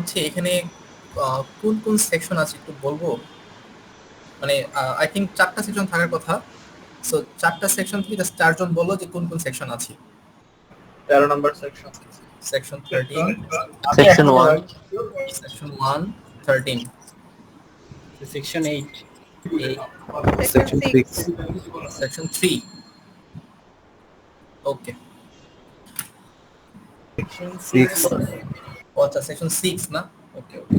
হচ্ছে এখানে কোন কোন সেকশন আছে একটু বলবো? মানে আই থিঙ্ক 4টা সেকশন থাকার কথা। সো 4টা সেকশন থেকে জাস্ট 4 জন বললো যে কোন কোন সেকশন আছে। 13 নম্বর section. Section 13, section 1, section 1, 13, section 8, section 6, section 3। Okay, section 6, আচ্ছা সেকশন 6 না? ওকে ওকে।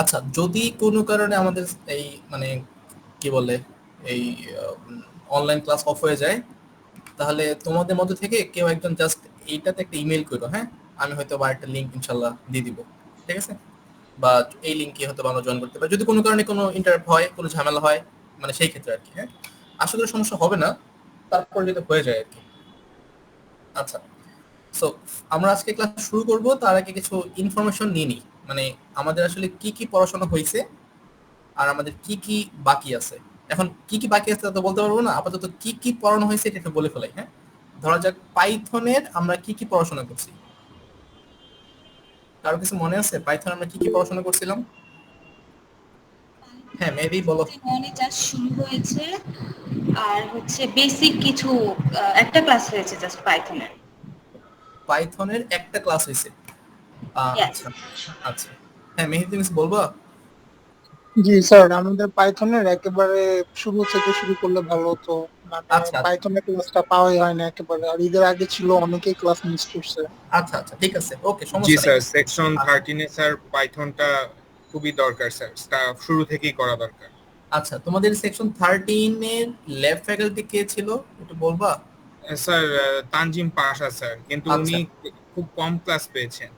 আচ্ছা, যদি কোনো কারণে আমাদের এই মানে কি বলে এই অনলাইন ক্লাস অফ হয়ে যায়, তাহলে তোমাদের মধ্যে থেকে কেউ একজন জাস্ট এইটাতে একটা ইমেল করো, হ্যাঁ? আমি হয়তো বা একটা লিঙ্ক ইনশাল্লাহ দিয়ে দিব, ঠিক আছে? বা এই লিঙ্কে হয়তো আমরা জয়েন করতে পারি যদি কোনো কারণে কোনো ইন্টারাপ্ট হয়, কোনো ঝামেলা হয়, মানে সেই ক্ষেত্রে আর কি। হ্যাঁ, আশা করি সমস্যা হবে না, তারপর যদি হয়ে যায় আর কি। আচ্ছা, সো আমরা আজকে ক্লাস শুরু করব, তার আগে কিছু ইনফরমেশন নিয়ে নিই। মানে আমাদের আসলে কি কি পড়াশোনা হয়েছে আর আমাদের কি কি বাকি আছে। এখন কি কি বাকি আছে তা তো বলতে পারবো না, আপাতত কি কি পড়ানো হয়েছে এটা একটু বলে ফেলাই। হ্যাঁ, ধরা যাক পাইথনের আমরা কি কি পড়াশোনা করছি। কারো কিছু মনে আছে পাইথন আমরা কি কি পড়াশোনা করছিলাম? হ্যাঁ, মেবি বলো। মনে জাস্ট শুরু হয়েছে আর হচ্ছে বেসিক কিছু একটা ক্লাস হয়েছে জাস্ট পাইথনের। পাইথনের একটা ক্লাস হয়েছে। Yes. আচ্ছা আচ্ছা, হ্যাঁ মেহেদি তুমি কিছু বলবা? জি স্যার, আমাদের পাইথনের একেবারে শুরু থেকে শুরু করলে ভালো হতো। মানে আচ্ছা আচ্ছা পাইথনের ক্লাসটা পাওয়াই হয় না একেবারে, আর ঈদের আগে ছিল অনেকেই ক্লাস মিস করছে। আচ্ছা আচ্ছা, ঠিক আছে, ওকে, জি সমস্যা নেই। স্যার, সেকশন 13 এ স্যার পাইথনটা খুবই দরকার স্যার, শুরু থেকেই করা দরকার। আচ্ছা, তোমাদের সেকশন 13 এর ল্যাব ফ্যাকাল্টি কে ছিল একটু বলবা? স্যার তানজিম পাশা স্যার, কিন্তু আচ্ছা উনি খুব কম ক্লাস পেয়েছেন।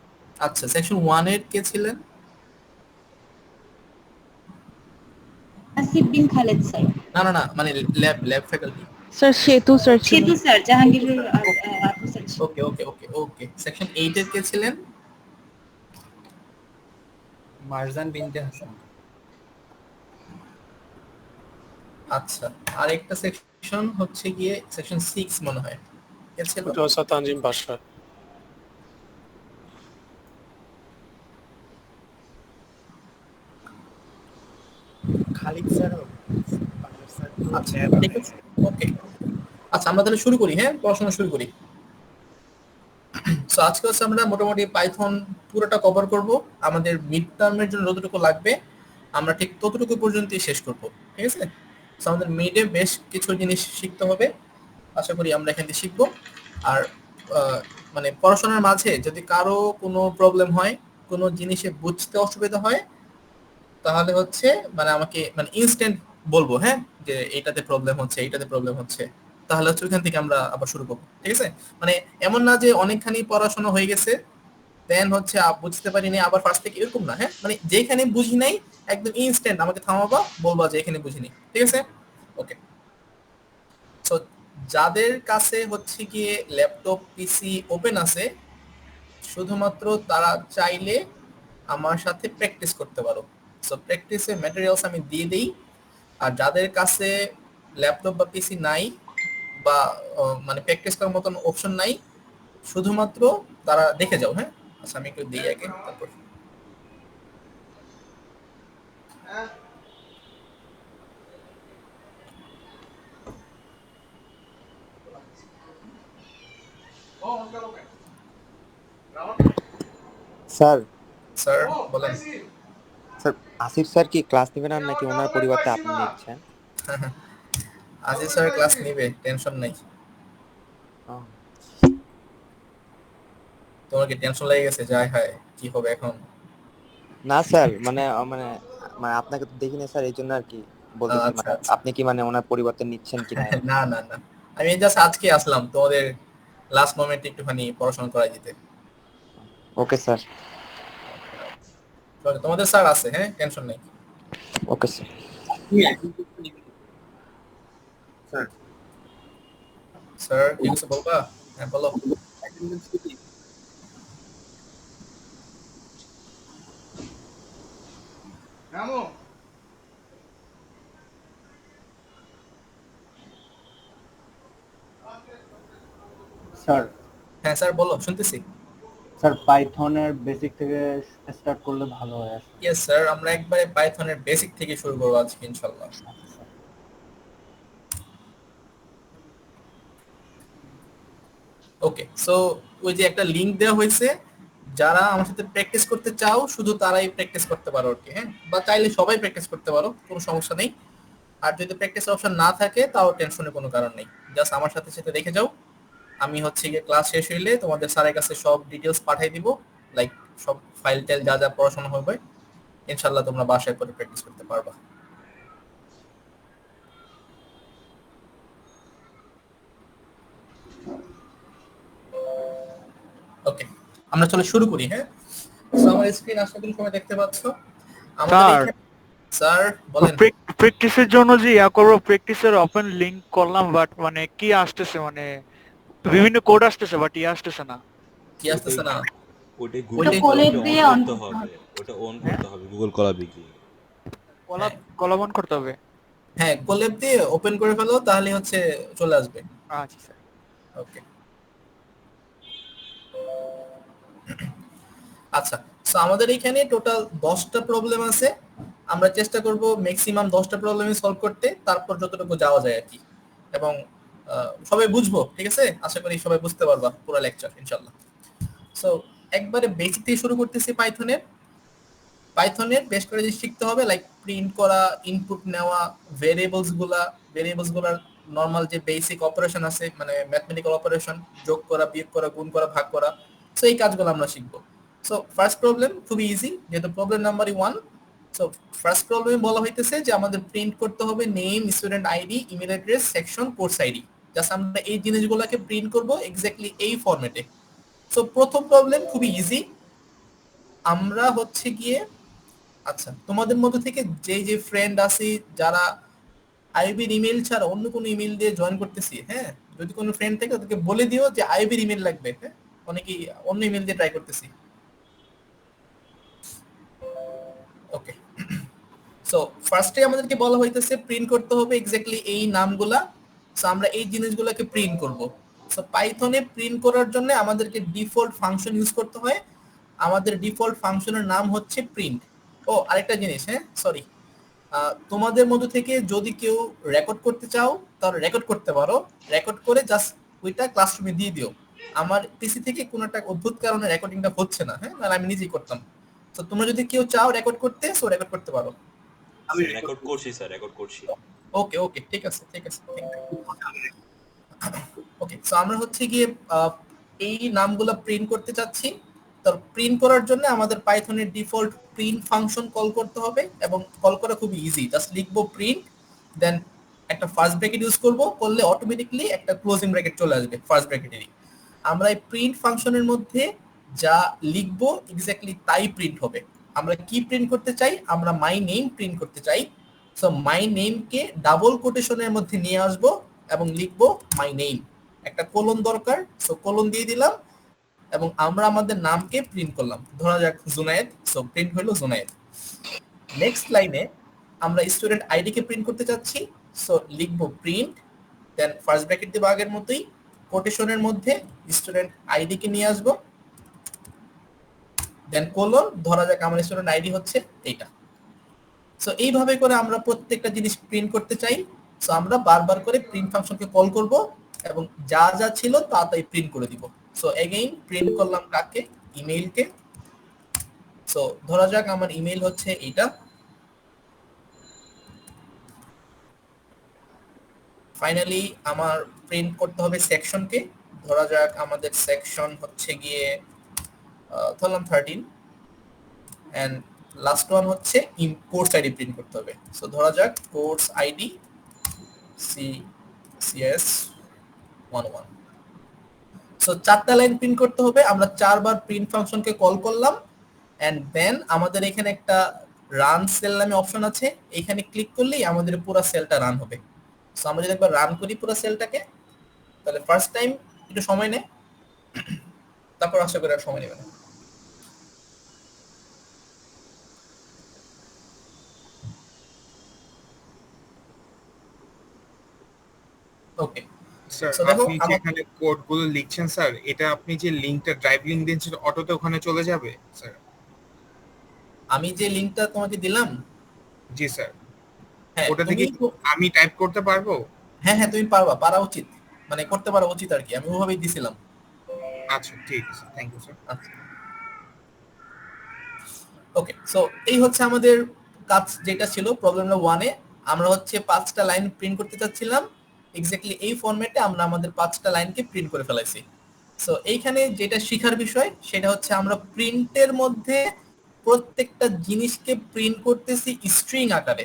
আচ্ছা, সেকশন 1 এর কে ছিলেন? আসিফ বিন খালেদ স্যার। না না না, মানে ল্যাব ফ্যাকাল্টি। স্যার সেতু স্যার ছিল। সেতু স্যার, জাহাঙ্গীরুল আপু স্যার। ওকে ওকে ওকে ওকে। সেকশন 8 এর কে ছিলেন? মারজান বিনতে হাসান। আচ্ছা, আর একটা সেকশন হচ্ছে গিয়ে সেকশন 6 মনে হয়, কে ছিল? ওটা হচ্ছে তানজিম পাশা। খালিদ স্যার। আচ্ছা ঠিক আছে, ওকে। আচ্ছা, আমরা তাহলে শুরু করি। হ্যাঁ, পড়াশোনা শুরু করি। সো আজকে হচ্ছে আমরা মোটামুটি পাইথন পুরোটা কভার করব। আমাদের মিড টার্মের জন্য যতটুকু লাগবে আমরা ঠিক ততটুকু পর্যন্তই শেষ করব, ঠিক আছে? সো আমাদের মিডে বেশ কিছু জিনিস শিখতে হবে, আশা করি আমরা এখান থেকে শিখবো। আর মানে পড়াশোনার মাঝে যদি কারো কোনো প্রবলেম হয়, কোনো জিনিসে বুঝতে অসুবিধা হয়, তাহলে হচ্ছে মানে আমাকে মানে ইনস্ট্যান্ট বলবো, হ্যাঁ, যে এইটাতে প্রবলেম হচ্ছে, এইটাতে প্রবলেম হচ্ছে, তাহলে হচ্ছে ওইখান থেকে আমরা আবার শুরু করবো, ঠিক আছে? মানে এমন না যে অনেকখানি পড়াশোনা হয়ে গেছে দেন হচ্ছে বুঝতে পারিনি আবার ফার্স্ট থেকে, এরকম না। হ্যাঁ, মানে যেখানে বুঝি নাই একদম ইনস্ট্যান্ট আমাকে থামাবা, বলবা যে এখানে বুঝিনি, ঠিক আছে? ওকে। সো যাদের কাছে হচ্ছে গিয়ে ল্যাপটপ পিসি ওপেন আছে, শুধুমাত্র তারা চাইলে আমার সাথে প্র্যাকটিস করতে পারো। সো প্র্যাকটিসের ম্যাটেরিয়ালস আমি দিয়ে দিই। আর যাদের কাছে ল্যাপটপ বা পিসি নাই বা মানে প্র্যাকটিস করার মতন অপশন নাই, শুধুমাত্র তারা দেখে যাও। হ্যাঁ, আচ্ছা আমি একটু দিই আগে, তারপর স্যার। স্যার বলেন। স্যার আসিফ স্যার কি ক্লাস নেবেন আর নাকি ওনার পরিবর্তে আপনি নিচ্ছেন? আজিজ স্যার ক্লাস নিবে, টেনশন নাই। তোমার কি টেনশন লেগে গেছে যায় হায় কি হবে এখন? না স্যার, মানে মানে মানে আপনাকে তো দেখিনি স্যার, এই জন্য আর কি বলতেছি, আচ্ছা মানে আচ্ছা। আপনি কি মানে ওনার পরিবর্তে নিচ্ছেন কিনা। না না না, আমি জাস্ট আজকে আসলাম তোমাদের লাস্ট মোমেন্টে একটুখানি পড়াশোনা করাই দিতে। Okay sir. তোমাদের স্যার আছে, হ্যাঁ, টেনশন নেই। Okay sir. স্যার কি কিছু বলবা? হ্যাঁ বলো। স্যার হ্যাঁ স্যার বলো, শুনতেছি। স্যার পাইথনের বেসিক থেকে স্টার্ট করলে ভালো হয় আসলে। ইয়েস স্যার, আমরা একবারে পাইথনের বেসিক থেকে শুরু করবো আজকে ইনশাল্লাহ। ওকে, সো ওই যে একটা লিংক দেওয়া হয়েছে, যারা আমার সাথে প্র্যাকটিস করতে চাও শুধু তারাই প্র্যাকটিস করতে পারো আর কি, হ্যাঁ, বা চাইলে সবাই প্র্যাকটিস করতে পারো, কোনো সমস্যা নেই। আর যদি প্র্যাকটিস অপশন না থাকে তাও টেনশনের কোনো কারণ নেই, জাস্ট আমার সাথে সাথে দেখে যাও। আমি হচ্ছে গিয়ে ক্লাস শেষ হইলে তোমাদের স্যারের কাছে সব ডিটেলস পাঠিয়ে দিব, লাইক সব ফাইল টাইল যা যা পড়াশোনা হবে, ইনশাল্লাহ তোমরা বাসায় করে প্র্যাকটিস করতে পারবা। ওকে, আমরা চলে শুরু করি। হ্যাঁ, সো আমার স্ক্রিন আশা করি সবাই দেখতে পাচ্ছ। আমাদের স্যার। এখানে স্যার বলেন। প্র্যাকটিসের জন্য যে ইয়া করবো, প্র্যাকটিসের ওপেন লিংক করলাম, বাট মানে কি আসতেছে, মানে বিভিন্ন কোড আসতেছে বাট ইয়ে আসতেছে না। কি আসতেছে না? ওটাই তো গুগল কোলেব কলাবে দিয়ে অন অন করতে করতে হবে, হবে। ওটা অন করতে হবে গুগল কলাবে গিয়ে। কলাব অন করতে হবে। হ্যাঁ, কোলেব দিয়ে ওপেন করে ফেলো, তাহলে হচ্ছে চলে আসবে। আচ্ছা স্যার। ওকে, আচ্ছা, সো আমাদের এখানে টোটাল 10টা প্রবলেম আছে। আমরা চেষ্টা করব ম্যাক্সিমাম 10টা প্রবলেমই সলভ করতে, তারপর যতটুকু যাওয়া যায় আর কি, এবং সবাই বুঝবো, ঠিক আছে? আশা করি সবাই বুঝতে পারবা পুরো লেকচার ইনশাআল্লাহ। সো একবারে বেসিক থেকে শুরু করতেছি। পাইথনের বেশ করে জিনিস শিখতে হবে, লাইক প্রিন্ট করা, ইনপুট নেওয়া, ভেরিয়েবলস গুলার নরমাল যে বেসিক অপারেশন আছে, মানে ম্যাথমেটিক্যাল অপারেশন, যোগ করা, বিয়োগ করা, গুণ করা, ভাগ করা, সো এই কাজগুলো আমরা শিখবো। সো ফার্স্ট প্রবলেম খুবই ইজি, যেহেতু প্রবলেম নাম্বার 1। সো ফার্স্ট প্রবলেমে বলা হইতেছে যে আমাদের প্রিন্ট করতে হবে name, student ID, email address, section, course ID. Just আমরা এই জিনিসগুলোকে প্রিন্ট করব এক্স্যাক্টলি এই ফরম্যাটে। সো প্রথম প্রবলেম খুবই ইজি। আমরা হচ্ছে গিয়ে, আচ্ছা, তোমাদের মধ্যে থেকে যে যে ফ্রেন্ড আছে যারা আইবির ইমেল ছাড়া অন্য কোনো ইমেল দিয়ে জয়েন করতেছি, হ্যাঁ, যদি কোনো ফ্রেন্ড থাকে ওদেরকে বলে দিও যে আইবির ইমেল লাগবে। হ্যাঁ, অনেকেই অন্য ইমেল দিয়ে ট্রাই করতেছি। ওকে, সো ফার্স্টে আমাদেরকে বলা হইতেছে প্রিন্ট করতে হবে এক্স্যাক্টলি এই নামগুলা। সো আমরা এই জিনিসগুলোকে প্রিন্ট করব। সো পাইথনে প্রিন্ট করার জন্য আমাদেরকে ডিফল্ট ফাংশন ইউজ করতে হয়। আমাদের ডিফল্ট ফাংশনের নাম হচ্ছে প্রিন্ট। ও আরেকটা জিনিস, হ্যাঁ সরি, তোমাদের মধ্যে থেকে যদি কেউ রেকর্ড করতে চাও তাহলে রেকর্ড করতে পারো, রেকর্ড করে জাস্ট ওইটা ক্লাসরুমে দিয়ে দিও। আমার পিসি থেকে কোনো একটা অদ্ভুত কারণে রেকর্ডিংটা হচ্ছে না, হ্যাঁ, নাহলে আমি নিজেই করতাম। তো তোমরা যদি কেউ চাও রেকর্ড করতে, সো রেকর্ড করতে পারো। আমি রেকর্ড করছি স্যার, রেকর্ড করছি। ওকে ওকে, ঠিক আছে ঠিক আছে। ওকে, সো আমরা হচ্ছে গিয়ে এই নামগুলো প্রিন্ট করতে চাচ্ছি। তো প্রিন্ট করার জন্য আমাদের পাইথনের ডিফল্ট প্রিন্ট ফাংশন কল করতে হবে, এবং কল করা খুব ইজি। জাস্ট লিখবো প্রিন্ট, দেন একটা ফার্স্ট ব্র্যাকেট ইউজ করব, করলে অটোমেটিক্যালি একটা ক্লোজিং ব্র্যাকেট চলে আসবে ফার্স্ট ব্র্যাকেটেরই। আমরা এই প্রিন্ট ফাংশনের মধ্যে যা লিখবো এক্স্যাক্টলি তাই প্রিন্ট হবে। আমরা কি প্রিন্ট করতে চাই? আমরা মাই নেম প্রিন্ট করতে চাই। সো মাই নেমকে ডাবল কোটেশনের মধ্যে নিয়ে আসবো এবং লিখবো মাই নেম, একটা কোলন দরকার, সো কোলন দিয়ে দিলাম, এবং আমরা আমাদের নামকে প্রিন্ট করলাম, ধরা যাক জুনায়েদ, সো প্রিন্ট হলো জুনায়েদ। নেক্সট লাইনে আমরা স্টুডেন্ট আইডি কে প্রিন্ট করতে চাচ্ছি, সো লিখবো প্রিন্ট, দেন ফার্স্ট ব্র্যাকেট দিব আগের মতোই, কোটেশনের মধ্যে স্টুডেন্ট আইডি কে নিয়ে আসবো, দেন কোলন, ধরা যাক আমার স্টুডেন্ট আইডি হচ্ছে এইটা। সো এইভাবে করে আমরা প্রত্যেকটা জিনিস প্রিন্ট করতে চাই। সো আমরা বারবার করে প্রিন্ট ফাংশনকে কল করব এবং যা যা ছিল তা তাই প্রিন্ট করে দিব। সো এগেইন প্রিন্ট করলাম কাকে? ইমেইলকে। সো ধরা যাক আমার ইমেইল হচ্ছে এইটা। ফাইনালি আমার প্রিন্ট করতে হবে সেকশনকে, ধরা যাক আমাদের সেকশন হচ্ছে গিয়ে ধরলাম 13, এন্ড লাস্ট ওয়ান হচ্ছে কোর্স আইডি প্রিন্ট করতে হবে। সো ধরা যাক কোর্স আইডি CS11। সো 4টা লাইন প্রিন্ট করতে হবে। আমরা 4 বার প্রিন্ট ফাংশনকে কল করলাম, এন্ড দেন আমাদের এখানে একটা রান সেল নামে অপশন আছে, এখানে ক্লিক করলেই আমাদের পুরো সেলটা রান হবে। সো আমরা যদি একবার রান করি পুরো সেলটাকে, তাহলে ফার্স্ট টাইম একটু সময় নেয়, তারপর আশা করি আর সময় নেবে না। স্যার সো দেখো আপনি যেখানে কোডগুলো লিখছেন স্যার, এটা আপনি যে লিংকটা ড্রাইভ লিংক দিন সেটা অটোতে ওখানে চলে যাবে স্যার? আমি যে লিংকটা তোমাকে দিলাম, জি স্যার। হ্যাঁ ওটাতে তুমি কি আমি টাইপ করতে পারবো? হ্যাঁ হ্যাঁ তুমি পারা উচিত, মানে করতে পারা উচিত আর কি, আমি ওভাবেই দিছিলাম। আচ্ছা ঠিক আছে, থ্যাংক ইউ স্যার। আচ্ছা ওকে, সো এই হচ্ছে আমাদের কাজ যেটা ছিল প্রবলেম নাম্বার 1 এ। আমরা হচ্ছে 5টা লাইন প্রিন্ট করতে চাচ্ছিলাম, এক্স্যাক্টলি এই ফরম্যাটে আমরা আমাদের 5টা লাইনকে প্রিন্ট করে ফেলাইছি। সো এইখানে যেটা শেখার বিষয় সেটা হচ্ছে আমরা প্রিন্টের মধ্যে প্রত্যেকটা জিনিসকে প্রিন্ট করতেছি স্ট্রিং আকারে।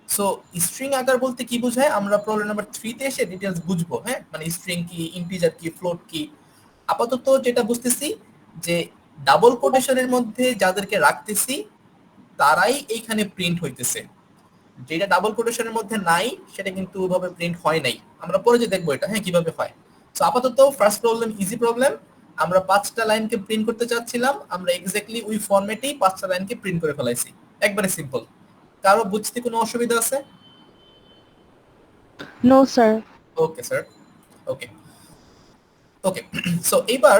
সো স্ট্রিং আকার বলতে কি বোঝায় আমরা প্রবলেম নাম্বার 3 তে এসে ডিটেইলস বুঝবো। হ্যাঁ, মানে স্ট্রিং কি, ইন্টিজার কি, ফ্লোট কি। আপাতত যেটা বুঝতেছি যে ডাবল কোটেশনের মধ্যে যাদেরকে রাখতেছি তারাই এইখানে প্রিন্ট হইতেছে, যেটা ডাবল কোটেশনের মধ্যে নাই সেটা কিন্তু ওইভাবে প্রিন্ট হয় নাই। আমরা পরে যে দেখবো এটা হ্যাঁ কিভাবে হয়। সো আপাতত ফার্স্ট প্রবলেম ইজি প্রবলেম, আমরা 5টা লাইনকে প্রিন্ট করতে চাচ্ছিলাম, আমরা এক্স্যাক্টলি ওই ফরম্যাটেই 5টা লাইনকে প্রিন্ট করে ফেলাইছি, একবারে সিম্পল। কারো বুঝতে কোনো অসুবিধা আছে? No sir. Okay sir, okay okay. So এবার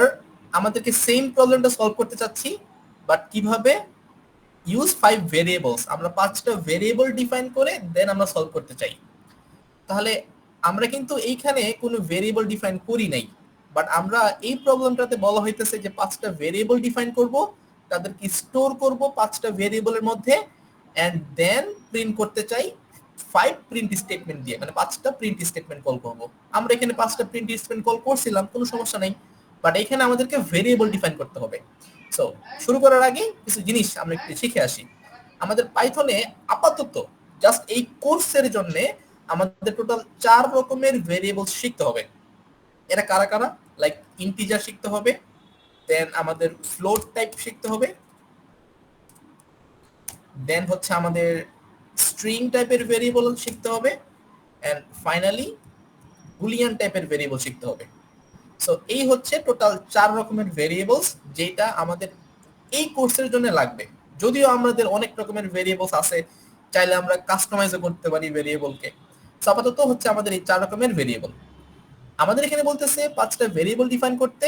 আমাদেরকে সেম প্রবলেমটা সলভ করতে চাচ্ছি, বাট কিভাবে? ইউজ 5 ভেরিয়েবলস, আমরা 5টা ভেরিয়েবল ডিফাইন করে দেন আমরা সলভ করতে চাই। তাহলে আমরা কিন্তু এইখানে কোনো ভেরিয়েবল ডিফাইন করি নাই, বাট আমরা এই প্রবলেমটাতে বলা হইতেছে যে 5টা ভেরিয়েবল ডিফাইন করব, তাদেরকে স্টোর করব 5টা ভেরিয়েবলের মধ্যে, এন্ড দেন প্রিন্ট করতে চাই 5 প্রিন্ট স্টেটমেন্ট দিয়ে, মানে 5টা প্রিন্ট স্টেটমেন্ট কল করব। আমরা এখানে 5টা প্রিন্ট স্টেটমেন্ট কল করছিলাম, কোনো সমস্যা নাই, বাট এখানে আমাদেরকে ভেরিয়েবল ডিফাইন করতে হবে। সো শুরু করার আগে কিছু জিনিস আমরা একটু শিখে আসি। আমাদের পাইথনে আপাতত জাস্ট এই কোর্সের জন্য আমাদের টোটাল 4 রকমের ভেরিয়েবল শিখতে হবে। এরা কারা কারা? লাইক ইন্টিজার শিখতে হবে, দেন আমাদের ফ্লোট টাইপ শিখতে হবে, দেন হচ্ছে আমাদের স্ট্রিং টাইপের ভেরিয়েবল শিখতে হবে, এন্ড ফাইনালি বুলিয়ান টাইপের ভেরিয়েবল শিখতে হবে। সো এই হচ্ছে টোটাল 4 রকমের ভেরিয়েবলস যেটা আমাদের এই কোর্সের জন্য লাগবে। যদিও আমাদের অনেক রকমের ভেরিয়েবলস আছে, চাইলে আমরা কাস্টমাইজও করতে পারি ভেরিয়েবলকে। সো আপাতত হচ্ছে আমাদের এই 4 রকমের ভেরিয়েবল। আমাদের এখানে বলতেছে 5টা ভেরিয়েবল ডিফাইন করতে,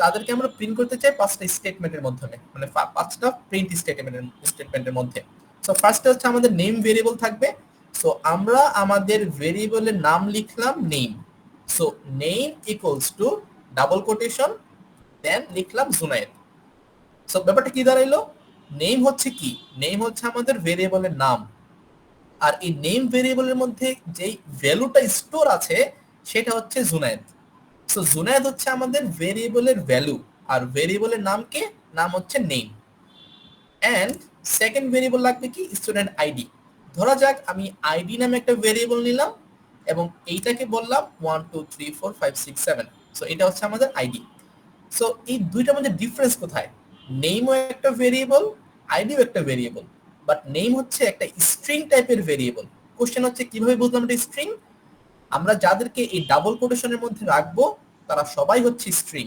তাদেরকে আমরা প্রিন্ট করতে চাই 5টা স্টেটমেন্টের মাধ্যমে, মানে 5টা প্রিন্ট স্টেটমেন্টের মধ্যে। সো ফার্স্টে হচ্ছে আমাদের নেম ভেরিয়েবল থাকবে। সো আমরা আমাদের ভেরিয়েবলের নাম লিখলাম name. So name equals to double quotation, then লিখলাম জুনায়েদ। সো ব্যাপারটা কি দাঁড়াইলো? নেম হচ্ছে কি? নেম হচ্ছে আমাদের ভেরিয়েবলের নাম, আর এই নেম ভেরিয়েবলের মধ্যে যেই ভ্যালুটা স্টোর আছে সেটা হচ্ছে জুনায়েদ। সো জুনায়েদ হচ্ছে আমাদের ভেরিয়েবলের ভ্যালু, আর ভেরিয়েবলের নাম হচ্ছে নেম। এন্ড সেকেন্ড ভেরিয়েবল লাগবে কি? Student ID. ধরা যাক আমি আইডি নামে একটা ভেরিয়েবল নিলাম এবং এইটাকে বললাম 1 2 3 4 5 6 7। সো এটা হচ্ছে আমাদের আইডি। সো এই দুইটার মধ্যে ডিফারেন্স কোথায়? নেমও একটা ভেরিয়েবল, আইডিও একটা ভেরিয়েবল, বাট নেম হচ্ছে একটা স্ট্রিং টাইপের ভেরিয়েবল। কোশ্চেন হচ্ছে কিভাবে বুঝলাম এটা স্ট্রিং? আমরা যাদেরকে এই ডাবল কোটেশনের মধ্যে রাখবো তারা সবাই হচ্ছে স্ট্রিং,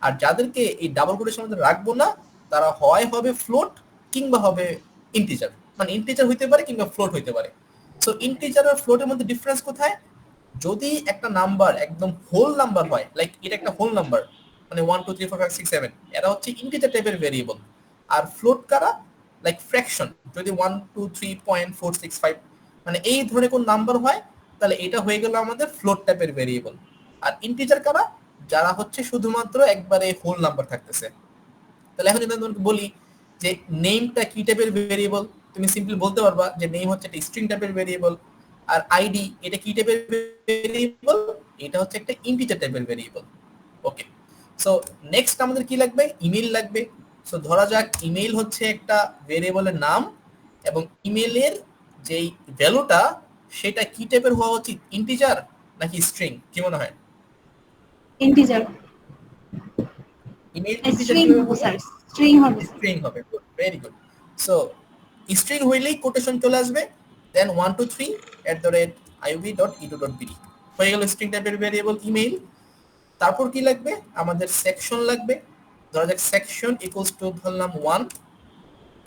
আর যাদেরকে এই ডাবল কোটেশনের মধ্যে রাখবো না তারা হয় হবে ফ্লোট কিংবা হবে ইন্টিজার, মানে ইন্টিজার হইতে পারে কিংবা ফ্লোট হইতে পারে। সো ইন্টিজার আর ফ্লোটের মধ্যে ডিফারেন্স কোথায়? যদি একটা নাম্বার একদম হোল নাম্বার হয়, লাইক এটা একটা হোল নাম্বার, মানে 1 2 3 4 5 6 7, এরা হচ্ছে ইন্টিজার টাইপের ভেরিয়েবল। আর ফ্লোট কারা? লাইক ফ্র্যাকশন, যদি 1 2 3.465 মানে এই ধরনের কোন নাম্বার হয় তাহলে এটা হয়ে গেল আমাদের ফ্লোট টাইপের ভেরিয়েবল। আর ইন্টিজার কারা? যারা হচ্ছে শুধুমাত্র একবারে হোল নাম্বার থাকতেছে। তাহলে এখন যদি আমি তোমাকে বলি যে নেমটা কি টাইপের ভেরিয়েবল, তুমি সিম্পলি বলতে পারবা যে নেম হচ্ছে একটা স্ট্রিং টাইপের ভেরিয়েবল, আর আইডি এটা কি টাইপের ভেরিয়েবল? এটা হচ্ছে একটা ইন্টিজার টাইপের ভেরিয়েবল। ওকে, সো নেক্সট আমাদের কি লাগবে? ইমেল লাগবে। সো ধরা যাক ইমেল হচ্ছে একটা ভেরিয়েবলের নাম, এবং ইমেলের যেই ভ্যালুটা সেটা কি টাইপের হওয়া উচিত? ইন্টিজার নাকি স্ট্রিং? কি মনে হয়? ইন্টিজার। ইমেল স্ট্রিং হবে স্যার, স্ট্রিং হবে। স্ট্রিং হবে, ভেরি গুড। সো স্ট্রিং হইলেই কোটেশন চলে আসবে, দেন 1 2 3@iub.edu.bd হয়ে গেল স্ট্রিং টাইপের ভেরিয়েবল ইমেল। তারপর কি লাগবে? আমাদের সেকশন লাগবে। ধরা যাক সেকশন ইকুয়ালস টু ধরলাম 1,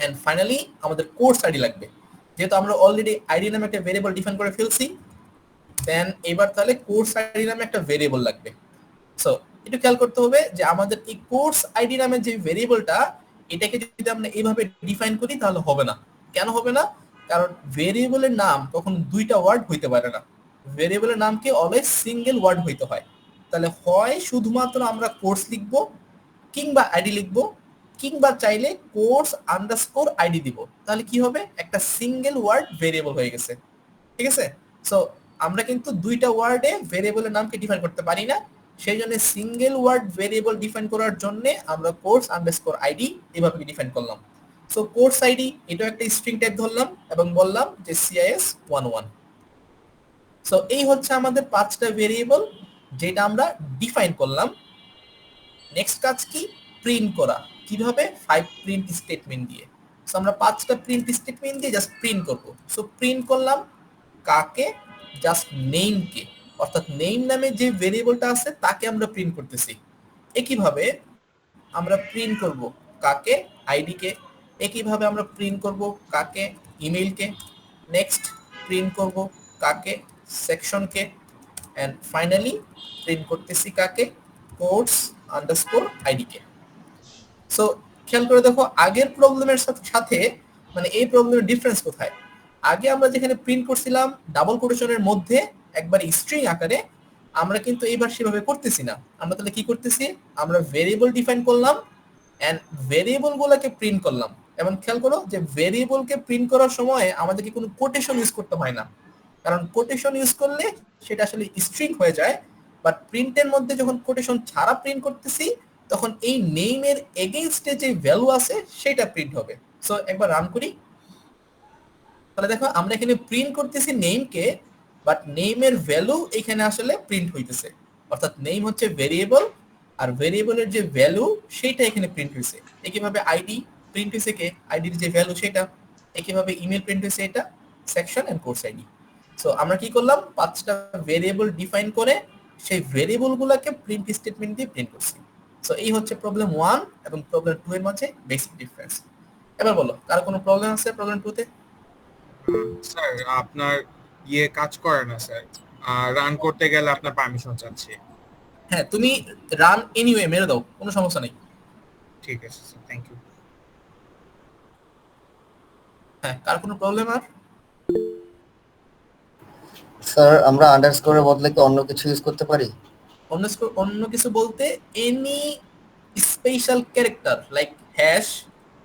এন্ড ফাইনালি আমাদের কোর্স আইডি লাগবে। যেহেতু আমরা অলরেডি আইডি নামে একটা ভেরিয়েবল ডিফাইন করে ফেলছি, দেন এবার তাহলে কোর্স আইডি নামে একটা ভেরিয়েবল লাগবে। সো একটু খেয়াল করতে হবে যে আমাদের এই কোর্স আইডি নামে যে ভেরিয়েবলটা, এটাকে যদি আমরা এইভাবে ডিফাইন করি তাহলে হবে না। কেন হবে না? কারণ ভেরিয়েবলের নাম কখনো দুইটা ওয়ার্ড হইতে পারে না, ভেরিয়েবলের নামকে অলওয়েজ সিঙ্গেল ওয়ার্ড হইতে হয়। তাহলে হয় শুধুমাত্র আমরা কোর্স লিখবো কিংবা আইডি লিখবো, কিংবা চাইলে কোর্স আন্ডারস্কোর আইডি দিব, তাহলে কি হবে? একটা সিঙ্গেল ওয়ার্ড ভেরিয়েবল হয়ে গেছে। ঠিক আছে? সো আমরা কিন্তু দুইটা ওয়ার্ডে ভেরিয়েবলের নামকে ডিফাইন করতে পারি না, সেই জন্য সিঙ্গেল ওয়ার্ড ভেরিয়েবল ডিফাইন করার জন্য আমরা কোর্স আন্ডারস্কোর আইডি এভাবে ডিফাইন করলাম। সো কোর্স আইডি এটাও একটা স্ট্রিং টাইপ ধরলাম এবং বললাম যে CIS11। সো এই হচ্ছে আমাদের 5টা ভেরিয়েবল যেটা আমরা ডিফাইন করলাম। নেক্সট কাজ কি? প্রিন্ট করা। কিভাবে? 5 প্রিন্ট স্টেটমেন্ট দিয়ে। সো আমরা 5টা প্রিন্ট স্টেটমেন্ট দিয়ে জাস্ট প্রিন্ট করব। সো প্রিন্ট করলাম কাকে? জাস্ট নেমকে, অর্থাৎ নেম নামে যে ভেরিয়েবলটা আছে তাকে আমরা প্রিন্ট করতেছি। একইভাবে আমরা প্রিন্ট করব কাকে? ID K. একইভাবে আমরা প্রিন্ট করব কাকে? ইমেইলকে। নেক্সট প্রিন্ট করব কাকে? সেকশনকে। এন্ড ফাইনালি প্রিন্ট করতেছি কাকে? Course underscore ID K. So খেয়াল করে দেখো আগের প্রবলেমের সাথে মানে এই প্রবলেমের ডিফারেন্স কোথায়? আগে আমরা যেখানে প্রিন্ট করছিলাম ডাবল কোটেশনের মধ্যে একবার স্ট্রিং আকারে, আমরা কিন্তু এইবার সেভাবে করতেছি না। আমরা তাহলে কি করতেছি? আমরা ভেরিয়েবল ডিফাইন করলাম এন্ড ভেরিয়েবল গুলোকে প্রিন্ট করলাম। এবং খেয়াল করো যে ভেরিয়েবলকে প্রিন্ট করার সময় আমাদেরকে কোনো কোটেশন ইউজ করতে হয় না, কারণ কোটেশন ইউজ করলে সেটা আসলে স্ট্রিং হয়ে যায়। বাট প্রিন্টের মধ্যে যখন কোটেশন ছাড়া প্রিন্ট করতেছি তখন এই নেমের এগেইনস্টে যে ভ্যালু আছে সেটা প্রিন্ট হবে। সো একবার রান করি, তাহলে দেখো আমরা এখানে প্রিন্ট করতেছি নেমকে, বাট নেমের ভ্যালু এখানে আসলে প্রিন্ট হইতেছে। অর্থাৎ নেম হচ্ছে ভেরিয়েবল আর ভেরিয়েবলের যে ভ্যালু সেটা এখানে প্রিন্ট হইছে। একইভাবে আইডি প্রিন্ট হইছে কে? আইডির যে ভ্যালু সেটা। একইভাবে ইমেল প্রিন্ট হইছে এটা, section and course ID. So আমরা কি করলাম? 5টা ভেরিয়েবল ডিফাইন করে সেই ভেরিয়েবলগুলোকে প্রিন্ট স্টেটমেন্ট দিয়ে প্রিন্ট করছি। সো এই হচ্ছে প্রবলেম 1 এবং প্রবলেম 2 এর মাঝে বেসিক ডিফারেন্স। এবার বলো কার কোনো প্রবলেম আছে প্রবলেম 2 তে? স্যার আপনার কাজ করে না স্যার, রান করতে গেলে আপনার পারমিশন চাচ্ছে। হ্যাঁ, তুমি রান এনিওয়ে মেরে দাও, কোনো সমস্যা নেই। ঠিক আছে স্যার, থ্যাংক ইউ। হ্যাঁ, কার কোনো প্রবলেম আর? স্যার আমরা আন্ডারস্কোরের বদলে কি অন্য কিছু ইউজ করতে পারি? অন্য কিছু বলতে any special character like hash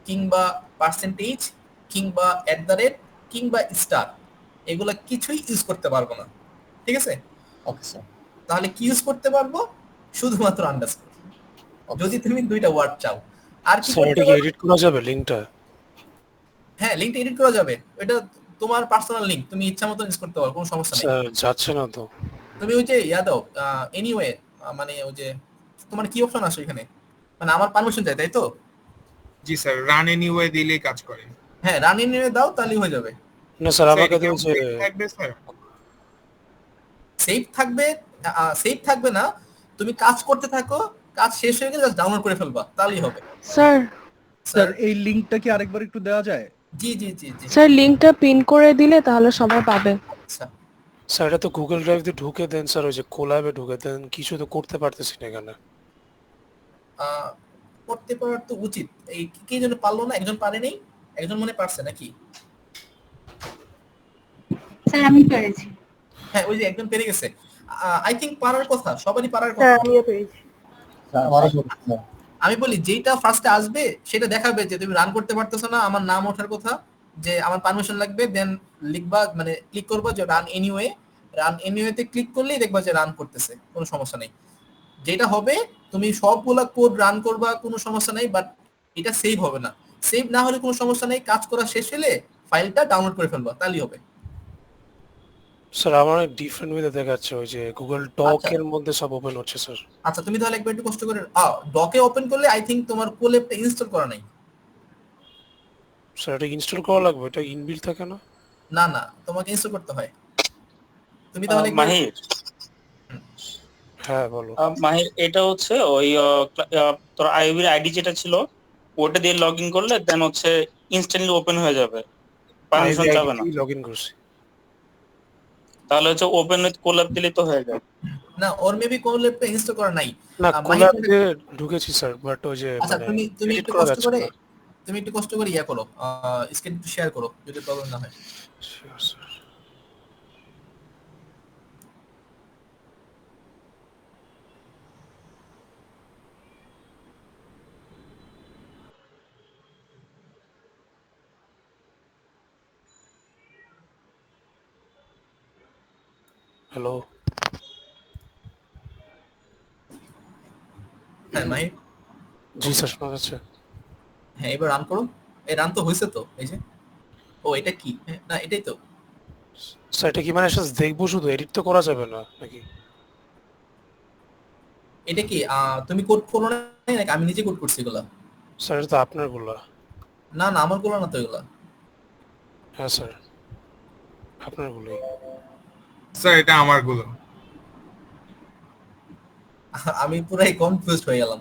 কিংবা পার্সেন্টেজ কিংবা @ কিংবা স্টার, এগুলা কিছুই ইউজ করতে পারবো না। ঠিক আছে? Okay sir. তাহলে কি ইউজ করতে পারবো? শুধুমাত্র আন্ডারস্কোর, যদি তুমি দুইটা ওয়ার্ড চাও। আর কি স্যার এটা কি এডিট করা যাবে লিংকটা? হ্যাঁ, লিংকটা এডিট করা যাবে, এটা তোমার পার্সোনাল লিংক, তুমি ইচ্ছা মতো ইউজ করতে পারো, কোনো সমস্যা নেই। স্যার যাচ্ছে না তো। তুমি ওই যে দাও এনিওয়ে, মানে ওই যে তোমার কি অপশন আছে এখানে, মানে আমার পারমিশন চাই, তাই তো? জি স্যার, রান এনিওয়ে দিলেই কাজ করে। হ্যাঁ, রান এনিওয়ে দাও, তাহলেই হয়ে যাবে। না স্যার আমাকে তো যে থাকবে স্যার, সেভ থাকবে, সেভ থাকবে না, তুমি কাজ করতে থাকো, কাজ শেষ হয়ে গেলে জাস্ট ডাউনলোড করে ফেলবা, তাহলেই হবে। স্যার এই লিংকটা কি আরেকবার একটু দেওয়া যায়? জি জি জি জি স্যার লিংকটা পিন করে দিলে তাহলে সবাই পাবে। আচ্ছা, স্যার এটা তো গুগল ড্রাইভ দিয়ে ঢুকে দেন স্যার, ওই যে কোলাবে ঢুকে দেন, কিছু তো করতে পারতেছি না এখানে। করতে পারার তো উচিত, এই কি জন্য পারলো না? একজন পারে নাই, একজন মনে পারছে নাকি? স্যার আমি পেরেছি। হ্যাঁ, ওই যে একজন পেরে গেছে, আই থিংক পারার কথা, সবারই পারার স্যার কথা। আমিও পেরেছি। স্যার আমারও স্যার। আমি বলি যেটা ফার্স্টে আসবে সেটা দেখাবে যে তুমি রান করতে পারতেছো না, আমার নাম ওঠার কথা, যে আমার পারমিশন লাগবে, দেন লিখবা, মানে ক্লিক করবা যে রান এনিওয়ে, রান এনিওয়েতে ক্লিক করলেই দেখবা যে রান করতেছে, কোনো সমস্যা নেই। যেটা হবে তুমি সবগুলা কোড রান করবা, কোনো সমস্যা নেই, বাট এটা সেভ হবে না। সেভ না হলে কোনো সমস্যা নেই, কাজ করা শেষ হলে ফাইলটা ডাউনলোড করে ফেলবা, তাহলেই হবে। স্যার আমার ডিফারেন্ট ওয়েতে দেখাচ্ছে, ওই যে গুগল ডক এর মধ্যে সব ওপেন হচ্ছে স্যার। আচ্ছা, তুমি তাহলে একবার একটু কষ্ট করে ডকে ওপেন করলে আই থিংক তোমার কোল্যাবটা ইনস্টল করা নাই। স্যার এটা ইনস্টল করা লাগবে, এটা ইনবিল্ট থাকে না? না না, তোমাকে ইনস্টল করতে হয়। তুমি তাহলে মাহির, হ্যাঁ বলো। মাহির এটা হচ্ছে ওই তোর আইবির আইডি যেটা ছিল ওটা দিয়ে লগইন করলে দেন হচ্ছে ইনস্ট্যান্টলি ওপেন হয়ে যাবে, পারমিশন চাবে না। লগইন করছি। তাহলে হচ্ছে ওপেন উইথ কোল্যাব দিলে তো হয়ে যায়। না, ওর মেবি কোল্যাবটা ইনস্টল করা নাই। না মাহির, কোলাব দিয়ে ঢুকেছি স্যার, বাট ওই যে আচ্ছা মানে তুমি এডিট একটু করা কষ্ট যাচ্ছে করে না। ইয়া করো, স্ক্রিন শেয়ার করো যদি প্রবলেম না হয়। Sure, sir. হ্যালো। হ্যাঁ মাহির, জি স্যার শোনা যাচ্ছে। হ্যাঁ এবার রান করো। এই রান তো হয়েছে তো, এই যে ও এটা কি, না এটাই তো। স্যার এটা কি মানে দেখবো শুধু, এডিট তো করা যাবে না নাকি? এটা কি তুমি কোড করো নাই নাকি আমি নিজে কোড করছি এগুলা? স্যার এটা তো আপনার গুলা। না না, আমার গুলো না তো এগুলা। হ্যাঁ স্যার আপনার গুলোই। স্যার এটা আমার গুলো। আমি পুরাই কনফিউজড হয়ে গেলাম।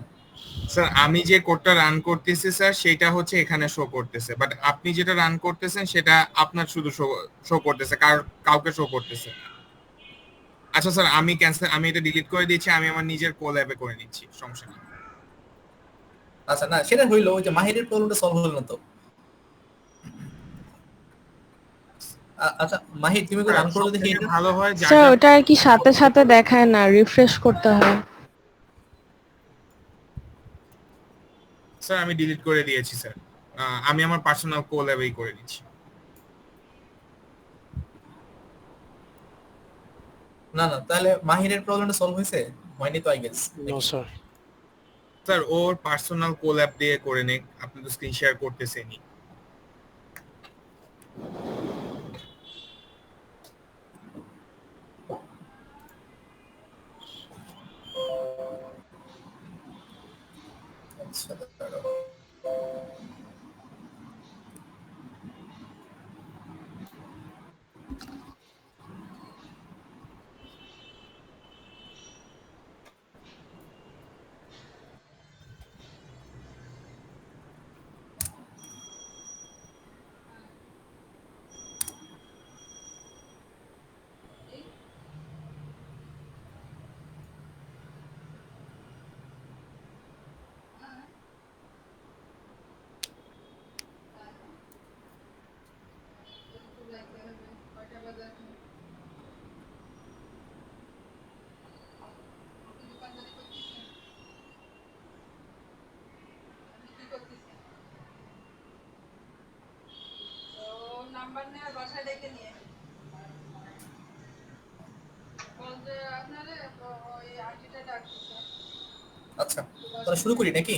স্যার আমি যে কোডটা রান করতেছি স্যার সেটা হচ্ছে এখানে শো করতেছে, বাট আপনি যেটা রান করতেছেন সেটা আপনার শুধু শো করতেছে, কাউকে শো করতেছে না। আচ্ছা স্যার আমি এটা ডিলিট করে দিয়েছি, আমি আমার নিজের কোল্যাবে করে নিচ্ছি, সমস্যা নেই। আচ্ছা না সেটা হইলো, ওই যে মাহিরের প্রবলেমটা সলভ হলো না তো। আচ্ছা মাহির তুমি রান করো দেখি এটা ভালো হয়। স্যার ওটা আর কি সাথে সাথে দেখায় না, রিফ্রেশ করতে হয়। স্যার আমি ডিলিট করে দিয়েছি স্যার, আমি আমার পার্সোনাল কোল্যাবেই করে নিচ্ছি। না না, তাহলে মাহিরের প্রবলেমটা সলভ হয়েছে? হয়নি তো I guess. No sir. Sir ওর পার্সোনাল কোল্যাব দিয়ে করে নেক, আপনি তো স্ক্রিন শেয়ার করতেছেনই। আচ্ছা আচ্ছা তাহলে শুরু করি নাকি?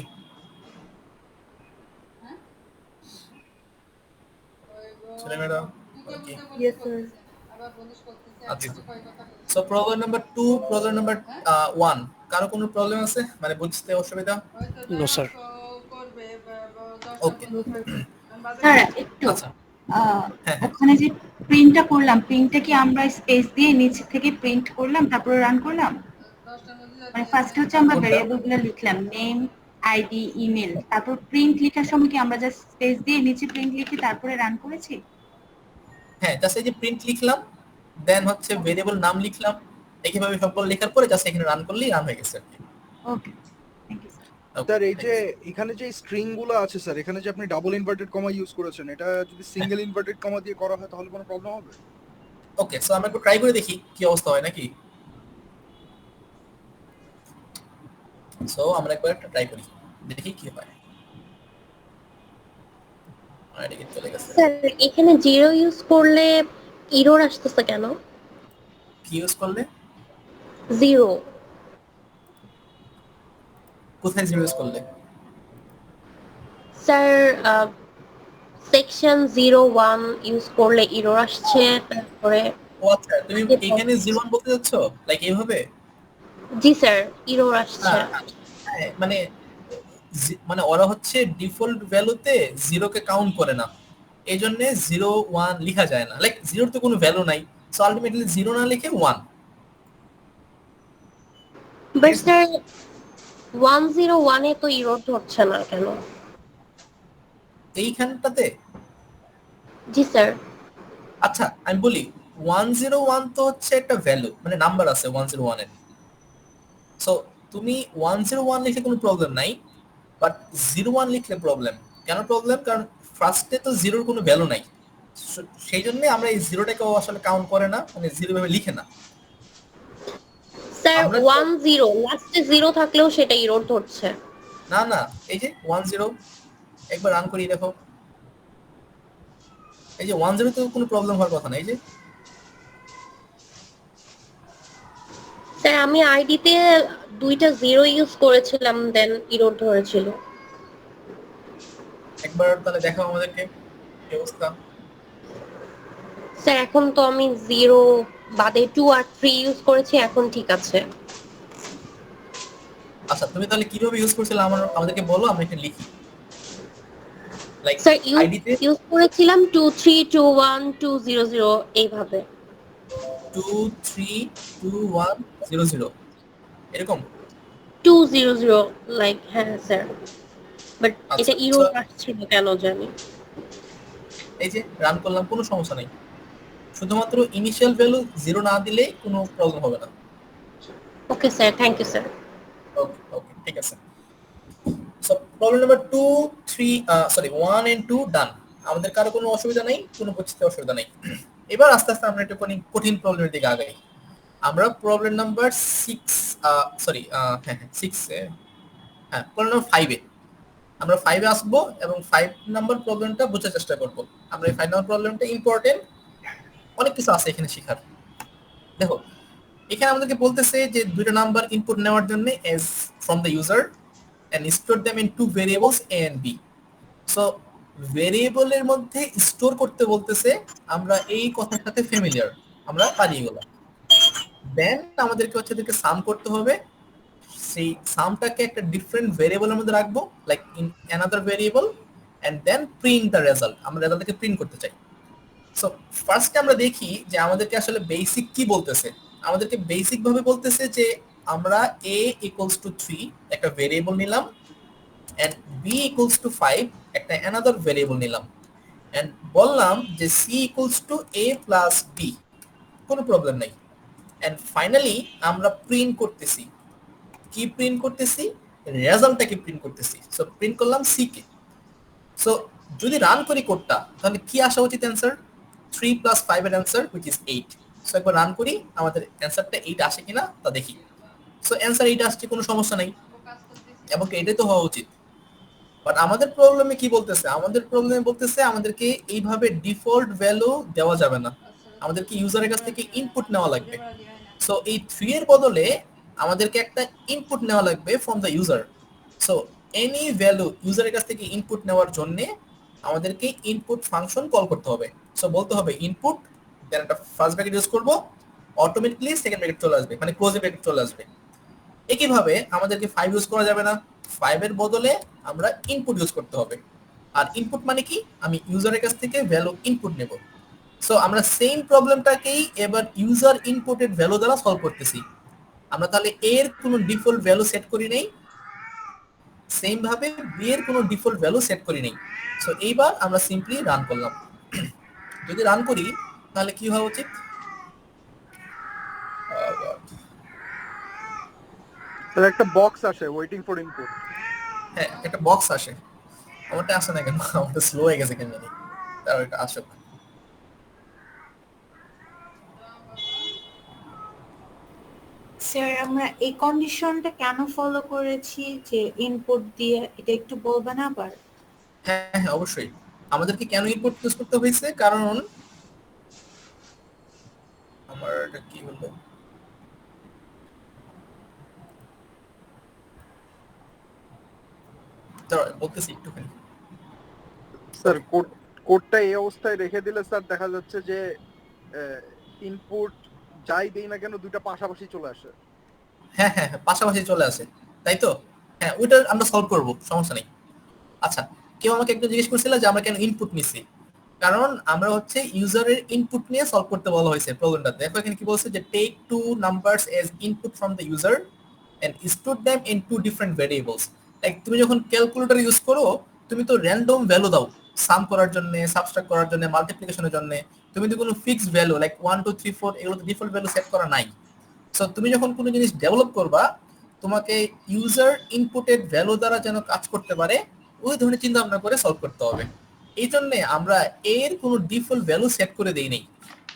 ছেলেমেয়েরা ওকে। Yes sir. আচ্ছা so problem number 2, problem number 1 কারো কোনো প্রবলেম আছে মানে বুঝতে অসুবিধা? No sir. ওকে স্যার একটু আচ্ছা ওখানে যে প্রিন্টটা করলাম, প্রিন্টটা কি আমরা স্পেস দিয়ে নিচে থেকে প্রিন্ট করলাম তারপরে রান করলাম? মানে ফার্স্ট হচ্ছে আমরা ভেরিয়েবল গুলো লিখলাম, নেম, আইডি, ইমেল, তারপর প্রিন্ট লেখার সময় কি আমরা জাস্ট স্পেস দিয়ে নিচে প্রিন্ট লিখে তারপরে রান করেছি? হ্যাঁ জাস্ট এই যে প্রিন্ট লিখলাম, দেন হচ্ছে ভেরিয়েবল নাম লিখলাম, এইভাবে সবগুলো লেখার পরে জাস্ট এখানে রান করলেই রান হয়ে গেছে। ওকে স্যার এই যে এখানে যে স্ট্রিং গুলো আছে স্যার, এখানে যে আপনি ডাবল ইনভার্টেড কমা ইউজ করেছেন, এটা যদি সিঙ্গেল ইনভার্টেড কমা দিয়ে করা হয় তাহলে কোনো প্রবলেম হবে? ওকে সো আমরা একটু ট্রাই করে দেখি কি অবস্থা হয় নাকি। সো আমরা একবার একটা ট্রাই করি দেখি কি হয়। আইডি চলে গেছে। স্যার এখানে জিরো ইউজ করলে এরর আসতেছে কেন? কি ইউজ করলে? জিরো। কোথায় জিরো ইউজ করলে? স্যার সেকশন 01 ইউজ করলে এরর আসছে, তারপরে ও আচ্ছা তুমি এখানে 01 বলতে যাচ্ছ লাইক এইভাবে? জি স্যার এরর আসছে। হ্যাঁ মানে মানে ওরা হচ্ছে ডিফল্ট ভ্যালুতে 0 কে কাউন্ট করে না, এইজন্য 01 লেখা যায় না, লাইক 0 তো কোনো ভ্যালু নাই, সো আলটিমেটলি 0 না লিখে 1। বাট স্যার 101 এ তো এরর ধরছে না কেন? এইখানটাতে? জি স্যার। আচ্ছা আমি বলি 101 তো হচ্ছে একটা ভ্যালু, মানে নাম্বার আছে 101 এর। সো তুমি 101 লিখলে কোনো প্রবলেম নাই, বাট 01 লিখলে প্রবলেম। কেন প্রবলেম? কারণ ফার্স্টে তো জিরোর কোনো ভ্যালু নাই, সেই জন্য আমরা এই জিরোটাকে আসলে কাউন্ট করে না, মানে জিরো ভাবে লিখে না। স্যার 10 লাস্টে 0 থাকলেও সেটা ইরর ধরছে। না না, এই যে 10 একবার রান করি দেখো, এই যে 10 তো কোনো প্রবলেম হওয়ার কথা না। এই যে স্যার আমি আইডিতে 2টা 0 ইউজ করেছিলাম, দেন ইরর ধরেছিল। একবার তাহলে দেখাও আমাদেরকে কি অবস্থা। স্যার এখন তো আমি 0 বাদে 2 আর 3 ইউজ করেছি, এখন ঠিক আছে। আচ্ছা তুমি তাহলে কিভাবে ইউজ করছিলে আমাদেরকে বলো, আমরা এটা লিখি। লাইক স্যার আইডিতে ইউজ করেছিলাম 2 3 2 1 2 0 0 এইভাবে। 2 3 2 1 0 0 এরকম 2 0 0 লাইক, হ্যাঁ স্যার, বাট এটা ইরর আসছিল কেন জানি। এই যে রান করলাম, কোনো সমস্যা নাই, শুধুমাত্র ইনিশিয়াল ভ্যালু 0 না দিলে কোনো প্রবলেম হবে না। Okay sir, thank you sir. Okay okay ঠিক আছে। So problem number 2 3 sorry 1 and 2 done. আমাদের কারো কোনো অসুবিধা নেই, কোনো বুঝতে অসুবিধা নেই। এবার আস্তে আস্তে আমরা একটু কঠিন প্রবলেমের দিকে আগাই। আমরা প্রবলেম নাম্বার 6 সরি হ্যাঁ 6 হ্যাঁ প্রবলেম নাম্বার 5 এ আমরা 5 এ আসবো এবং 5 নাম্বার প্রবলেমটা বোঝার চেষ্টা করব। আমরা এই 5 নাম্বার প্রবলেমটা ইম্পর্টেন্ট, অনেক কিছু আছে এখানে শেখার। দেখো এখানে আমাদেরকে বলতেছে যে দুটো নাম্বার ইনপুট নেওয়ার জন্য as from the user and store them in two variables a and b. So ভেরিয়েবলের মধ্যে স্টোর করতে বলতেছে, আমরা এই কথার সাথে ফ্যামিলিয়ার, আমরা পারি এগুলো। দেন আমাদেরকে হচ্ছে এদেরকে সাম করতে হবে, সেই সামটাকে একটা ডিফারেন্ট ভেরিয়েবলের মধ্যে রাখবো, like in another variable, and then print the result. আমরা রেজাল্টটাকে প্রিন্ট করতে চাই। সো ফার্স্টে আমরা দেখি যে আমাদেরকে আসলে বেসিক কি বলতেছে। আমাদেরকে বেসিক ভাবে বলতেছে যে আমরা a equals to 3 একটা ভেরিয়েবল নিলাম, and b equals to 5 একটা another ভেরিয়েবল নিলাম, and বললাম যে c equals to a plus b, কোনো প্রবলেম নাই। and ফাইনালি আমরা প্রিন্ট করতেছি, কি প্রিন্ট করতেছি? রেজাল্টটাকে প্রিন্ট করতেছি। সো প্রিন্ট করলাম c কে। সো যদি রান করি কোডটা, তাহলে কি আসা উচিত অ্যান্সার? 3 plus 5 এর অ্যান্সার which is 8। সো একবার রান করি, আমাদের অ্যান্সারটা 8 আসে কিনা তা দেখি। সো অ্যান্সার 8 আসছে, কোনো সমস্যা নাই, এবং এটাই তো হওয়া উচিত। বাট আমাদের প্রবলেমে কি বলতেছে? আমাদের প্রবলেমে বলতেছে আমাদেরকে এইভাবে ডিফল্ট ভ্যালু দেওয়া যাবে না, আমাদেরকে ইউজারের কাছ থেকে ইনপুট নেওয়া লাগবে। সো এই 3 এর বদলে আমাদেরকে একটা ইনপুট নেওয়া লাগবে from the user. So any value ইউজারের কাছ থেকে ইনপুট নেওয়ার জন্য আমাদেরকে ইনপুট ফাংশন কল করতে হবে। সো বলতে হবে ইনপুট, দেন একটা ফার্স্ট ব্র্যাকেট ইউজ করব, অটোমেটিক্যালি সেকেন্ড ব্র্যাকেট চলে আসবে, মানে ক্লোজিং ব্র্যাকেট চলে আসবে। একইভাবে আমাদেরকে 5 ইউজ করা যাবে না, 5 এর বদলে আমরা ইনপুট ইউজ করতে হবে। আর ইনপুট মানে কি? আমি ইউজারের কাছ থেকে ভ্যালু ইনপুট নেব। সো আমরা সেম প্রবলেমটাকেই এবার ইউজার ইনপুটেড ভ্যালু দ্বারা সলভ করতেছি। আমরা তাহলে এর কোনো ডিফল্ট ভ্যালু সেট করি নেই, সেম ভাবে বি এর কোনো ডিফল্ট ভ্যালু সেট করি নেই। সো এইবার আমরা সিম্পলি রান করলাম। যদি রান করি তাহলে কি হওয়া উচিত? তাহলে একটা বক্স আসে ওয়েটিং ফর ইনপুট। হ্যাঁ একটা বক্স আসে, আমারটা আসে না কেন? আমারটা স্লো হয়ে গেছে কেন জানি, তার এটা আসুক। স্যার আমরা এই কন্ডিশনটা কেন ফলো করেছি যে ইনপুট দিয়ে, এটা একটু বলবেন আবার? হ্যাঁ হ্যাঁ অবশ্যই। আমাদেরকে কেন ইনপুট ইউজ করতে হয়েছে? কারণ আমার এটা কি হলো, বলতেছি একটুখানি। স্যার কোডটা এই অবস্থায় রেখে দিলে স্যার দেখা যাচ্ছে যে ইনপুট যাই দেই না কেন দুটো পাশাপাশি চলে আসে। হ্যাঁ হ্যাঁ পাশাপাশি চলে আসে, তাই তো? হ্যাঁ ওইটা আমরা সলভ করব, সমস্যা নেই। আচ্ছা কেউ আমাকে একটু জিজ্ঞেস করছিল যে আমরা কেন ইনপুট নিছি। কারণ আমরা হচ্ছে ইউজারের ইনপুট নিয়ে সলভ করতে বলা হয়েছে প্রবলেমটা। দেখো এখানে কি বলছে যে take two numbers as input from the user and store them in two different ভেরিয়েবলস। লাইক তুমি যখন ক্যালকুলেটর ইউজ করো, তুমি তো র্যান্ডম ভ্যালু দাও, সাম করার জন্য, সাবট্রাক্ট করার জন্য, মাল্টিপ্লিকেশনের জন্য তুমি তো কোনো ফিক্সড ভ্যালু লাইক 1 2 3 4 এগুলো তো ডিফল্ট ভ্যালু সেট করা নাই। সো তুমি যখন কোনো জিনিস ডেভেলপ করবা তোমাকে ইউজার ইনপুটেড ভ্যালু দ্বারা যেন কাজ করতে পারে ওই ধরনের চিন্তা ভাবনা করে সলভ করতে হবে। এই জন্য আমরা এর কোনো ডিফল্ট ভ্যালু সেট করে দেই নাই,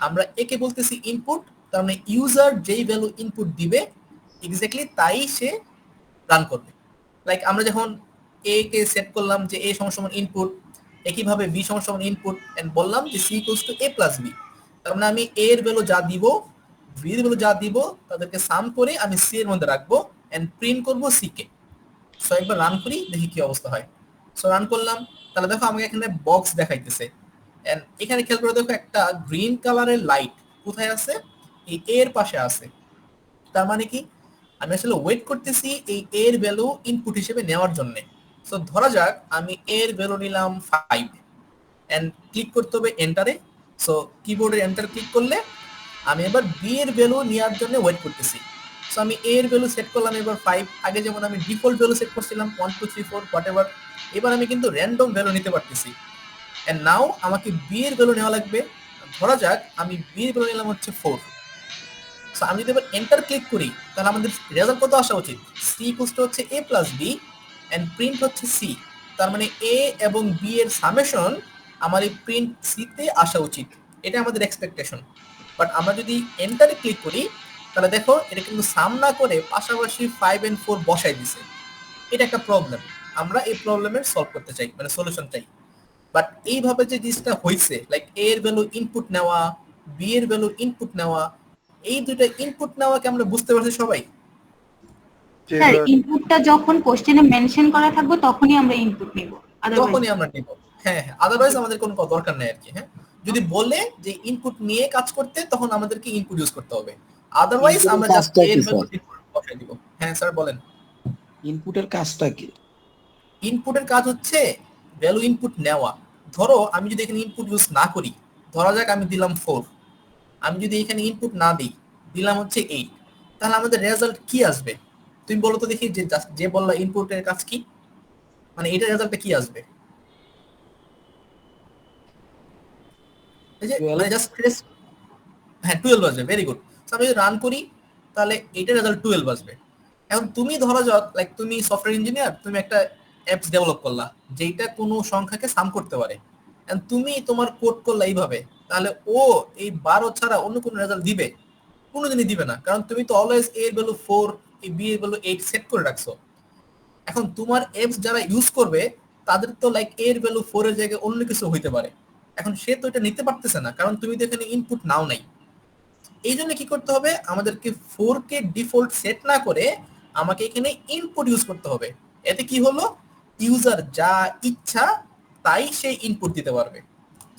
আমরা একে বলতেছি ইনপুট, তার মানে ইউজার যেই ভ্যালু ইনপুট দিবে এক্স্যাক্টলি তাই সে রান করবে। লাইক আমরা যখন এ কে সেট করলাম যে এ সমান ইনপুট, একইভাবে বি সমান ইনপুট এন্ড বললাম যে C equals to a plus b, তার মানে আমি এ এর ভ্যালু যা দিব বি এর ভ্যালু যা দিব তাদেরকে সাম করে আমি সি এর মধ্যে রাখবো এন্ড প্রিন্ট করব সি কে। সো একবার রান করি দেখি কি অবস্থা হয়। সো রান করলাম, তাহলে দেখো আমাকে এখানে বক্স দেখাইতেছে এন্ড এখানে খেয়াল করে দেখো একটা গ্রিন কালারের লাইট কোথায় আছে, এই এ এর পাশে আছে। তার মানে কি আমি আসলে ওয়েট করতেছি এই এ এর ভ্যালু ইনপুট হিসেবে নেওয়ার জন্য। সো ধরা যাক আমি এ এর ভ্যালু নিলাম 5 এন্ড ক্লিক করতে হবে এন্টারে। সো কিবোর্ডে এন্টার ক্লিক করলে আমি এবার বি এর ভ্যালু নেওয়ার জন্য ওয়েট করতেছি। সো আমি এ এর ভ্যালু সেট করলাম এবার 5, আগে যেমন আমি ডিফল্ট ভ্যালু সেট করছিলাম 1 2 3 4 হোয়াটএভার, এবার আমি কিন্তু র্যান্ডম ভ্যালু নিতে পারতেছি। এন্ড নাও আমাকে বি এর ভ্যালু নেওয়া লাগবে। ধরা যাক আমি বি এর ভ্যালু নিলাম হচ্ছে 4। সো আমি যদি এবার এন্টার ক্লিক করি তাহলে আমাদের রেজাল্ট কত আসা উচিত, সি ইকুয়ালস টু হচ্ছে এ প্লাস বি এন্ড প্রিন্ট হচ্ছে সি। তার মানে এ এবং বি এর সামেশন আমার এই প্রিন্ট সি তে আসা উচিত, এটা আমাদের এক্সপেকটেশন। বাট আমরা যদি এন্টারে ক্লিক করি তাহলে দেখো এটা কিন্তু সাম না করে পাশাপাশি 5 and 4 বসাই দিছে। এটা একটা প্রবলেম, আমরা এই প্রবলেমের সলভ করতে চাই, মানে সলিউশন চাই। বাট এইভাবে যে জিনিসটা হইছে লাইক এ এর ভ্যালু ইনপুট নেওয়া, বি এর ভ্যালু ইনপুট নেওয়া, এই দুইটা ইনপুট নেওয়াকে আমরা বুঝতে পারছি সবাই। স্যার ইনপুটটা যখন কোশ্চেনে মেনশন করা থাকবে তখনই আমরা ইনপুট নিব, তখনই আমরা নিব। হ্যাঁ হ্যাঁ, আদারওয়াইজ আমাদের কোনো দরকার নাই আর কি। হ্যাঁ, যদি বলে যে ইনপুট নিয়ে কাজ করতে তখন আমাদেরকে ইনপুট ইউজ করতে হবে, আদারওয়াইজ আমরা জাস্ট এর ভ্যালু বসাই দিব। হ্যাঁ স্যার বলেন। ইনপুটের কাজটা কি? ইনপুটের কাজ হচ্ছে ভ্যালু ইনপুট নেওয়া। ধরো আমি যদি এখানে ইনপুট ইউজ না করি, ধরা যাক আমি দিলাম 4, আমি যদি এখানে ইনপুট না দিই, দিলাম হচ্ছে 8, তাহলে আমাদের রেজাল্ট কি আসবে তুমি বলো তো দেখি। যে বললা ইনপুটের কাজ কি, মানে এটা রেজাল্টটা কি আসবে? এই যে মানে জাস্ট প্রেস, হ্যাঁ 12 আসবে, ভেরি গুড। সো আমি যদি রান করি তাহলে এটা রেজাল্ট 12 আসবে। এখন তুমি ধরা যাক লাইক তুমি সফটওয়্যার ইঞ্জিনিয়ার, তুমি একটা অ্যাপস ডেভেলপ করলা যেটা কোনো সংখ্যাকে সাম করতে পারে, এন্ড তুমি তোমার কোড করলা এইভাবে, তাহলে ও এই 12 ছাড়া অন্য কোনো রেজাল্ট দিবে? কোনোদিনই দিবে না, কারণ তুমি তো অলওয়েজ এ এর ভ্যালু 4 এই বি এর ভ্যালু 8 সেট করে রাখছো। এখন তোমার অ্যাপস যারা ইউজ করবে তাদের তো লাইক এ এর ভ্যালু 4 এর জায়গায় অন্য কিছু হইতে পারে। এখন সে তো এটা নিতে পারতেছে না, কারণ তুমি তো এখানে ইনপুট নাও নাই। এই জন্য কি করতে হবে, আমাদেরকে 4 কে ডিফল্ট সেট না করে আমাকে এখানে ইনপুট ইউজ করতে হবে। এতে কি হলো, ইউজার যা ইচ্ছা তাই সে ইনপুট দিতে পারবে।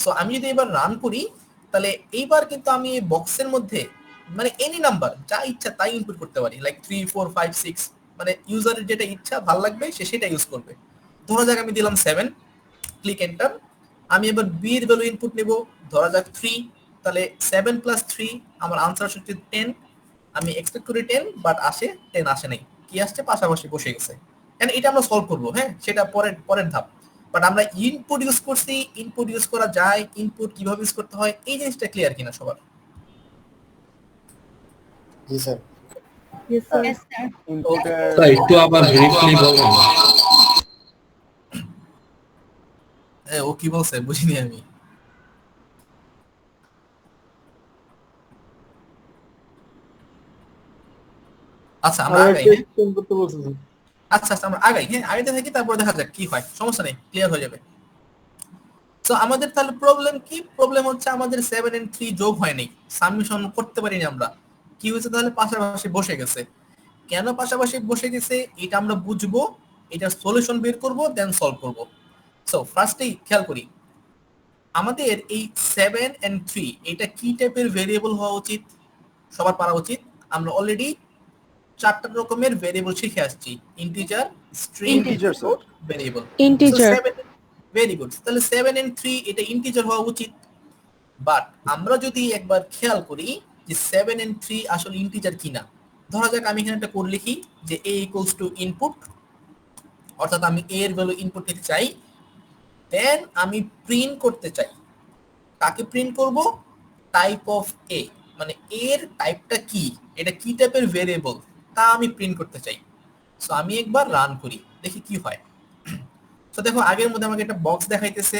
সো আমি যদি এবার রান করি তাহলে এইবার কিন্তু আমি এই বক্সের মধ্যে মানে এনি নাম্বার যা ইচ্ছা তাই ইনপুট করতে পারি, লাইক 3 4 5 6, মানে ইউজারের যেটা ইচ্ছা ভালো লাগবে সে সেটা ইউজ করবে। ধরা যাক আমি দিলাম 7, ক্লিক এন্টার। আমি এবার বি এর ভ্যালু ইনপুট নেব, ধরা যাক 3, তাহলে 7 + 3 আমার আনসার আসছে 10। আমি এক্সপেক্ট করি 10, বাট আসে 10 আসে নাই, কি আসছে পাশাপাশি বসে গেছে। এন্ড এটা আমরা সলভ করব, হ্যাঁ সেটা পরের ধাপ। বাট আমরা ইনপুট ইউজ করছি, ইনপুট ইউজ করা যায়, ইনপুট কিভাবে ইউজ করতে হয় এই জিনিসটা ক্লিয়ার কিনা সবার? জি স্যার। একটু আবার ব্রিফলি বলুন। ও কি বলছে বুঝিনি আমি। আচ্ছা আমরা আগাই। আচ্ছা আমরা আগাই, হ্যাঁ আগাইতে থাকি, তারপর দেখা যাক কি হয়, সমস্যা নেই, ক্লিয়ার হয়ে যাবে। তো আমাদের তাহলে প্রবলেম কি? প্রবলেম হচ্ছে আমাদের 7 and 3 যোগ হয়নি, সাবমিশন করতে পারিনি আমরা। কি হয়েছে তাহলে? পাশাপাশি বসে গেছে। কেন পাশাপাশি বসে গেছে এটা আমরা বুঝবো, এটার সলিউশন বের করব, দেন সলভ করব। সো ফার্স্টেই খেয়াল করি আমাদের এই 7 and 3 এটা কি টাইপের ভেরিয়েবল হওয়া উচিত, সবার পারা উচিত। আমরা অলরেডি 4টা রকমের ভেরিয়েবল শিখে আসছি, integer, string, variable, integer. Very good. তাহলে 7 and 3 এটা ইন্টিজার হওয়া উচিত। বাট আমরা যদি একবার খেয়াল করি যে 7 and 3 আসলে ইন্টিজার কিনা, ধরা যাক আমি এখানে একটা কোড লিখি যে a = ইনপুট, অর্থাৎ আমি a এর ভ্যালু ইনপুট নিতে চাই, দেন আমি প্রিন্ট করতে চাই, কাকে প্রিন্ট করব? টাইপ অফ এ, মানে এর টাইপটা কি, এটা কি টাইপের ভেরিয়েবল তা আমি প্রিন্ট করতে চাই। সো আমি একবার রান করি, দেখি কি হয়। তো দেখো আগের মধ্যে আমাকে একটা বক্স দেখাইতেছে,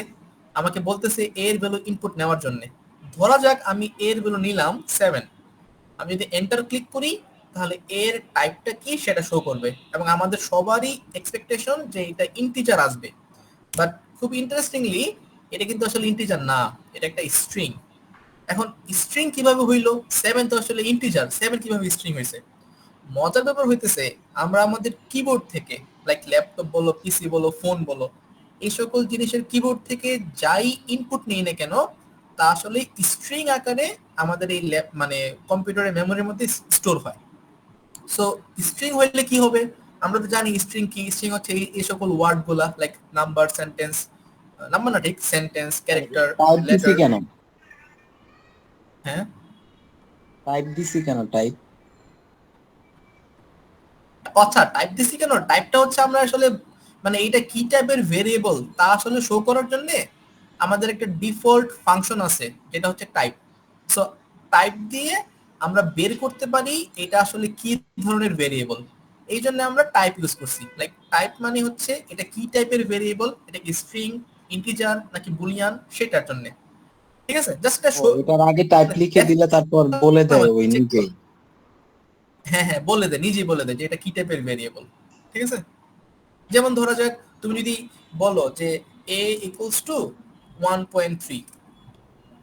আমাকে বলতেছে এর ভ্যালু ইনপুট নেওয়ার জন্য। ধরা যাক আমি এর ভ্যালু নিলাম 7, আমি যদি এন্টার ক্লিক করি তাহলে এর টাইপটা কি সেটা শো করবে, এবং আমাদের সবারই এক্সপেকটেশন যে এটা ইন্টিজার আসবে। বাট খুব ইন্টারেস্টিংলি এটা কিন্তু আসলে ইন্টিজার না, এটা একটা স্ট্রিং। এখন স্ট্রিং কিভাবে হইলো? 7 তো আসলে ইন্টিজার, 7 কিভাবে স্ট্রিং হয়েছে? মজার ব্যাপার হইতেছে আমরা আমাদের কিবোর্ড থেকে, লাইক ল্যাপটপ বলো, পিসি বলো, ফোন বলো, এই সকল জিনিসের কিবোর্ড থেকে যাই ইনপুট নিই না কেন তা আসলে স্ট্রিং আকারে আমাদের এই মানে কম্পিউটারের মেমোরির মধ্যে স্টোর হয়। সো স্ট্রিং হইলে কি হবে? আমরা তো জানি স্ট্রিং কি। স্ট্রিং হচ্ছে এই সকল ওয়ার্ড গুলা, লাইক নাম্বার, সেন্টেন্স, নাম্বার না ঠিক, সেন্টেন্স, ক্যারেক্টার, টাইপ দিছি লেটার। কেন? হ্যাঁ টাইপ দিছি কেন? টাইপ আচ্ছা, টাইপ দিছি কেন? টাইপটা হচ্ছে আমরা আসলে মানে এইটা কি টাইপের ভেরিয়েবল তা আসলে শো করার জন্য আমাদের একটা ডিফল্ট ফাংশন আছে যেটা হচ্ছে টাইপ। সো টাইপ দিয়ে আমরা বের করতে পারি এটা আসলে কি ধরনের ভেরিয়েবল, এই জন্য আমরা টাইপ ইউজ করছি। লাইক টাইপ মানে হচ্ছে এটা কি টাইপের ভেরিয়েবল, এটা কি স্ট্রিং, ইন্টিজার নাকি বুলিয়ান, সেটার জন্য। ঠিক আছে, জাস্ট এটার আগে টাইপ লিখে দিলে তারপর বলে দেয় ওই নিজেই। হ্যাঁ হ্যাঁ বলে দে, নিজেই বলে দে যে এটা কি টাইপের ভেরিয়েবল। ঠিক আছে, যেমন ধরা যাক তুমি যদি বলো যে a equals to 1.3,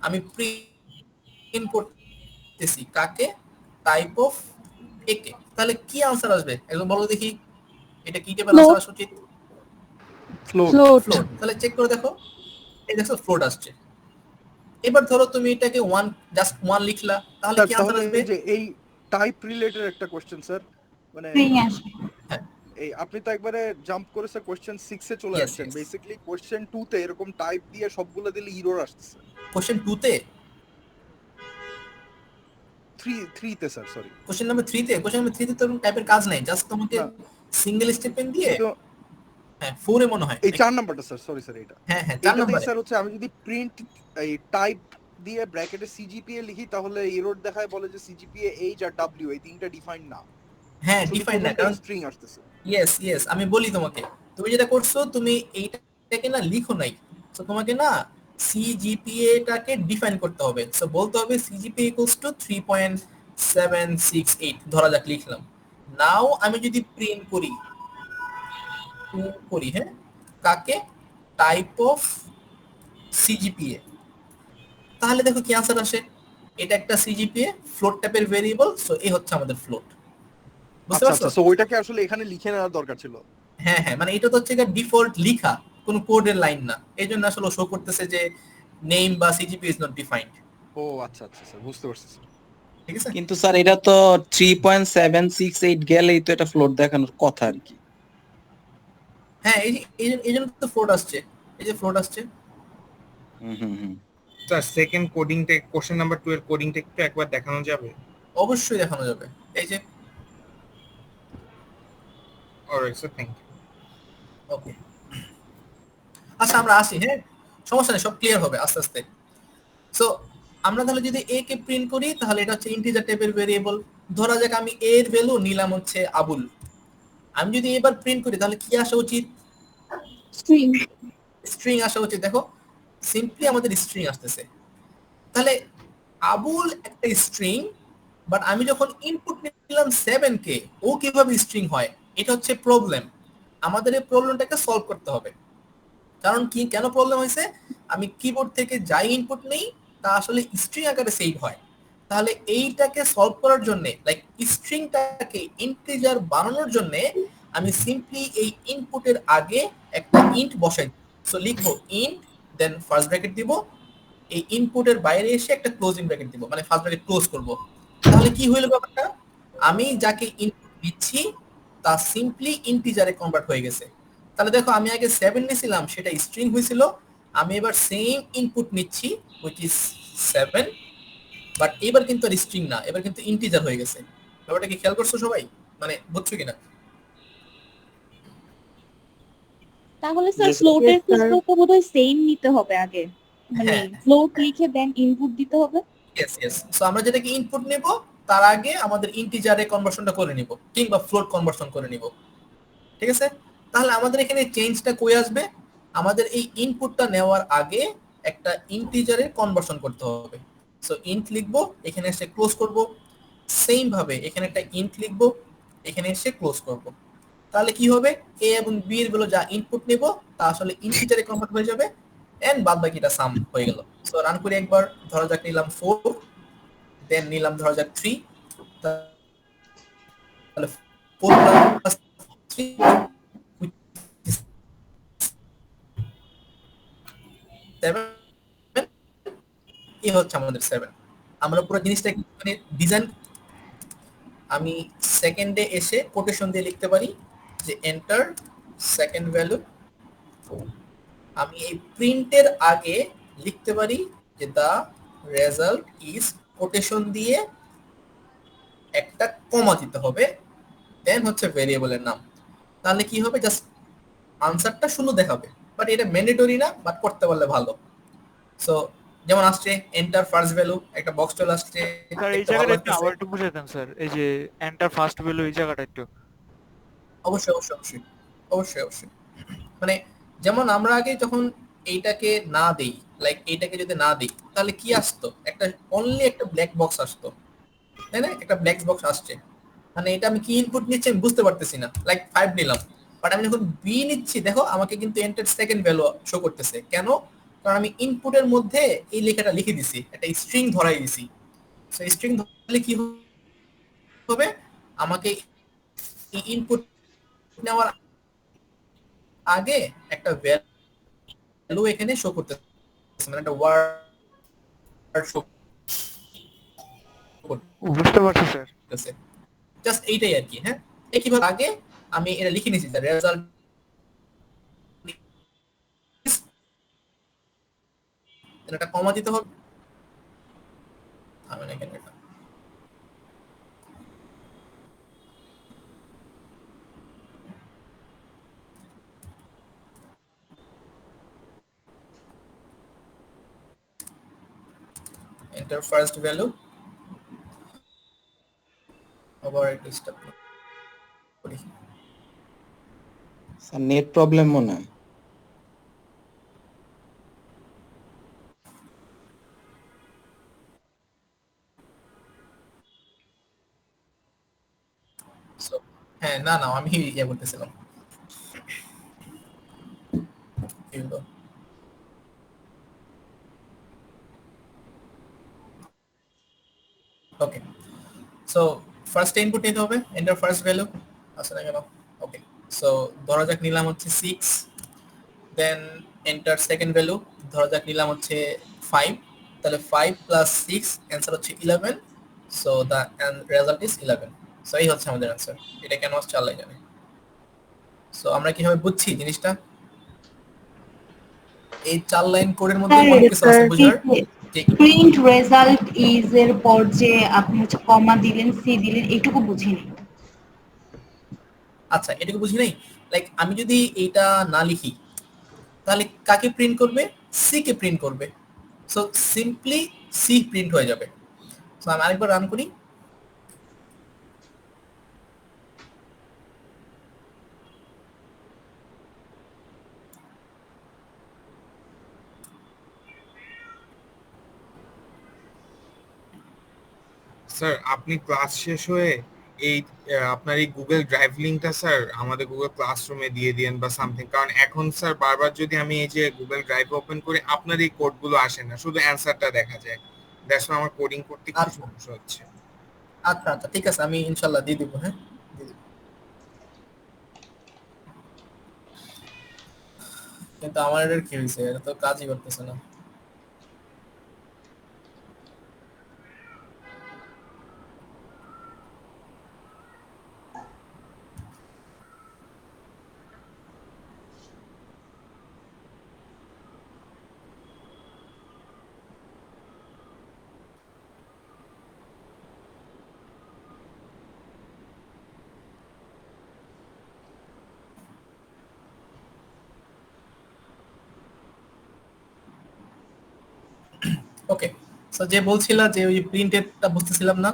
আমি প্রিন্ট করতেছি কাকে? টাইপ অফ a কে, তাহলে কি আনসার আসবে একদম বলো দেখি, এটা কি টাইপের আনসার আসা উচিত? ফ্লোট। তাহলে চেক করে দেখো, এই দেখো ফ্লোট আসছে। এবার ধরো তুমি এটাকে 1 জাস্ট 1 লিখলা, তাহলে কি আনসার আসবে? যে এই টাইপ রিলেটেড একটা কোশ্চেন স্যার, মানে এই আপনি তো একবারে জাম্প করে স্যার কোশ্চেন 6 এ চলে আসছেন। বেসিক্যালি কোশ্চেন 2 তে এরকম টাইপ দিয়ে সবগুলো দিলে এরর আসছে। কোশ্চেন 2 তে 3 তে স্যার, সরি কোশ্চেন নাম্বার 3 তে, কোশ্চেন নাম্বার 3 তে তো টাইপের কাজ নাই, জাস্ট তোমাকে সিঙ্গেল স্টেটমেন্ট দিয়ে। হ্যাঁ 4 এ মনে হয় এই 4 নাম্বারটা স্যার, সরি স্যার এটা। হ্যাঁ হ্যাঁ 4 নাম্বার স্যার হচ্ছে আমি যদি প্রিন্ট এই টাইপ দিয়ে ব্র্যাকেটে সিজিপিএ লিখি তাহলে এরর দেখায়, বলে যে সিজিপিএ এইচ আর ডব্লিউ এই তিনটা ডিফাইন না। হ্যাঁ ডিফাইন না, কারণ স্ট্রিং আসছে। ইয়েস আমি বলি তোমাকে, তুমি যেটা করছো তুমি এইটাকে না লিখো নাই, সো তোমাকে না সিজিপিএ টাকে ডিফাইন করতে হবে। সো বলতে হবে সিজিপিএ ইকুয়ালস টু 3.768 ধরা যাক লিখলাম। নাও আমি যদি প্রিন্ট করি হ্যাঁ কাকে? টাইপ অফ সিজিপিএ, তাহলে দেখো কি আনসার আসে। এটা একটা সিজিপিএ ফ্লোট টাইপের ভেরিয়েবল, সো এই হচ্ছে আমাদের ফ্লোট। বুঝতে পারছো? সো ওইটাকে আসলে এখানে লিখে নেওয়ার দরকার ছিল। হ্যাঁ হ্যাঁ, মানে এটা তো হচ্ছে ডিফল্ট লিখা, কোনো কোডের লাইন না, এইজন্য আসলে শো করতেছে যে নেম বা সিজিপি ইজ নট ডিফাইন্ড। ও আচ্ছা স্যার, বুঝতে পারছি স্যার। ঠিক আছে, কিন্তু স্যার এটা তো 3.768 গেলেই তো এটা ফ্লোট দেখানোর কথা আর কি। হ্যাঁ এই জন্য তো ফ্লোট আসছে, এই যে ফ্লোট আসছে। স্যার সেকেন্ড কোডিংটা, কোশ্চেন নাম্বার 2 এর কোডিংটা একটু একবার দেখানো যাবে? অবশ্যই দেখানো যাবে, এই যে। Alright sir, thank you. Okay, আচ্ছা আমরা আসি, হ্যাঁ সমস্যা নেই, সব ক্লিয়ার হবে আস্তে আস্তে। সো আমরা তাহলে যদি a কে প্রিন্ট করি তাহলে এটা হচ্ছে ইন্টিজার টাইপের ভেরিয়েবল। ধরা যাক আমি a এর ভ্যালু নিলাম হচ্ছে আবুল, আমি যদি এবার প্রিন্ট করি তাহলে কি আসা উচিত? স্ট্রিং আসা উচিত। দেখো সিম্পলি আমাদের স্ট্রিং আসতেছে, তাহলে আবুল একটা স্ট্রিং, বাট আমি যখন ইনপুট নিলাম 7 কে, ও কিভাবে স্ট্রিং হয়? এটা হচ্ছে প্রবলেম, আমাদের এই প্রবলেমটাকে সলভ করতে হবে। কারণ কি, কেন প্রবলেম হয়েছে? আমি কিবোর্ড থেকে যাই ইনপুট নেই তা আসলে স্ট্রিং আকারে সেভ হয়। তাহলে এইটাকে সলভ করার জন্য, লাইক স্ট্রিংটাকে ইন্টিজার বানানোর জন্য আমি সিম্পলি এই ইনপুটের আগে একটা ইন্ট বসাই। সো লিখবো ইন্ট, দেন ফার্স্ট ব্র্যাকেট দিব, এই ইনপুটের বাইরে এসে একটা ক্লোজিং ব্র্যাকেট দিব, মানে ফার্স্ট ব্র্যাকেট ক্লোজ করব। তাহলে কি হইল ব্যাপারটা? আমি যাকে ইনপুট দিচ্ছি তা সিম্পলি ইন্টিজারে কনভার্ট হয়ে গেছে। তাহলে দেখো আমি আগে 7 নিয়েছিলাম, সেটা স্ট্রিং হয়েছিল, আমি এবার সেম ইনপুট নিচ্ছি which is 7, বাট এবার কিন্তু আর স্ট্রিং না, এবার কিন্তু ইন্টিজার হয়ে গেছে। ব্যাপারটা কি খেয়াল করছো সবাই? মানে বুঝছো কিনা? তাহলে sir Yes, sir. ফ্লোটের Yes, sir. ক্ষেত্রে তো বোধহয় সেম নিতে হবে আগে, মানে হ্যাঁ ফ্লোট লিখে দেন ইনপুট দিতে হবে। ইয়েস সো আমরা যেটাকে ইনপুট নেব তার আগে আমাদের ইন্টিজারে কনভার্সনটা করে নিব কিংবা ফ্লোট কনভার্সন করে নিব, ঠিক আছে? তাহলে আমাদের এখানে চেঞ্জটা কই আসবে? আমাদের এই ইনপুটটা নেওয়ার আগে একটা ইন্টিজারে কনভার্সন করতে হবে। সো ইন্ট লিখবো, এখানে এসে ক্লোজ করব। সেম ভাবে এখানে একটা ইন্ট লিখবো, এখানে এসে ক্লোজ করব। তাহলে কি হবে? এ এবং বি এর গুলো যা ইনপুট নেব তা আসলে ইন্টিজারে কনভার্ট হয়ে যাবে এন্ড বাদ বাকিটা সাম হয়ে গেল। সো রান করি একবার, ধরা যাক নিলাম 4, দেন নিলাম ধরা যাক 3, তাহলে 4 প্লাস 3 7, এই হচ্ছে আমাদের 7। আমরা পুরো জিনিসটা মানে ডিজাইন, আমি সেকেন্ডে এসে কোটেশন দিয়ে লিখতে পারি যে এন্টার সেকেন্ড ভ্যালু। আমি এই প্রিন্টের আগে লিখতে পারি যে দা রেজাল্ট ইজ, কোটেশন দিয়ে একটা কমা দিতে হবে, দেন হচ্ছে ভেরিয়েবলের নাম। তাহলে কি হবে? জাস্ট আনসারটা শূন্য দেখাবে, বাট এটা ম্যান্ডেটরি না, বাট করতে পারলে ভালো। সো যেমন আসছে এন্টার ফার্স্ট ভ্যালু, একটা বক্স চলে আসছে, স্যার এই দেখতে ভালো জায়গাটা একটু লাগতেছে। আবার একটু বুঝাই দেন স্যার, এই যে এন্টার ফার্স্ট ভ্যালু এই জায়গাটা একটু। অবশ্যই অবশ্যই অবশ্যই অবশ্যই অবশ্যই মানে যেমন আমরা আগে যখন এইটাকে না দেই, লাইক এইটাকে যদি না দিই তাহলে কি আসতো? একটা অনলি একটা ব্ল্যাক বক্স আসতো, তাই না? একটা ব্ল্যাক বক্স আসছে, মানে এটা আমি কি ইনপুট নিচ্ছি আমি বুঝতে পারতেছি না। লাইক 5 নিলাম, বাট আমি যখন বি নিচ্ছি দেখো আমাকে কিন্তু এন্টার সেকেন্ড ভ্যালু শো করতেছে। কেন? কারণ আমি ইনপুটের মধ্যে এই লেখাটা লিখে দিছি, একটা স্ট্রিং ধরাই দিছি। সো স্ট্রিং ধরলে কি হবে? আমাকে ইনপুট নেওয়ার আগে একটা ভ্যালু এখানে শো করতেছে, মানে একটা ওয়ার্ড শো বুঝতে পারছি স্যার। করতেছে। জাস্ট এইটাই আর কি। হ্যাঁ, একইভাবে আগে আমি এটা লিখে নিয়েছি যে রেজাল্ট এটা কমা দিতে হবে। আমি এখানে এটা enter first value, আবার এটা স্টপ করি। স্যার নেট প্রবলেম মনে হয়। So, হ্যাঁ না না আমি ইয়ে করতেছিলাম। ওকে, সো ফার্স্ট ইনপুট নিতে হবে, এন্টার ফার্স্ট ভ্যালু আছে না কেন? ওকে, সো ধরা যাক নিলাম হচ্ছে 6, দেন এন্টার সেকেন্ড ভ্যালু, ধরা যাক নিলাম হচ্ছে 5, তাহলে 5 প্লাস 6 অ্যান্সার হচ্ছে 11। So the result is 11। So এই হচ্ছে আমাদের অ্যান্সার। এটা কেন আসছে আল্লাহ জানে। সো আমরা কিভাবে বুঝছি জিনিসটা? এই 4 লাইন কোডের মধ্যে অনেক কিছু আছে বুঝার। প্রিন্ট রেজাল্ট ইজ এর পর যে আপনি হচ্ছে কমা দিলেন, সি দিলেন, এইটুকু বুঝিনি। আচ্ছা, এটুকু বুঝি নাই। লাইক আমি যদি এইটা না লিখি তাহলে কাকে প্রিন্ট করবে? সি কে প্রিন্ট করবে। সো সিম্পলি সি প্রিন্ট হয়ে যাবে। সো আমি আরেকবার রান করি। স্যার আপনি ক্লাস শেষ হয়ে এই আপনার এই গুগল ড্রাইভ লিংকটা স্যার আমাদের গুগল ক্লাসরুমে দিয়ে দিয়েন বা সামথিং, কারণ এখন স্যার বারবার যদি আমি এই যে গুগল ড্রাইভ ওপেন করি আপনার এই কোডগুলো আসে না, শুধু অ্যানসারটা দেখা যায়। দ্যাটস আমার কোডিং করতে একটু সমস্যা হচ্ছে। আচ্ছা আচ্ছা ঠিক আছে, আমি ইনশাআল্লাহ দিয়ে দিব। হ্যাঁ, কিন্তু আমার এর কি হয়েছে? এটা তো কাজই করতেছে না। ওকে, সো যে বলছিলা যে ওই প্রিন্টেডটা বুঝতেছিলাম না।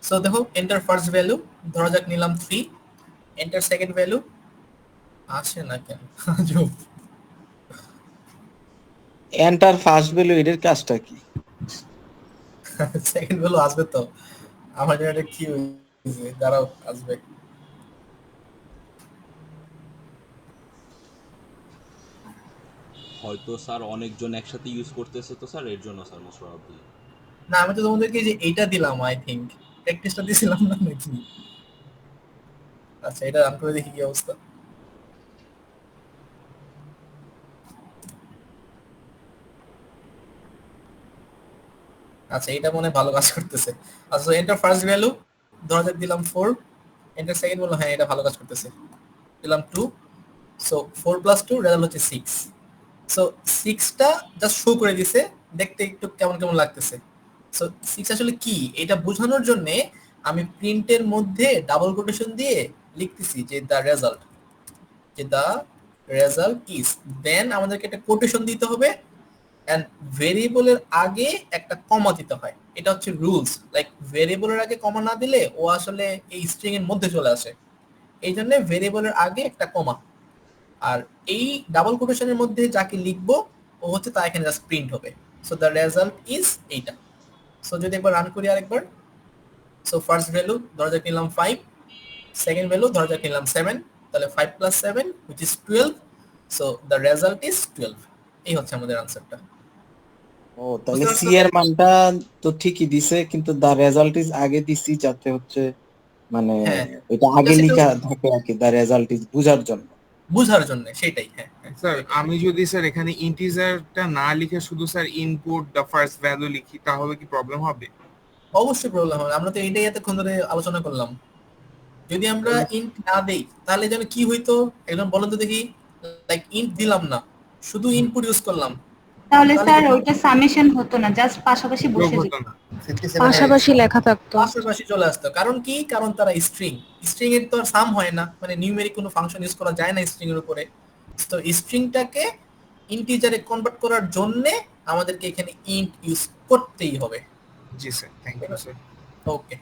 সো দেখো এন্টার ফার্স্ট ভ্যালু ধরা যাক নিলাম 3, এন্টার সেকেন্ড ভ্যালু আসে না কেন আজব। এন্টার ফার্স্ট ভ্যালু এর কাজটা কি? সেকেন্ড ভ্যালু আসবে তো, আমার জন্য এটা কি হয়েছে, দাঁড়াও আসবে। হয়তো স্যার অনেকজন একসাথে ইউজ করতেছে তো স্যার, এর জন্য স্যার মোস্ট প্রবাবলি। না আমি তো তোমাদেরকে যে এইটা দিলাম, আই থিংক প্র্যাকটিসটা দিছিলাম না নাকি। আচ্ছা এটা রান করে দেখি কি অবস্থা। আচ্ছা এটা মনে হয় ভালো কাজ করতেছে। আচ্ছা এন্টার ফার্স্ট ভ্যালু ধরা যাক দিলাম 4, এন্টার সেকেন্ড ভ্যালু, হ্যাঁ এটা ভালো কাজ করতেছে, দিলাম 2। সো 4 + 2 রেজাল্ট হচ্ছে 6। সো 6টা জাস্ট শো করে দিছে, দেখতে একটু কেমন কেমন লাগতেছে। সো 6 আসলে কি এটা বোঝানোর জন্য আমি প্রিন্টের মধ্যে ডাবল কোটেশন দিয়ে লিখতেছি যে দা রেজাল্ট, যে দা রেজাল্ট ইজ, দেন আমাদেরকে একটা কোটেশন দিতে হবে এন্ড ভেরিয়েবলের আগে একটা কমা দিতে হয়। এটা হচ্ছে রুলস, লাইক ভেরিয়েবলের আগে কমা না দিলে ও আসলে এই স্ট্রিং এর মধ্যে চলে আসে, এই জন্য ভেরিয়েবলের আগে একটা কমা, আর এই ডাবল কোটেশনের মধ্যে যাকে লিখবো ও হচ্ছে তা এখানে জাস্ট প্রিন্ট হবে। সো দ্য রেজাল্ট ইজ এইটা। সো যদি একবার রান করি আরেকবার, সো ফার্স্ট ভ্যালু ধরা যাক নিলাম 5, সেকেন্ড ভ্যালু ধরা যাক নিলাম 7, তাহলে 5 + 7 which is 12, so the result is 12। এই হচ্ছে আমাদের আনসারটা। ও তাহলে সি এর মানটা তো ঠিকই দিছে, কিন্তু দা রেজাল্ট ইজ আগে দিছি যাতে হচ্ছে মানে হ্যাঁ এটা আগে লেখা থাকে আর কি, দা রেজাল্ট ইজ বুঝার জন্য। বুঝার জন্য সেটাই। হ্যাঁ স্যার আমি যদি স্যার এখানে ইন্টিজারটা না লিখে শুধু sir input the first value লিখি তাহলে কি প্রবলেম হবে? অবশ্যই প্রবলেম হবে, আমরা তো এটাই এতক্ষণ ধরে আলোচনা করলাম। যদি আমরা ইন্ট না দেই তাহলে যেন কি হইতো একদম বলেন তো দেখি, লাইক ইন্ট দিলাম না, শুধু ইনপুট ইউজ করলাম, তাহলে স্যার ওইটা সামেশন হতো না, জাস্ট পাশাপাশি বসে যেত, পাশাপাশি লেখা থাকতো। পাশাপাশি চলে আসতো। কারণ কি, কারণ তারা স্ট্রিং, স্ট্রিং এর তো আর সাম হয় না, মানে নিউমেরিক কোনো ফাংশন ইউজ করা যায় না স্ট্রিং এর উপরে। তো স্ট্রিংটাকে ইন্টিজারে কনভার্ট করার জন্য আমাদেরকে এখানে ইন্ট ইউজ করতেই হবে। জি স্যার, থ্যাংক ইউ স্যার। ওকে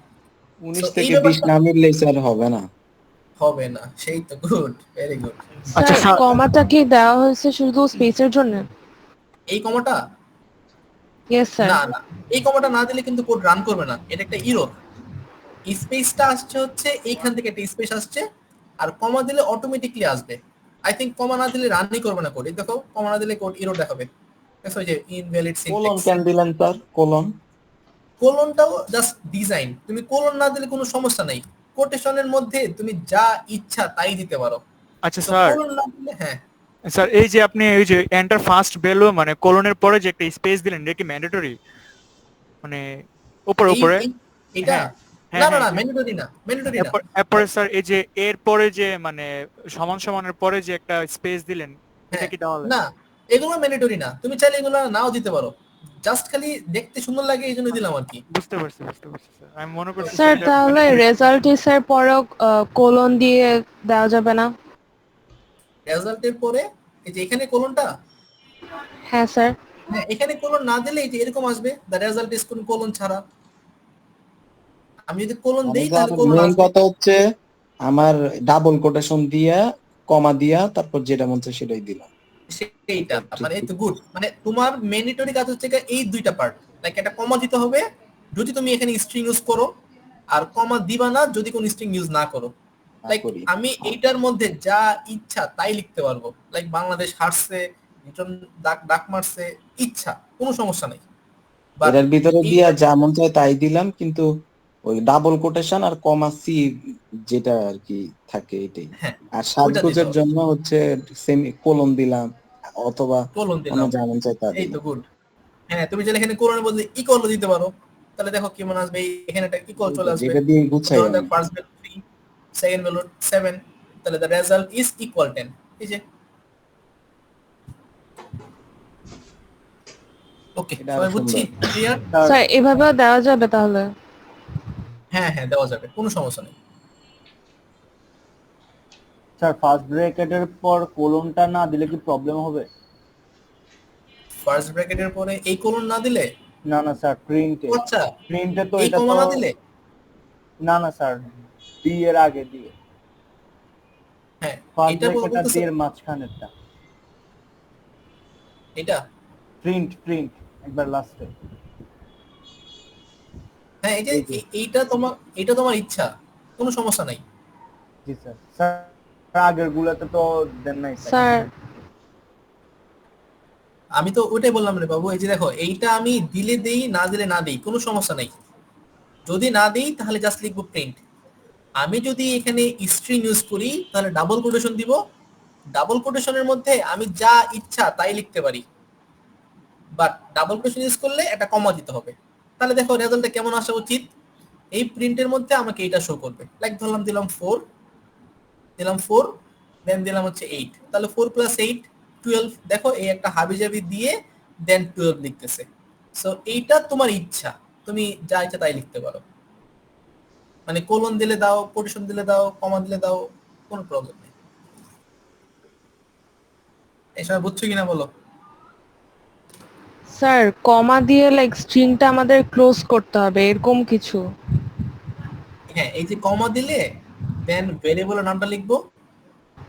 19 থেকে 20 না মিললে স্যার হবে না। হবে না, সেই তো, গুড, ভেরি গুড। স্যার কমাটা কি দেওয়া হয়েছে শুধু স্পেসের জন্য? এই কমাটা ইয়েস স্যার। না না, এই কমাটা না দিলে কিন্তু কোড রান করবে না, এটা একটা এরর। স্পেসটা আসছে হচ্ছে এইখান থেকে একটা স্পেস আসছে, আর কমা দিলে অটোমেটিক্যালি আসবে। আই থিংক কমা না দিলে রানই করবে না কোড। দেখো কমা না দিলে কোড এরর দেখাবে, দেখো যে ইনভ্যালিড কোলন সিনট্যাক্স। কেন দিলেন স্যার? কোলন কোলনটাও জাস্ট ডিজাইন, তুমি কোলন না দিলে কোনো সমস্যা নাই, কোটেশনের মধ্যে তুমি যা ইচ্ছা তাই দিতে পারো। আচ্ছা স্যার, কোলন না দিলে হ্যাঁ স্যার এই যে আপনি এই যে এন্টার ফার্স্ট ভ্যালু মানে কোলনের পরে যে একটা স্পেস দিলেন, এটা কি ম্যান্ডেটরি? মানে উপরে উপরে এটা না না না, ম্যান্ডেটরি না, ম্যান্ডেটরি না। এরপরে স্যার এই যে এর পরে যে মানে সমান সমানের পরে যে একটা স্পেস দিলেন, এটা কি তাহলে না, এগুলো ম্যান্ডেটরি না, তুমি চাইলে এগুলো নাও দিতে পারো, জাস্ট খালি দেখতে সুন্দর লাগে এই জন্য দিলাম আর কি। বুঝতে পারছি স্যার। আমি মনে করছি স্যার তাহলে রেজাল্ট ইজ এর পরেও কোলন দিয়ে দেওয়া যাবে না? রেজাল্টের পরে এই যে এখানে কোলনটা, হ্যাঁ স্যার। হ্যাঁ এখানে কোলন না দিলে এই যে এরকম আসবে, দ্য রেজাল্ট ইজ কোন কোলন ছাড়া। আমি যদি কোলন দেই তাহলে কোলন মেইন আসবে। কথা হচ্ছে আমার ডাবল কোটেশন দিয়া কমা দিয়া তারপর যেটা মন চায় সেটাই দিলাম। সেইটা মানে এই তো গুড, মানে তোমার ম্যান্ডেটরি কাজ হচ্ছে এই দুইটা পার্ট, লাইক একটা কমা দিতে হবে যদি তুমি এখানে স্ট্রিং ইউজ করো, আর কমা দিবা না যদি কোনো স্ট্রিং ইউজ না করো। লাইক আমি এইটার মধ্যে যা ইচ্ছা তাই লিখতে পারবো, লাইক বাংলাদেশ হারছে, নিউটন ডাক মারছে, ইচ্ছা, কোনো সমস্যা নাই। এর ভিতরে দিয়া যা মন চায় তাই দিলাম, কিন্তু ওই ডাবল কোটেশন আর কমা সি যেটা আর কি থাকে এটাই। আর সাজগোজের জন্য হচ্ছে সেমি কোলন দিলাম অথবা কোলন দিলাম, যা মন চায় তা এই তো গুড। হ্যাঁ তুমি যদি এখানে কোলনের বদলে ইকুয়াল দিতে পারো তাহলে দেখো কি মনে আসবে, এখানে একটা ইকুয়াল চলে আসবে, যেটা দিয়ে গুছাই ফার্স্ট ভ্যালু 3, সেকেন্ড ভ্যালু 7, তাহলে দ্য রেজাল্ট ইজ ইকুয়াল 10। এই যে ওকে সবাই বুঝছি, ক্লিয়ার? স্যার এভাবে দেওয়া যাবে তাহলে? হ্যাঁ হ্যাঁ দেওয়া যাবে, কোনো সমস্যা নেই। স্যার ফার্স্ট ব্র্যাকেটের পর কোলনটা না দিলে কি প্রবলেম হবে? ফার্স্ট ব্র্যাকেটের পরে এই কোলন না দিলে? না না স্যার, প্রিন্টে। আচ্ছা, প্রিন্টে তো এই এটা কমা তো না দিলে? না না স্যার, ডি এর আগে দিয়ে। হ্যাঁ, ফার্স্ট এটা ব্র্যাকেট আর বলতেছে ডি এর মাঝখানেরটা। এটা প্রিন্ট একবার লাস্টে। হ্যাঁ, এই যে এইটা তোমার ইচ্ছা, কোনো সমস্যা নাই। জি স্যার। স্যার আগের গুলাতে তো দেন নাই স্যার। আমি তো ওটাই বললাম রে বাবু, এই যে দেখো এইটা আমি দিলে দেই, না দিলে না দেই, কোনো সমস্যা নাই। যদি না দেই তাহলে জাস্ট লিখবো প্রিন্ট। আমি যদি এখানে স্ট্রিং ইউজ করি তাহলে ডাবল কোটেশন দিব। ডাবল কোটেশনের মধ্যে আমি যা ইচ্ছা তাই লিখতে পারি, বাট ডাবল কোটেশন ইউজ করলে একটা কমা দিতে হবে। তাহলে দেখো রেজাল্টটা কেমন আসা উচিত। এই প্রিন্টের মধ্যে আমাকে এটা শো করবে, লাইক ধরলাম দিলাম 4, দেন দিলাম হচ্ছে 8, তাহলে 4 + 8 12। দেখো এই একটা হাবিজাবি দিয়ে দেন 12 লিখতেছে। সো এইটা তোমার ইচ্ছা, তুমি যা ইচ্ছা তাই লিখতে পারো, মানে কোলন দিলে দাও, কোটেশন দিলে দাও, কমা দিলে দাও, কোনো প্রবলেম নেই। এই সময় বুঝছো কিনা বলো? স্যার কমা দিয়ে লাইক স্ট্রিংটা আমাদের ক্লোজ করতে হবে এরকম কিছু? হ্যাঁ, এই যে কমা দিলে দেন ভেরিয়েবলের নামটা লিখবো,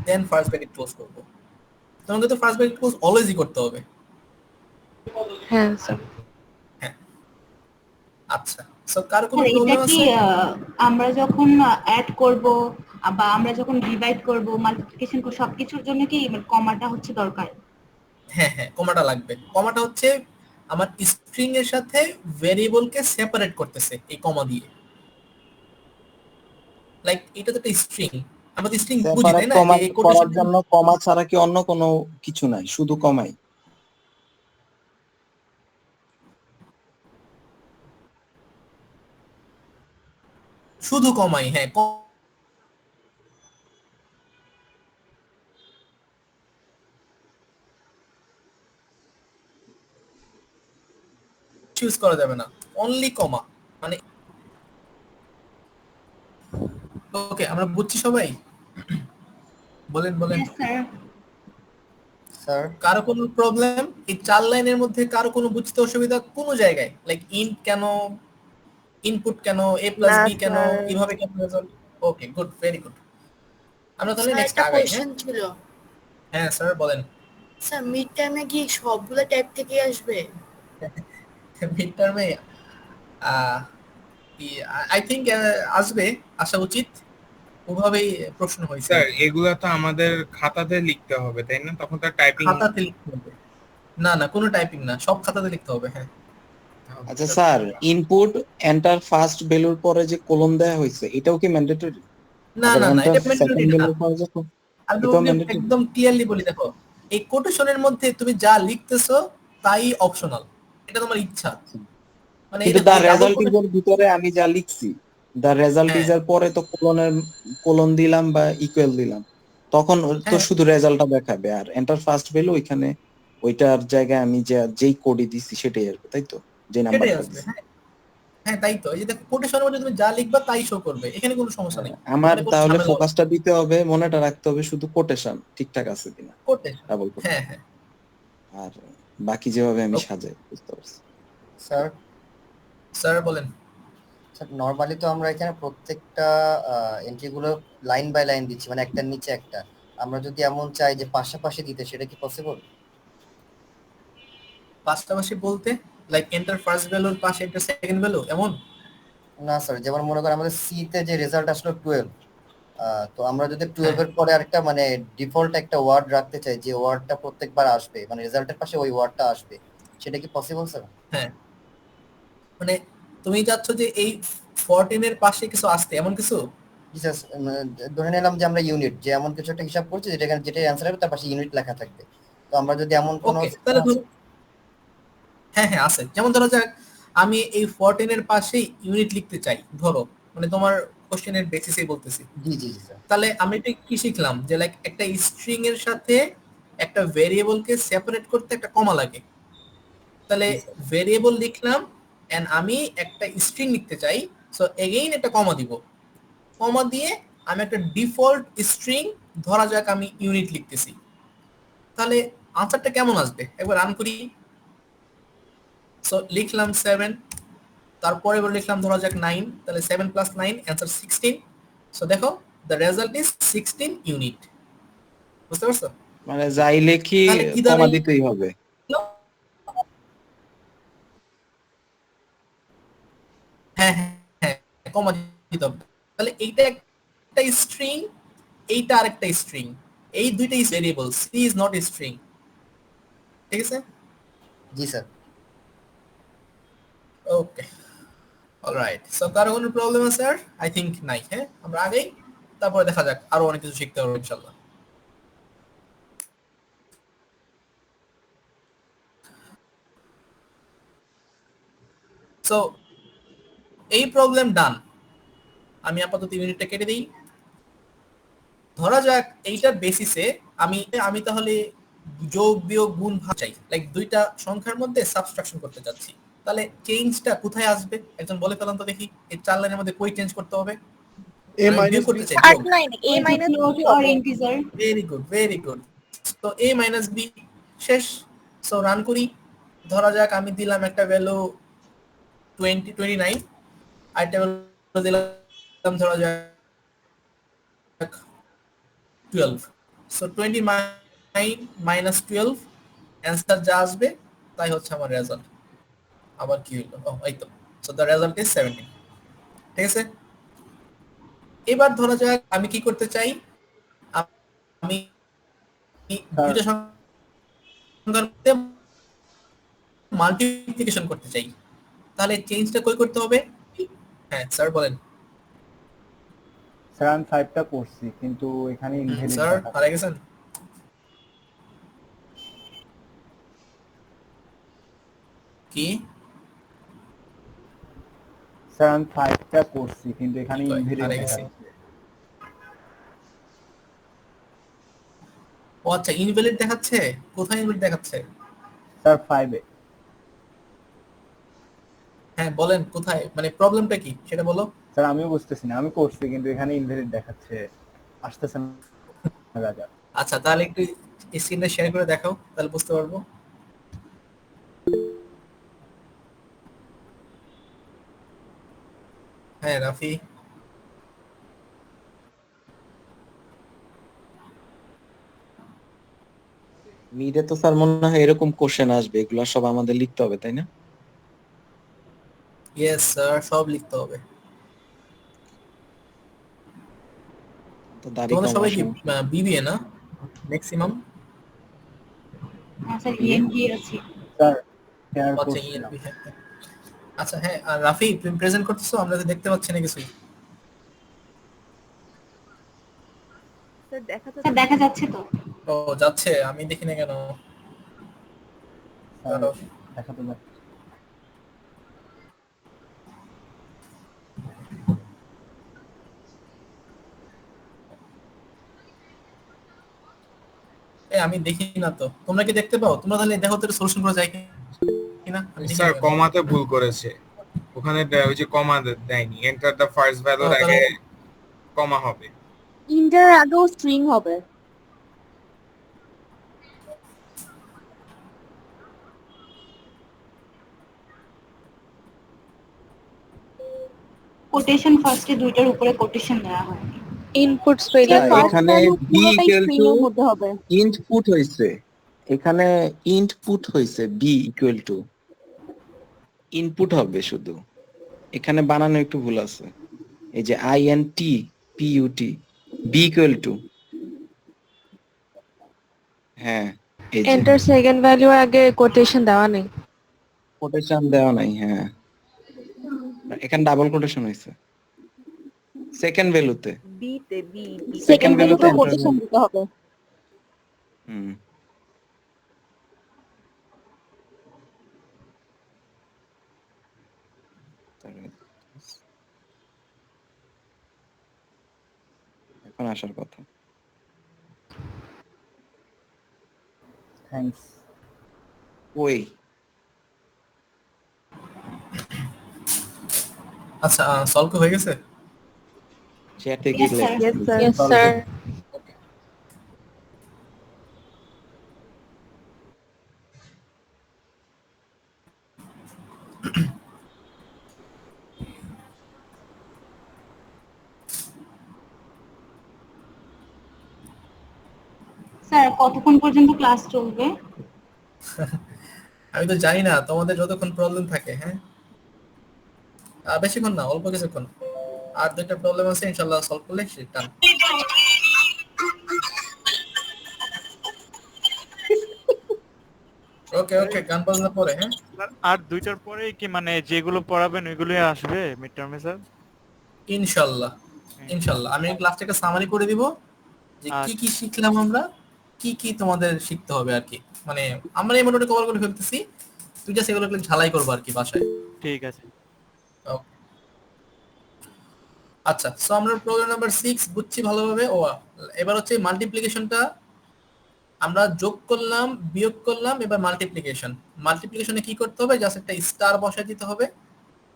দেন ফার্স্ট ব্র্যাকেট ক্লোজ করব। তোমাকে তো ফার্স্ট ব্র্যাকেট ক্লোজ অলওয়েজই করতে হবে। হ্যাঁ স্যার। হ্যাঁ, আচ্ছা। সো কার কোনো স্যার এটা প্রবলেম কি আছে? আমরা যখন অ্যাড করব বা আমরা যখন ডিভাইড করব, মাল্টিপ্লিকেশন করব, সবকিছুর জন্য কি কমাটা হচ্ছে দরকার? হ্যাঁ হ্যাঁ, কমাটা লাগবে। কমাটা হচ্ছে আমার স্ট্রিং এর সাথে ভেরিয়েবলকে সেপারেট করতেছে এই কমা দিয়ে। লাইক এটা তো একটা স্ট্রিং, আমরা তো স্ট্রিং বুঝি তাই না? যে এই করার কোটেশন জন্য কমা ছাড়া কি অন্য কোনো কিছু নাই, শুধু কমাই? শুধু কমাই, হ্যাঁ। চুজ করা যাবে না, অনলি কমা, মানে ওকে আমরা বুঝছি সবাই? বলেন বলেন। স্যার কারো কোনো প্রবলেম? এই 4 লাইনের মধ্যে কারো কোনো বুঝতে অসুবিধা কোন জায়গায়? লাইক ইন্ট কেন, ইনপুট কেন, a + b কেন, এইভাবে কেন রেজাল্ট? ওকে, গুড, ভেরি গুড। আমরা তাহলে নেক্সট একটা আগাই। কোশ্চেন ছিল। হ্যাঁ স্যার বলেন। স্যার মিড টার্মে কি সবগুলো টাইপ থেকে আসবে? মিড টার্মে আই থিংক আসবে, আসা উচিত, ওভাবেই প্রশ্ন হয়েছে। স্যার এগুলা তো আমাদের খাতাতে লিখতে হবে তাই না? তখন তো টাইপিং খাতাতে লিখতে হবে? না না, কোনো টাইপিং না, সব খাতাতে লিখতে হবে। হ্যাঁ। আচ্ছা স্যার, ইনপুট এন্টার ফার্স্ট ভ্যালুর পরে যে কোলন দেয়া হয়েছে এটাও কি ম্যান্ডেটরি? না না না, এটা ম্যান্ডেটরি সেকেন্ড না। ভ্যালুর পরে যে আমি এটাও তোমাকে ম্যান্ডেটরি? একদম ক্লিয়ারলি বলি, দেখো এই কোটেশনের মধ্যে তুমি যা লিখতেছো তাই অপশনাল, এটা তোমার ইচ্ছা। মানে কিন্তু এটা দা ডাবল রেজাল্ট ইজ এর ভিতরে আমি যা লিখছি, দা রেজাল্ট ইজ এর পরে তো কোলন দিলাম বা ইকুয়াল দিলাম, তখন তো শুধু রেজাল্টটা দেখাবে, আর এন্টার ফার্স্ট ভ্যালু ওইখানে ওইটার জায়গায় আমি যেই কোডই দিছি সেটাই আসবে, তাই তো? যে নাম্বারটা আসবে। দিছি। হ্যাঁ হ্যাঁ, তাই তো। এই যে দেখো কোটেশনের মধ্যে তুমি যা লিখবা তাই শো করবে, এখানে কোনো সমস্যা নেই। আমার এখানে কোনো তাহলে ঝামেলা হবে না। ফোকাসটা দিতে হবে, মনেটা রাখতে হবে শুধু কোটেশন ঠিকঠাক আছে কিনা, কোটেশন। Double quotation. হ্যাঁ হ্যাঁ। আর বাকি যেভাবে আমি সাজাই, বুঝতে পারছি। স্যার স্যার বলেন। স্যার নরমালি তো আমরা এখানে প্রত্যেকটা এন্ট্রিগুলো লাইন বাই লাইন দিচ্ছি, মানে একটার নিচে একটা। আমরা যদি এমন চাই যে পাশাপাশি দিতে, সেটা কি পসিবল? পাশাপাশি বলতে লাইক এন্টার ফার্স্ট ভ্যালুর পাশে একটা সেকেন্ড ভ্যালু এমন? না স্যার, যেমন মনে করেন আমাদের সি তে যে রেজাল্ট আসলো 12, তো আমরা যদি 12 এর পরে আরেকটা মানে ডিফল্ট একটা ওয়ার্ড রাখতে চাই, যে ওয়ার্ডটা প্রত্যেকবার আসবে, মানে রেজাল্টের পাশে ওই ওয়ার্ডটা আসবে, সেটা কি পসিবল স্যার? হ্যাঁ, মানে তুমি চাচ্ছ যে এই 14 এর পাশে কিছু আসতে, এমন কিছু? জি স্যার, ধরে নিলাম যে আমরা ইউনিট, যে এমন কিছু একটা হিসাব করছি যেটা যেটা অ্যানসার হবে তার পাশে ইউনিট লেখা থাকবে। তো আমরা যদি এমন কোনো হ্যাঁ হ্যাঁ আছে, যেমন ধরো যাক আমি এই 14 এর পাশে ইউনিট লিখতে চাই, ধরো মানে তোমার কোশ্চেনের বেসিসে বলতেছি। জি জি স্যার। তাহলে আমি এটা কি শিখলাম যে লাইক একটা স্ট্রিং এর সাথে একটা ভেরিয়েবলকে সেপারেট করতে একটা কমা লাগে। তাহলে ভেরিয়েবল লিখলাম এন্ড আমি একটা স্ট্রিং লিখতে চাই, সো এগেইন একটা কমা দিব। কমা দিয়ে আমি একটা ডিফল্ট স্ট্রিং, ধরা যাক আমি ইউনিট লিখতেছি, তাহলে আনসারটা কেমন আসবে একবার রান করি। সো লিখলাম 7, তারপরে লিখলাম ধরা যাক 9, তাহলে 7 প্লাস 9 অ্যান্সার 16। সো দেখো দ্য রেজাল্ট ইজ 16 ইউনিট। বুঝতে পারছো? মানে যাই লেখি তাহলে কি কমা দাঁড়াইলো? দিতেই হবে। হ্যাঁ হ্যাঁ হ্যাঁ, কমা দিতে হবে। তাহলে এইটা একটা স্ট্রিং, এইটা আরেকটা স্ট্রিং, এই দুইটা is variable, c is not a string. ঠিক আছে? জি স্যার। Okay, alright. সো কারো কোনো প্রবলেম আছে স্যার? আই থিংক নাই। হ্যাঁ, আমরা আগেই, তারপরে দেখা যাক আরো অনেক কিছু শিখতে পারবো ইনশাআল্লাহ। সো এই প্রবলেম ডান। আমি আপাতত ইউনিটটা কেটে দিই। ধরা যাক এইটার বেসিসে আমি তাহলে যোগ বিয়োগ গুণ ভাগ চাই, লাইক দুইটা সংখ্যার মধ্যে সাবট্রাকশন করতে যাচ্ছি। তাহলে চেঞ্জটা কোথায় আসবে একজন বলে ফেলান তো দেখি। এই চার লাইনের মধ্যে কই চেঞ্জ করতে হবে? a আমি বিয়োগ minus করতে b চাই। থার্ড লাইনে a minus float b or হবে। integer. Very good, very good. তো a মাইনাস b শেষ। সো রান করি। ধরা যাক আমি দিলাম একটা ভ্যালু 29, আর একটা ভ্যালু দিলাম ধরা যাক 12। সো 29 মাইনাস 12 অ্যান্সার যা আসবে তাই হচ্ছে আমার রেজাল্ট। আবার কি হলো? ও এই তো। So the result is 17। ঠিক আছে? এবার ধরা যাক আমি কি করতে চাই, আমি দুইটা সংখ্যার মধ্যে মাল্টিপ্লিকেশন করতে চাই। তাহলে চেঞ্জটা কই করতে হবে? হ্যাঁ স্যার বলেন। স্যার আমি 5টা করছি কিন্তু এখানে ইনভ্যালিড স্যার হারিয়ে গেছেন? কি? স্যার আমি 5টা করছি কিন্তু এখানে ইনভ্যালিড হারিয়ে গেছি। দেখাচ্ছে। ও আচ্ছা, ইনভ্যালিড দেখাচ্ছে। কোথায় ইনভ্যালিড দেখাচ্ছে? স্যার 5 এ। হ্যাঁ বলেন কোথায়, মানে প্রবলেমটা কি সেটা বলো। স্যার আমিও বুঝতেছি না, আমি করছি কিন্তু এখানে ইনভ্যালিড দেখাচ্ছে, আসতেছে না রাজা। আচ্ছা তাহলে একটু স্ক্রিনটা শেয়ার করে দেখাও, তাহলে বুঝতে পারবো। হ্যাঁ রাফি। মিডে তো স্যার মনে হয় এরকম কোশ্চেন আসবে, এগুলা সব আমাদের লিখতে হবে তাই না? ইয়েস স্যার, সব লিখতে হবে। তো দাড়ি তোমাদের কম সবাই কি সমস্যা। বিবিএ না ম্যাক্সিমাম? আচ্ছা ইএনজি আছে। স্যার শেয়ার আচ্ছা করছিলাম। ইএনপি। আচ্ছা হ্যাঁ, আর রাফি তুমি প্রেজেন্ট করতেছো, আমরা তো দেখতে পাচ্ছি না কিছুই। স্যার দেখা যাচ্ছে তো। ও যাচ্ছে, আমি দেখি না কেন। স্যার দেখা তো যাচ্ছে। আমি দেখি না তো, তোমরা কি দেখতে পাও? তোমরা তাহলে দেখো তো সলিউশন করা যায় কিনা। স্যার কমাতে ভুল করেছে, ওখানে ওই যে কমা দেয়নি, এন্টার দ্য ফার্স্ট ভ্যালুর আগে কমা হবে। ইন্টার আগেও স্ট্রিং হবে। কোটেশন ফার্স্টে দুইটার উপরে কোটেশন দেওয়া হয়। ইনপুট স্ট্রিং এখানে বি ইকুয়াল টু মধ্যে হবে। ইন্ট পুট হইছে, এখানে ইন্ট পুট হইছে বি ইকুয়াল টু ইনপুট হবে শুধু, এখানে বানানো একটু ভুল আছে। এই যে I N T P U T b equal to, হ্যাঁ এই যে এন্টার সেকেন্ড ভ্যালু আগে কোটেশন দেওয়া নেই, কোটেশন দেওয়া নাই। হ্যাঁ এখানে ডাবল কোটেশন হইছে সেকেন্ড ভ্যালুতে, বি তে বি সেকেন্ড ভ্যালুতে কোটেশন দিতে হবে। হুম এখন আসার কথা। থ্যাঙ্কস। ওই আচ্ছা সলভ হয়ে গেছে? চ্যাটে কি লেখা? Yes sir. স্যার কতক্ষণ পর্যন্ত ক্লাস চলবে? আমি তো জানি না, তোমাদের যতক্ষণ প্রবলেম থাকে। হ্যাঁ, বেশিক্ষণ না, অল্প কিছুক্ষণ। আর দুইটা প্রবলেম আছে, ইনশাআল্লাহ সলভ করলে সেটা। ওকে ওকে, গান বাজনা পরে। হ্যাঁ, আর 2টার পরে কি মানে যেগুলো পড়াবেন ওইগুলোই আসবে মিড টার্মে স্যার? ইনশাআল্লাহ ইনশাআল্লাহ। আমি ক্লাসটাকে সামারি করে দিব যে কি কি শিখলাম আমরা, কি কি তোমাদের শিখতে হবে আর কি। মানে আমরা এই মোটামুটি কভার করে ফেলতেছি, তুই জাস্ট এগুলো ঝালাই করবো আর কি বাসায়। ঠিক আছে। আচ্ছা, সো আমরা প্রবলেম নাম্বার 6 বুঝছি ভালোভাবে। এবার হচ্ছে মাল্টিপ্লিকেশনটা আমরা যোগ করলাম, বিয়োগ করলাম, এবার মাল্টিপ্লিকেশন। মাল্টিপ্লিকেশনে কি করতে হবে? জাস্ট একটা স্টার বসাই দিতে হবে।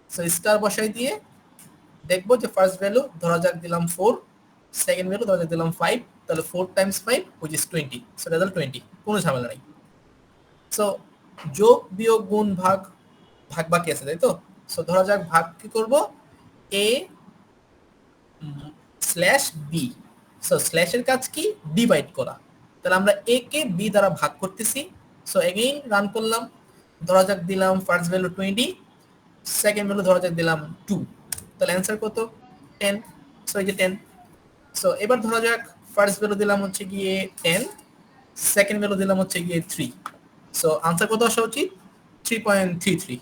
সো স্টার বসাই দিয়ে দেখবো যে ফার্স্ট ভ্যালু ধরা যাক দিলাম 4, সেকেন্ড ভ্যালু ধরা যাক দিলাম 5, তাহলে 4 Times 5 which is 20, so result 20, কোনো ঝামেলা নাই। সো যোগ বিয়োগ গুণ ভাগ, ভাগ বাকি আছে তাই তো। সো ধরা যাক ভাগ কি করব, a স্ল্যাশ বি। সো স্ল্যাশের কাজ কি? ডিভাইড করা। তাহলে আমরা a কে b দ্বারা ভাগ করতেছি। সো এগেইন রান করলাম, ধরা যাক দিলাম ফার্স্ট ভ্যালু 20, সেকেন্ড ভ্যালু ধরা যাক দিলাম 2, তাহলে অ্যান্সার কত? 10। সো এই যে 10। সো এবার ধরা যাক ফার্স্ট ভ্যালু দিলাম হচ্ছে গিয়ে 10, সেকেন্ড ভ্যালু দিলাম হচ্ছে গিয়ে 3। সো আনসার কত আসা উচিত? 3.33।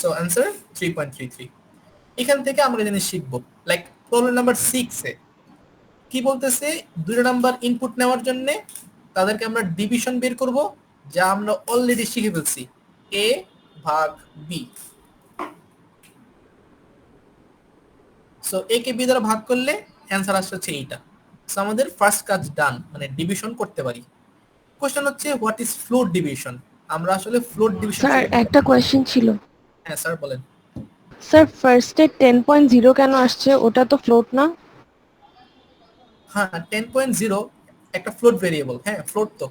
So answer 3.33। এখান থেকে আমরা জিনিস শিখবো, লাইক প্রবলেম নাম্বার 6 এ কি বলতেছে, দুটো নাম্বার ইনপুট নেওয়ার জন্য তাদেরকে আমরা ডিভিশন বের করব, যা আমরা অলরেডি শিখে ফেলছি, a ভাগ b। So a K b দ্বারা ভাগ করলে অ্যান্সার আসছে হচ্ছে এইটা। সো আমাদের ফার্স্ট কাজ ডান, মানে ডিভিশন করতে পারি। কোশ্চেন হচ্ছে হোয়াট ইজ ফ্লোট ডিভিশন। আমরা আসলে ফ্লোট ডিভিশন। স্যার একটা কোশ্চেন ছিল। হ্যাঁ স্যার বলেন। স্যার ফার্স্টে 10.0 কেন আসছে? ওটা তো ফ্লোট না? হ্যাঁ 10.0 একটা ফ্লোট ভেরিয়েবল। হ্যাঁ ফ্লোট তো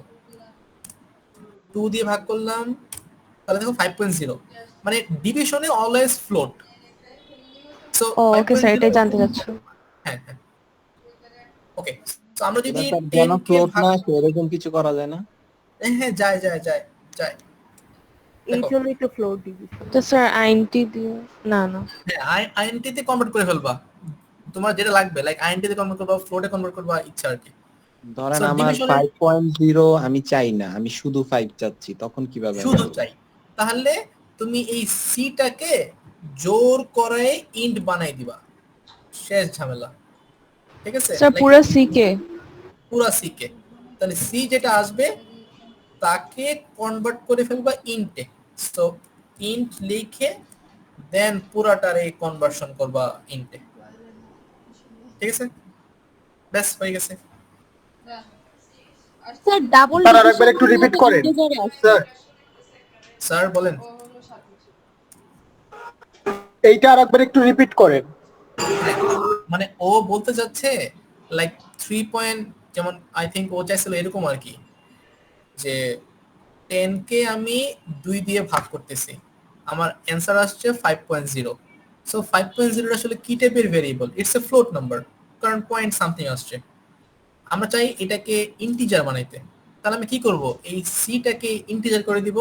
2 দিয়ে ভাগ করলাম, তাহলে দেখো 5.0, মানে ডিভিশনে always float. So okay sir, এটাই জানতে চাচ্ছি। হ্যাঁ হ্যাঁ ওকে। সো আমরা যদি যেন ফ্লোট না আসে এরকম কিছু করা যায় না? হ্যাঁ যায় যায় যায় যায়। এই জন্যই তো ফ্লোট ডিভিশন। তো স্যার আইএনটি দিয়ে না না, হ্যাঁ আইএনটি তে কনভার্ট করে ফেলবা, তোমার যেটা লাগবে, লাইক আইএনটি তে কনভার্ট করবা, ফ্লোটে কনভার্ট করবা, ইচ্ছা আর কি। ধরেন আমার 5.0 আমি চাই না, আমি শুধু 5 চাচ্ছি, তখন কিভাবে? শুধু চাই, তাহলে তুমি এই সিটাকে জোর করে ইন্ট বানাই দিবা, শেষ ঝামেলা। ঠিক আছে স্যার পুরো সি কে, পুরো সি কে, তাহলে সি যেটা আসবে তাকে কনভার্ট করে ফেলবা ইন্টে। সো ইন্ট লিখে দেন পুরাটারে কনভার্সন করবা ইন্টে। ঠিক আছে, ব্যাস হয়ে গেছে। স্যার ডাবল স্যার আরেকবার একটু রিপিট করেন স্যার। স্যার বলেন, এইটা আরেকবার একটু রিপিট করেন। মানে ও বলতে যাচ্ছে লাইক 3 পয়েন্ট, যেমন আই থিংক ও চাইছিল এরকম আর কি, যে 10 কে আমি 2 দিয়ে ভাগ করতেছি, আমার অ্যান্সার আসছে 5.0। সো 5.0 আসলে কি টাইপের variable? It's a float number, কারণ পয়েন্ট সামথিং আসছে। আমরা চাই এটাকে ইন্টিজার বানাইতে, তাহলে আমি কি করব? এই সিটাকে ইন্টিজার করে দিব।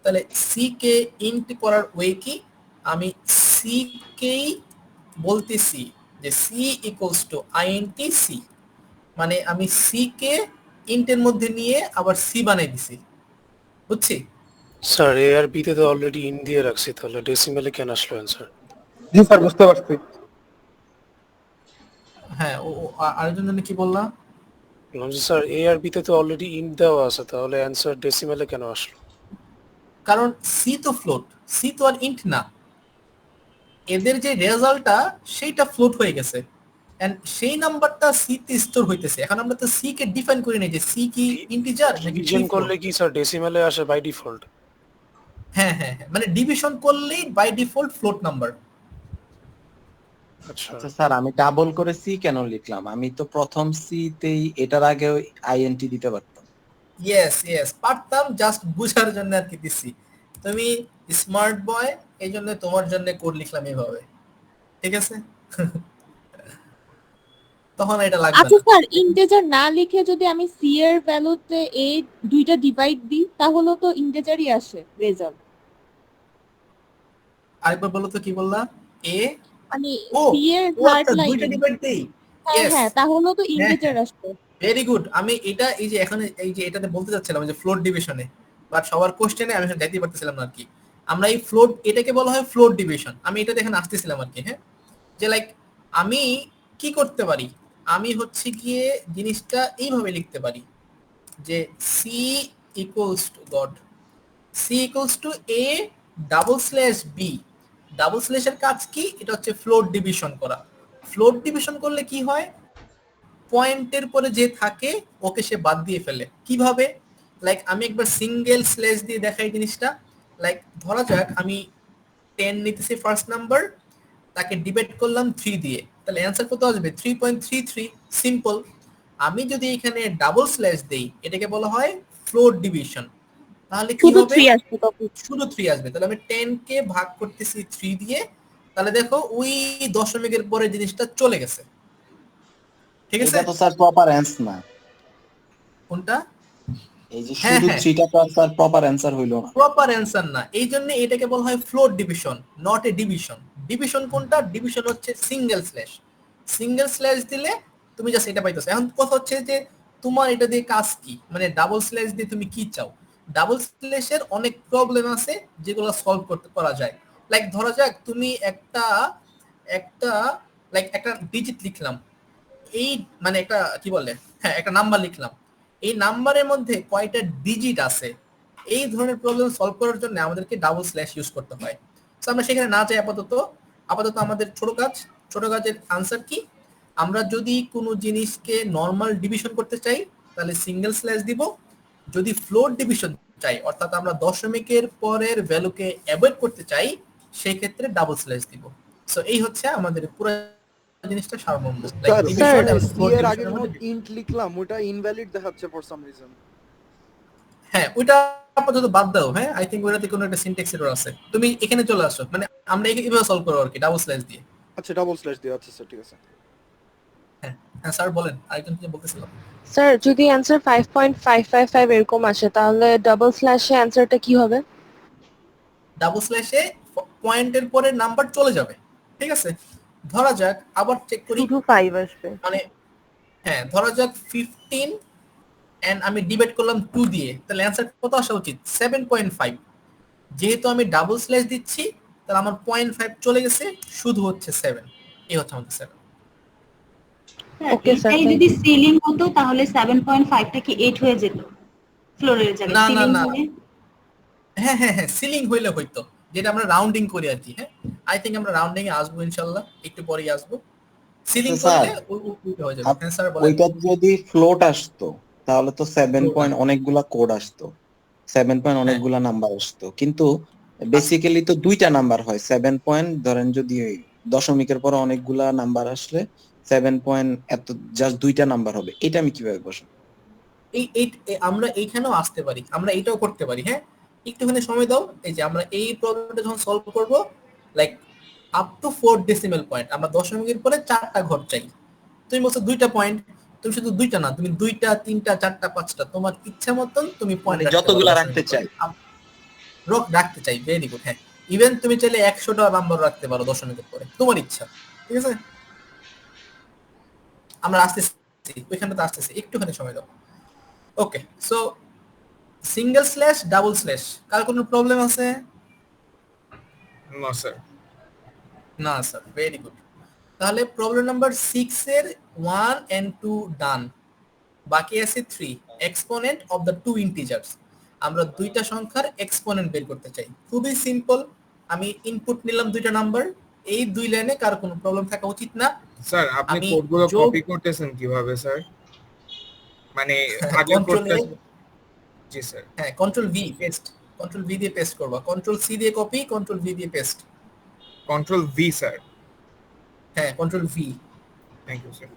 তাহলে সি কে ইন্ট করার ওয়ে কি? আমি সি কেই বলতেছি যে C equals to INT C, মানে আমি সি কে ইন্টের মধ্যে নিয়ে আবার সি বানাই দিছি, বুঝছি? স্যার এ আর বি তে তো অলরেডি ইন দিয়ে রাখছি, তাহলে ডেসিমেলে কেন আসলো অ্যানসার? জি স্যার বুঝতে পারছি। হ্যাঁ আরেকজন জন্য কি বললাম? স্যার এ আর বি তে তো অলরেডি ইন দেওয়া আছে, তাহলে অ্যানসার ডেসিমেলে কেন আসলো? কারণ সি তো ফ্লোট, সি তো আর ইন্ট না, এদের যে রেজাল্টটা সেইটা ফ্লোট হয়ে গেছে, এন্ড সেই নাম্বারটা সি তে স্টোর হইতেছে। এখন আমরা তো সি কে ডিফাইন করি নাই যে সি কি ইন্টিজার নাকি ডিভিশন করলে কি স্যার ডেসিমেলে আসে বাই ডিফল্ট? হ্যাঁ হ্যাঁ হ্যাঁ, মানে ডিভিশন করলেই বাই ডিফল্ট ফ্লোট নাম্বার। আচ্ছা স্যার, আমি ডাবল করে সি কেন লিখলাম? আমি তো প্রথম সি তেই এটার আগে আইএনটি দিতে পারতাম। ইয়েস ইয়েস পারতাম, জাস্ট বুঝার জন্য আর কি দিছি। তুমি স্মার্ট বয়, এই জন্য তোমার জন্য কোড লিখলাম এইভাবে। ঠিক আছে, তখন এটা লাগবে আচ্ছা না। স্যার, ইন্টিজার না লিখে যদি আমি সি এর ভ্যালুতে এ দুইটা ডিভাইড দিই তাহলে তো ইন্টিজারই আসে রেজাল্ট। আরেকবার বলো তো কি বললা? এ মানে ও সি এর ও থার্ড আচ্ছা, দুইটা লাইনে ডিভাইড দেই। হ্যাঁ ইয়েস, হ্যাঁ তাহলে তো হ্যাঁ ইন্টিজার হ্যাঁ, আসবে। Very good. আমি এটা এই যে এখন এই যে এটাতে বলতে যাচ্ছিলাম যে ফ্লোট ডিভিশনে, বাট সবার কোশ্চেনে আমি সেটা দেখতে পারতেছিলাম না আর কি। আমরা এই ফ্লোট, এটাকে বলা হয় ফ্লোট ডিভিশন। আমি এটা দেখেন আসতেছিলাম আর কি। হ্যাঁ, যে লাইক আমি কি করতে পারি, আমি হচ্ছে গিয়ে জিনিসটা এইভাবে লিখতে পারি যে সি ইকুয়ালস টু গড, c equals to a double slash b. Double স্ল্যাশের কাজ কি? এটা হচ্ছে ফ্লোট ডিভিশন করা। ফ্লোট ডিভিশন করলে কি হয়, পয়েন্টের পরে যে থাকে ওকে সে বাদ দিয়ে ফেলে। কিভাবে? লাইক আমি একবার সিঙ্গেল স্ল্যাশ দিয়ে দেখাই জিনিসটা। লাইক ধরা যাক আমি 10 নিতেছি ফার্স্ট নাম্বার, তাকে ডিভাইড করলাম 3 দিয়ে, তাহলে অ্যান্সার কত আসবে? 3.33। সিম্পল। আমি যদি এখানে ডাবল স্ল্যাশ দেই, এটাকে বলা হয় ফ্লোট ডিভিশন। তাহলে কি শুধু হবে? 3 আসবে তখন। শুধু 3 আসবে। তাহলে আমি 10 কে ভাগ করতেছি 3 দিয়ে, তাহলে দেখো ওই দশমিকের পরে জিনিসটা চলে গেছে। ঠিক আছে? এটা তো স্যার প্রপার অ্যান্সার না। কোনটা? এই যে হ্যাঁ শুধু হ্যাঁ, 3টা তো স্যার প্রপার অ্যান্সার হইলো না। প্রপার অ্যান্সার না, এই জন্য এটাকে বলা হয় float division, not a division. Division কোনটা? ডিভিশন হচ্ছে সিঙ্গেল স্ল্যাশ। সিঙ্গেল স্ল্যাশ দিলে তুমি জাস্ট এটা পাইতেছো। এখন কথা হচ্ছে যে তোমার এটা দিয়ে কাজ কি, মানে ডাবল স্ল্যাশ দিয়ে তুমি কি চাও? ডাবল স্ল্যাশের অনেক প্রবলেম আছে যেগুলো সলভ করতে করা যায়। লাইক ধরা যাক তুমি একটা একটা লাইক একটা ডিজিট লিখলাম, এই মানে একটা কি বলে, হ্যাঁ একটা নাম্বার লিখলাম, এই নাম্বারের মধ্যে কয়টা ডিজিট আছে, এই ধরনের প্রবলেম সলভ করার জন্য আমাদেরকে ডাবল স্ল্যাশ ইউজ করতে হয়। তো আমরা সেখানে না যাই আপাতত। আপাতত আমাদের ছোট কাজের আনসার কি, আমরা যদি কোনো জিনিসকে নর্মাল ডিভিশন করতে চাই তাহলে সিঙ্গেল স্ল্যাশ দিব, যদি ফ্লোট ডিভিশন চাই অর্থাৎ আমরা দশমিকের পরের ভ্যালুকে অ্যাভয়েড করতে চাই সেই ক্ষেত্রে ডাবল স্ল্যাশ দিব। সো এই হচ্ছে আমাদের পুরো জিনিসটা সারমর্ম। স্যার ডিভিশন এবং সি ফ্লোট এর আগের ডিভিশনের মধ্যে। ইন্ট লিখলাম, ওটা ইনভ্যালিড দেখাচ্ছে ফর সাম রিজন। হ্যাঁ ওইটা আপাতত বাদ দাও। হ্যাঁ আই থিংক ওইটাতে কোনো একটা সিনট্যাক্স এরর আছে। তুমি এখানে চলে আসো, মানে আমরা এইভাবে সলভ করব আর কি, ডাবল স্ল্যাশ দিয়ে। আচ্ছা ডাবল স্ল্যাশ দিয়ে, আচ্ছা স্যার ঠিক আছে। হ্যাঁ হ্যাঁ স্যার বলেন, আরেকজন কি বলতেছিল? স্যার যদি অ্যান্সার 5.555 এরকম আসে তাহলে ডাবল স্ল্যাশে অ্যান্সারটা কি হবে? ডাবল স্ল্যাশে পয়েন্টের পরে নাম্বার চলে যাবে। ঠিক আছে, ধরা যাক আবার চেক করি, শুধু 5 আসবে। মানে হ্যাঁ ধরা যাক 15 এন্ড আমি ডিভাইড করলাম 2 দিয়ে, তাহলে অ্যান্সার কত আসা উচিত? 7.5। যেহেতু আমি ডাবল স্ল্যাশ দিচ্ছি তাহলে আমার 0.5 চলে গেছে, শুধু হচ্ছে 7। এই হচ্ছে আমাদের 7। ওকে স্যার, এই যদি সিলিং হতো তাহলে 7.5 টা কি 8 হয়ে যেত ফ্লোরের জায়গায়? না না সিলিং না, হলে হ্যাঁ হ্যাঁ হ্যাঁ, সিলিং হইলে হইতো, যেটা আমরা রাউন্ডিং করি আর কি। হ্যাঁ আই থিংক আমরা রাউন্ডিং এ আসবো ইনশাআল্লাহ, একটু পরেই আসবো। সিলিং স্যার, করলে ওইটা হয়ে যাবে। হ্যাঁ স্যার বলেন। ওইটা যদি ফ্লোট আসতো তাহলে তো 7 পয়েন্ট অনেকগুলা কোড আসতো, 7 পয়েন্ট অনেকগুলা নাম্বার আসতো, কিন্তু বেসিক্যালি তো দুইটা নাম্বার হয় 7 পয়েন্ট। ধরেন যদি ওই দশমিকের পরে অনেকগুলা নাম্বার আসলে 7 পয়েন্ট এত জাস্ট দুইটা নাম্বার হবে, এটা আমি কিভাবে বসাবো? আমরা এইখানেও আসতে পারি, আমরা এটাও করতে পারি। হ্যাঁ একটুখানি সময় দাও, এই যে আমরা এই প্রবলেমটা যখন সলভ করব, like up to 4 decimal point, আমরা দশমিকের পরে 4টা ঘর চাই। তুমি বলছো 2টা পয়েন্ট, তুমি শুধু 2টা না, তুমি 2টা 3টা 4টা 5টা তোমার ইচ্ছা মতন তুমি পয়েন্ট যতগুলা রাখতে চাই রাখতে চাই। Very good. হ্যাঁ ইভেন তুমি চাইলে 100টা নাম্বার রাখতে পারো দশমিকের পরে, তোমার ইচ্ছা। ঠিক আছে, আমরা আসতেছি ওইখানটাতে আসতেছি, একটুখানি সময় দাও। Okay, so single slash double slash কার কোনো প্রবলেম আছে? না স্যার। না স্যার, ভেরি গুড। তাহলে প্রবলেম নাম্বার 6 এর 1 and 2 ডান, বাকি আছে 3 exponent of the two integers. আমরা দুইটা সংখ্যার এক্সপোনেন্ট বের করতে চাই। খুবই সিম্পল, আমি ইনপুট নিলাম দুইটা নাম্বার, এই দুই লাইনে কার কোনো প্রবলেম থাকা উচিত না। স্যার আপনি কোডগুলো কপি করতেছেন কিভাবে স্যার? মানে আগে কোডটা, জি স্যার। হ্যাঁ control v paste, control v দিয়ে পেস্ট করবা, কন্ট্রোল সি দিয়ে কপি, কন্ট্রোল ভি দিয়ে পেস্ট। Control v sir. হ্যাঁ control v. Thank you sir.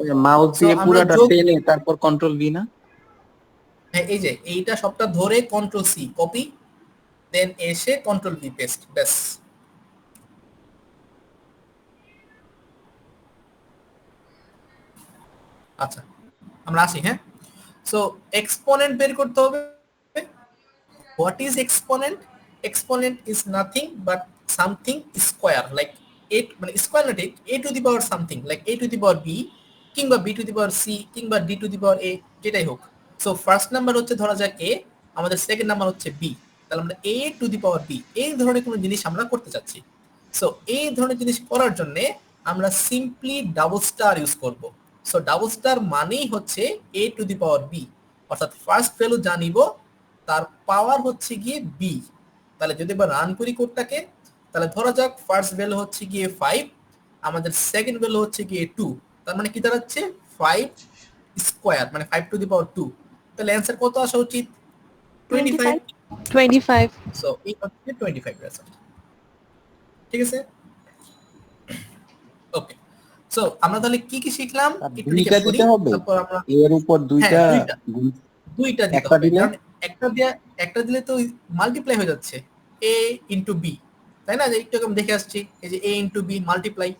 Okay, mouse দিয়ে পুরোটা টেনে তারপর কন্ট্রোল ভি না? হ্যাঁ এই যে এইটা সবটা ধরে কন্ট্রোল সি কপি, দেন এসে কন্ট্রোল ভি পেস্ট, ব্যাস। আচ্ছা আমরা আসি, হ্যাঁ। সো এক্সপোনেন্ট বের করতে হবে। What is exponent? Exponent is nothing but something square, like a, মানে স্কোয়ার না ঠিক, a to the power something, like a to the power b কিংবা b to the power c কিংবা d to the power a, যেটাই হোক। So first number হচ্ছে ধরা যাক এ, আমাদের সেকেন্ড নাম্বার হচ্ছে বি, তাহলে আমরা এ টু দি পাওয়ার বি এই ধরনের কোনো জিনিস আমরা করতে চাচ্ছি। সো এই ধরনের জিনিস করার জন্য আমরা সিম্পলি ডাবল স্টার ইউজ করব। সো ডাবল স্টার মানেই হচ্ছে এ টু দি পাওয়ার বি, অর্থাৎ ফার্স্ট ভ্যালু জানিব তার পাওয়ার হচ্ছে গিয়ে বি। তাহলে যদি আমরা রান করি কোডটাকে, তাহলে ধরা যাক ফার্স্ট ভ্যালু হচ্ছে গিয়ে 5, আমাদের সেকেন্ড ভ্যালু হচ্ছে গিয়ে 2, তার মানে কি দাঁড়াচ্ছে 5 স্কয়ার, মানে 5 টু দি পাওয়ার 2। তাহলে অ্যানসার কত আসা উচিত? 25। সো এই হচ্ছে 25 রেজাল্ট। ঠিক আছে, ওকে। সো আমরা তাহলে কি কি শিখলাম একটু দুইটা রিক্যাপ করি, দিতে হবে তারপর আমরা এর উপর দুইটা দুইটা দিতে একটা হবে, দিলে কারণ একটা দিলে তো মাল্টিপ্লাই হয়ে যাচ্ছে a ইনটু b, তাই না? যে একটু আমি দেখে আসছি, এই যে a into b multiply.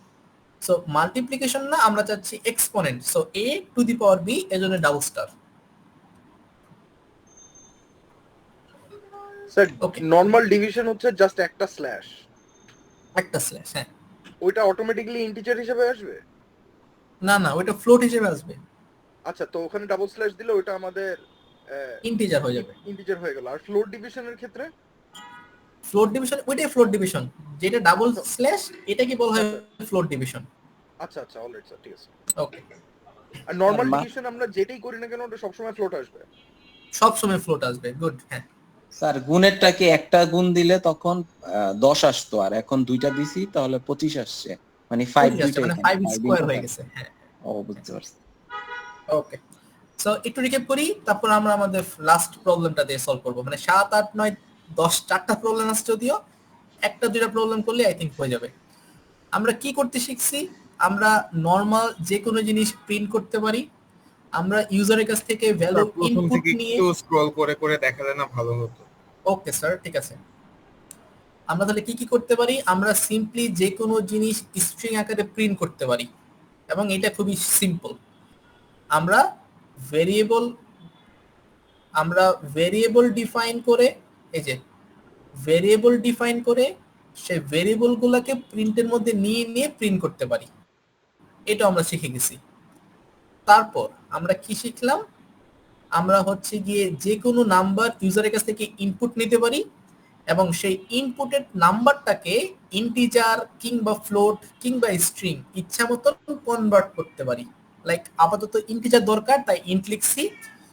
So multiplication না, আমরা চাচ্ছি exponent. So a two the power b, এজন্য double star. Sir normal division হচ্ছে জাস্ট একটা স্ল্যাশ, হ্যাঁ। ওইটা অটোমেটিক্যালি ইন্টিজার হিসেবে আসবে? না না, ওইটা ফ্লোট হিসেবে আসবে। আচ্ছা, তো ওখানে ডাবল স্ল্যাশ দিলে ওইটা আমাদের ইন্টিজার হয়ে যাবে। ইন্টিজার হয়ে গেল। আর ফ্লোট ডিভিশনের ক্ষেত্রে? ফ্লোট ডিভিশন ওইটাই ফ্লোট ডিভিশন, যেটা ডাবল স্ল্যাশ এটা কি বলা হয় ফ্লোট ডিভিশন। আচ্ছা আচ্ছা, অলরাইট স্যার, ঠিক আছে। ওকে। আর নরমাল ডিভিশন আমরা যেটাই করি না কেন ওটা সবসময় ফ্লোট আসবে? সব সময় ফ্লোট আসবে, গুড। হ্যাঁ স্যার, গুণেরটাকে একটা গুণ দিলে তখন 10 আসতো, আর এখন দুইটা দিছি তাহলে 25 আসছে, মানে 5 দুইটা, মানে 5 স্কয়ার হয়ে গেছে। হ্যাঁ, ও বুঝতে পারছি। ওকে। সো একটু রিক্যাপ করি, তারপর আমরা আমাদের লাস্ট প্রবলেমটা দিয়ে সলভ করব। মানে 7 8 9 10 4টা প্রবলেম আছে, যদিও একটা দুইটা প্রবলেম করলে আই থিংক হয়ে যাবে। আমরা কি করতে শিখছি? আমরা নরমাল যে কোনো জিনিস প্রিন্ট করতে পারি, আমরা ইউজারের কাছ থেকে ভ্যালু ইনপুট নিয়ে একটু স্ক্রল করে করে দেখালে না ভালো হতো। ওকে স্যার, ঠিক আছে। আমরা তাহলে কি কি করতে পারি? আমরা সিম্পলি যে কোনো জিনিস স্ট্রিং আকারে প্রিন্ট করতে পারি, এবং এটা খুবই সিম্পল। আমরা ভেরিয়েবল ডিফাইন করে, এই যে ভেরিয়েবল ডিফাইন করে সেই ভেরিয়েবলগুলোকে প্রিন্টের মধ্যে নিয়ে নিয়ে প্রিন্ট করতে পারি। এটা আমরা শিখে গেছি। তারপর আমরা কি শিখলাম? আমরা হচ্ছে গিয়ে যে কোনো নাম্বার ইউজারের কাছ থেকে ইনপুট নিতে পারি, এবং সেই ইনপুটের নাম্বারটাকে ইন্টিজার কিংবা ফ্লোট কিংবা স্ট্রিং ইচ্ছা মতো কনভার্ট করতে পারি। লাইক আপাতত ইন্টিজার দরকার তাই ইন্ট লিখছি,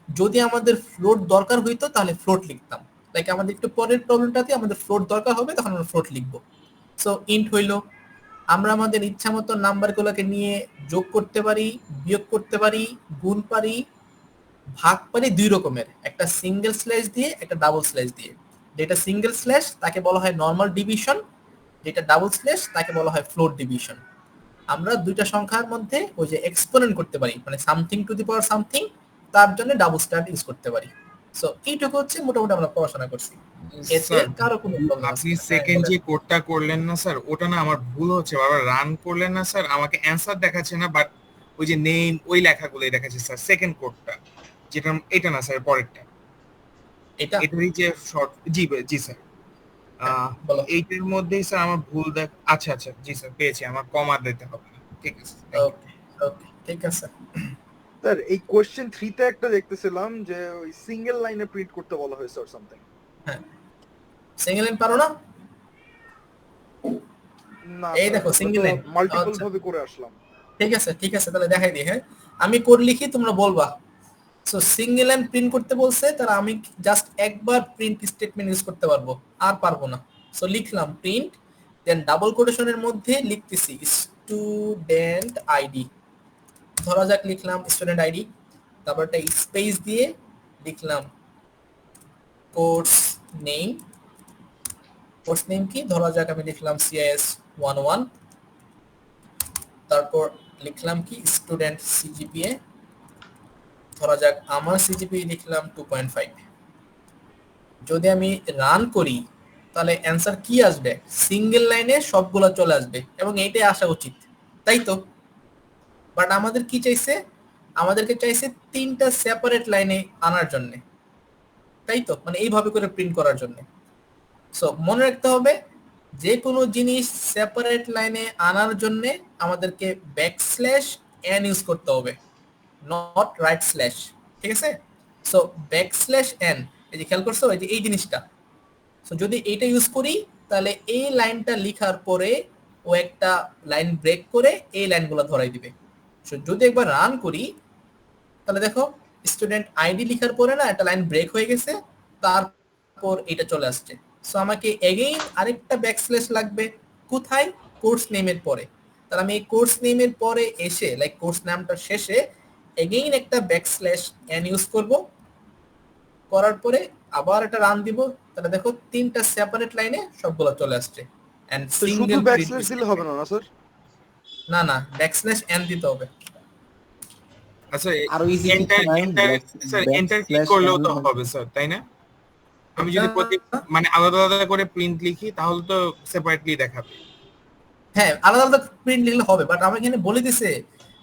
যদি আমাদের ফ্লোট দরকার হইতো তাহলে ফ্লোট লিখতাম। লাইক আমাদের একটু পরের প্রবলেমটাতে আমাদের ফ্লোট দরকার হবে, তখন আমরা ফ্লোট লিখবো। সো ইন্ট হইলো, আমরা আমাদের ইচ্ছা মতো নাম্বারগুলোকে নিয়ে যোগ করতে পারি, বিয়োগ করতে পারি, গুণ পারি, ভাগ পারি দুই রকমের, একটা সিঙ্গেল স্ল্যাশ দিয়ে, একটা ডাবল স্ল্যাশ দিয়ে। যেটা সিঙ্গেল স্ল্যাশ তাকে বলা হয় নরমাল ডিভিশন, যেটা ডাবল স্ল্যাশ তাকে বলা হয় ফ্লোট ডিভিশন। আমরা দুইটা সংখ্যার মধ্যে ওই যে এক্সপোনেন্ট করতে পারি, মানে something to the power something, তার জন্য ডাবল স্টার ইউজ করতে পারি। সো এইটুকু হচ্ছে মোটামুটি আমরা পড়াশোনা করছি। এতে কারো কোনো প্রবলেম আপনি সেকেন্ড যে কোডটা করলেন না স্যার, ওটা না আমার ভুল হচ্ছে, বারবার রান করলেন না স্যার, আমাকে অ্যানসার দেখাচ্ছে না, বাট ওই যে নেম ওই লেখাগুলোই দেখাচ্ছে স্যার। সেকেন্ড কোডটা যেটা, এটা না স্যার, পরেরটা, এটারই যে শর্ট। জি জি স্যার, এইটার মধ্যেই স্যার আমার ভুল দেখ। আচ্ছা আচ্ছা, জি স্যার পেয়েছি, আমার কমা দিতে হবে না। ঠিক আছে, ওকে ওকে, ঠিক আছে স্যার। এই কোশ্চেন 3 তে একটা দেখতেছিলাম যে ওই সিঙ্গেল লাইনে প্রিন্ট করতে বলা হয়েছে অর সামথিং। হ্যাঁ, সিঙ্গেল লাইন পারো না? না, এই দেখো সিঙ্গেল লাইন মাল্টিপল ভাবে করে আসলাম। ঠিক আছে ঠিক আছে, তাহলে দেখাই দিই। হ্যাঁ, আমি কোড লিখি, তোমরা বলবা। সো সিঙ্গেল লাইন প্রিন্ট করতে বলছে, তারা আমি জাস্ট একবার প্রিন্ট স্টেটমেন্ট ইউজ করতে পারবো, আর পারবো না। সো লিখলাম প্রিন্ট, দেন ডাবল কোটেশনের মধ্যে লিখতেছি স্টুডেন্ট আইডি, ধরা যাক লিখলাম স্টুডেন্ট আইডি, তারপর একটা স্পেস দিয়ে লিখলাম কোর্স নেম। কোর্স নেম কি, ধরা যাক আমি লিখলাম CIS 11, তারপর লিখলাম কি স্টুডেন্ট CGPA, ধরা যাক আমার CGPA লিখলাম 2.5। যদি আমি রান করি তাহলে অ্যান্সার কি আসবে? সিঙ্গেল লাইনে সবগুলো চলে আসবে, এবং এইটাই আসা উচিত, তাই তো? বাট আমাদের কি চাইছে? আমাদেরকে চাইছে 3টা সেপারেট লাইনে আনার জন্য, তাই তো, মানে এইভাবে করে প্রিন্ট করার জন্য। সো মনে রাখতে হবে যে কোনো জিনিস সেপারেট লাইনে আনার জন্য আমাদেরকে ব্যাকস্ল্যাশ n ইউজ করতে হবে, নট রাইট স্ল্যাশ, ঠিক আছে? সো ব্যাকস্ল্যাশ n, এই যে খেয়াল করছো এই যে এই জিনিসটা, সো যদি এইটা ইউজ করি তাহলে এই লাইনটা লেখার পরে ও একটা লাইন ব্রেক করে এই লাইনগুলো ধরাই দিবে। সো যদি একবার রান করি তাহলে দেখো স্টুডেন্ট আইডি লেখার পরে না একটা লাইন ব্রেক হয়ে গেছে, তারপর এটা চলে আসছে। সো আমাকে এগেইন আরেকটা ব্যাকস্ল্যাশ লাগবে, কোথায়? কোর্স নেমের পরে। তাহলে আমি এই কোর্স নেমের পরে এসে লাইক কোর্স নামটা শেষে এগেইন একটা ব্যাকস্ল্যাশ n ইউজ করব, করার পরে আবার এটা রান দিব, তাহলে দেখো 3টা সেপারেট লাইনে সবগুলো চলে আসছে। এন্ড সিঙ্গেল ব্যাকস্ল্যাশ দিলে হবে না স্যার? না না, ব্যাকস্ল্যাশ n দিতে হবে। আচ্ছা আরো ইজি স্যার এন্টার ক্লিক করলেও তো হবে স্যার, তাই না? আমি যদি মানে আলাদা আলাদা করে প্রিন্ট লিখি তাহলে তো সেপারেটলি দেখাবে। হ্যাঁ, আলাদা আলাদা প্রিন্ট লিখলে হবে, বাট আমি এখানে বলে দিছে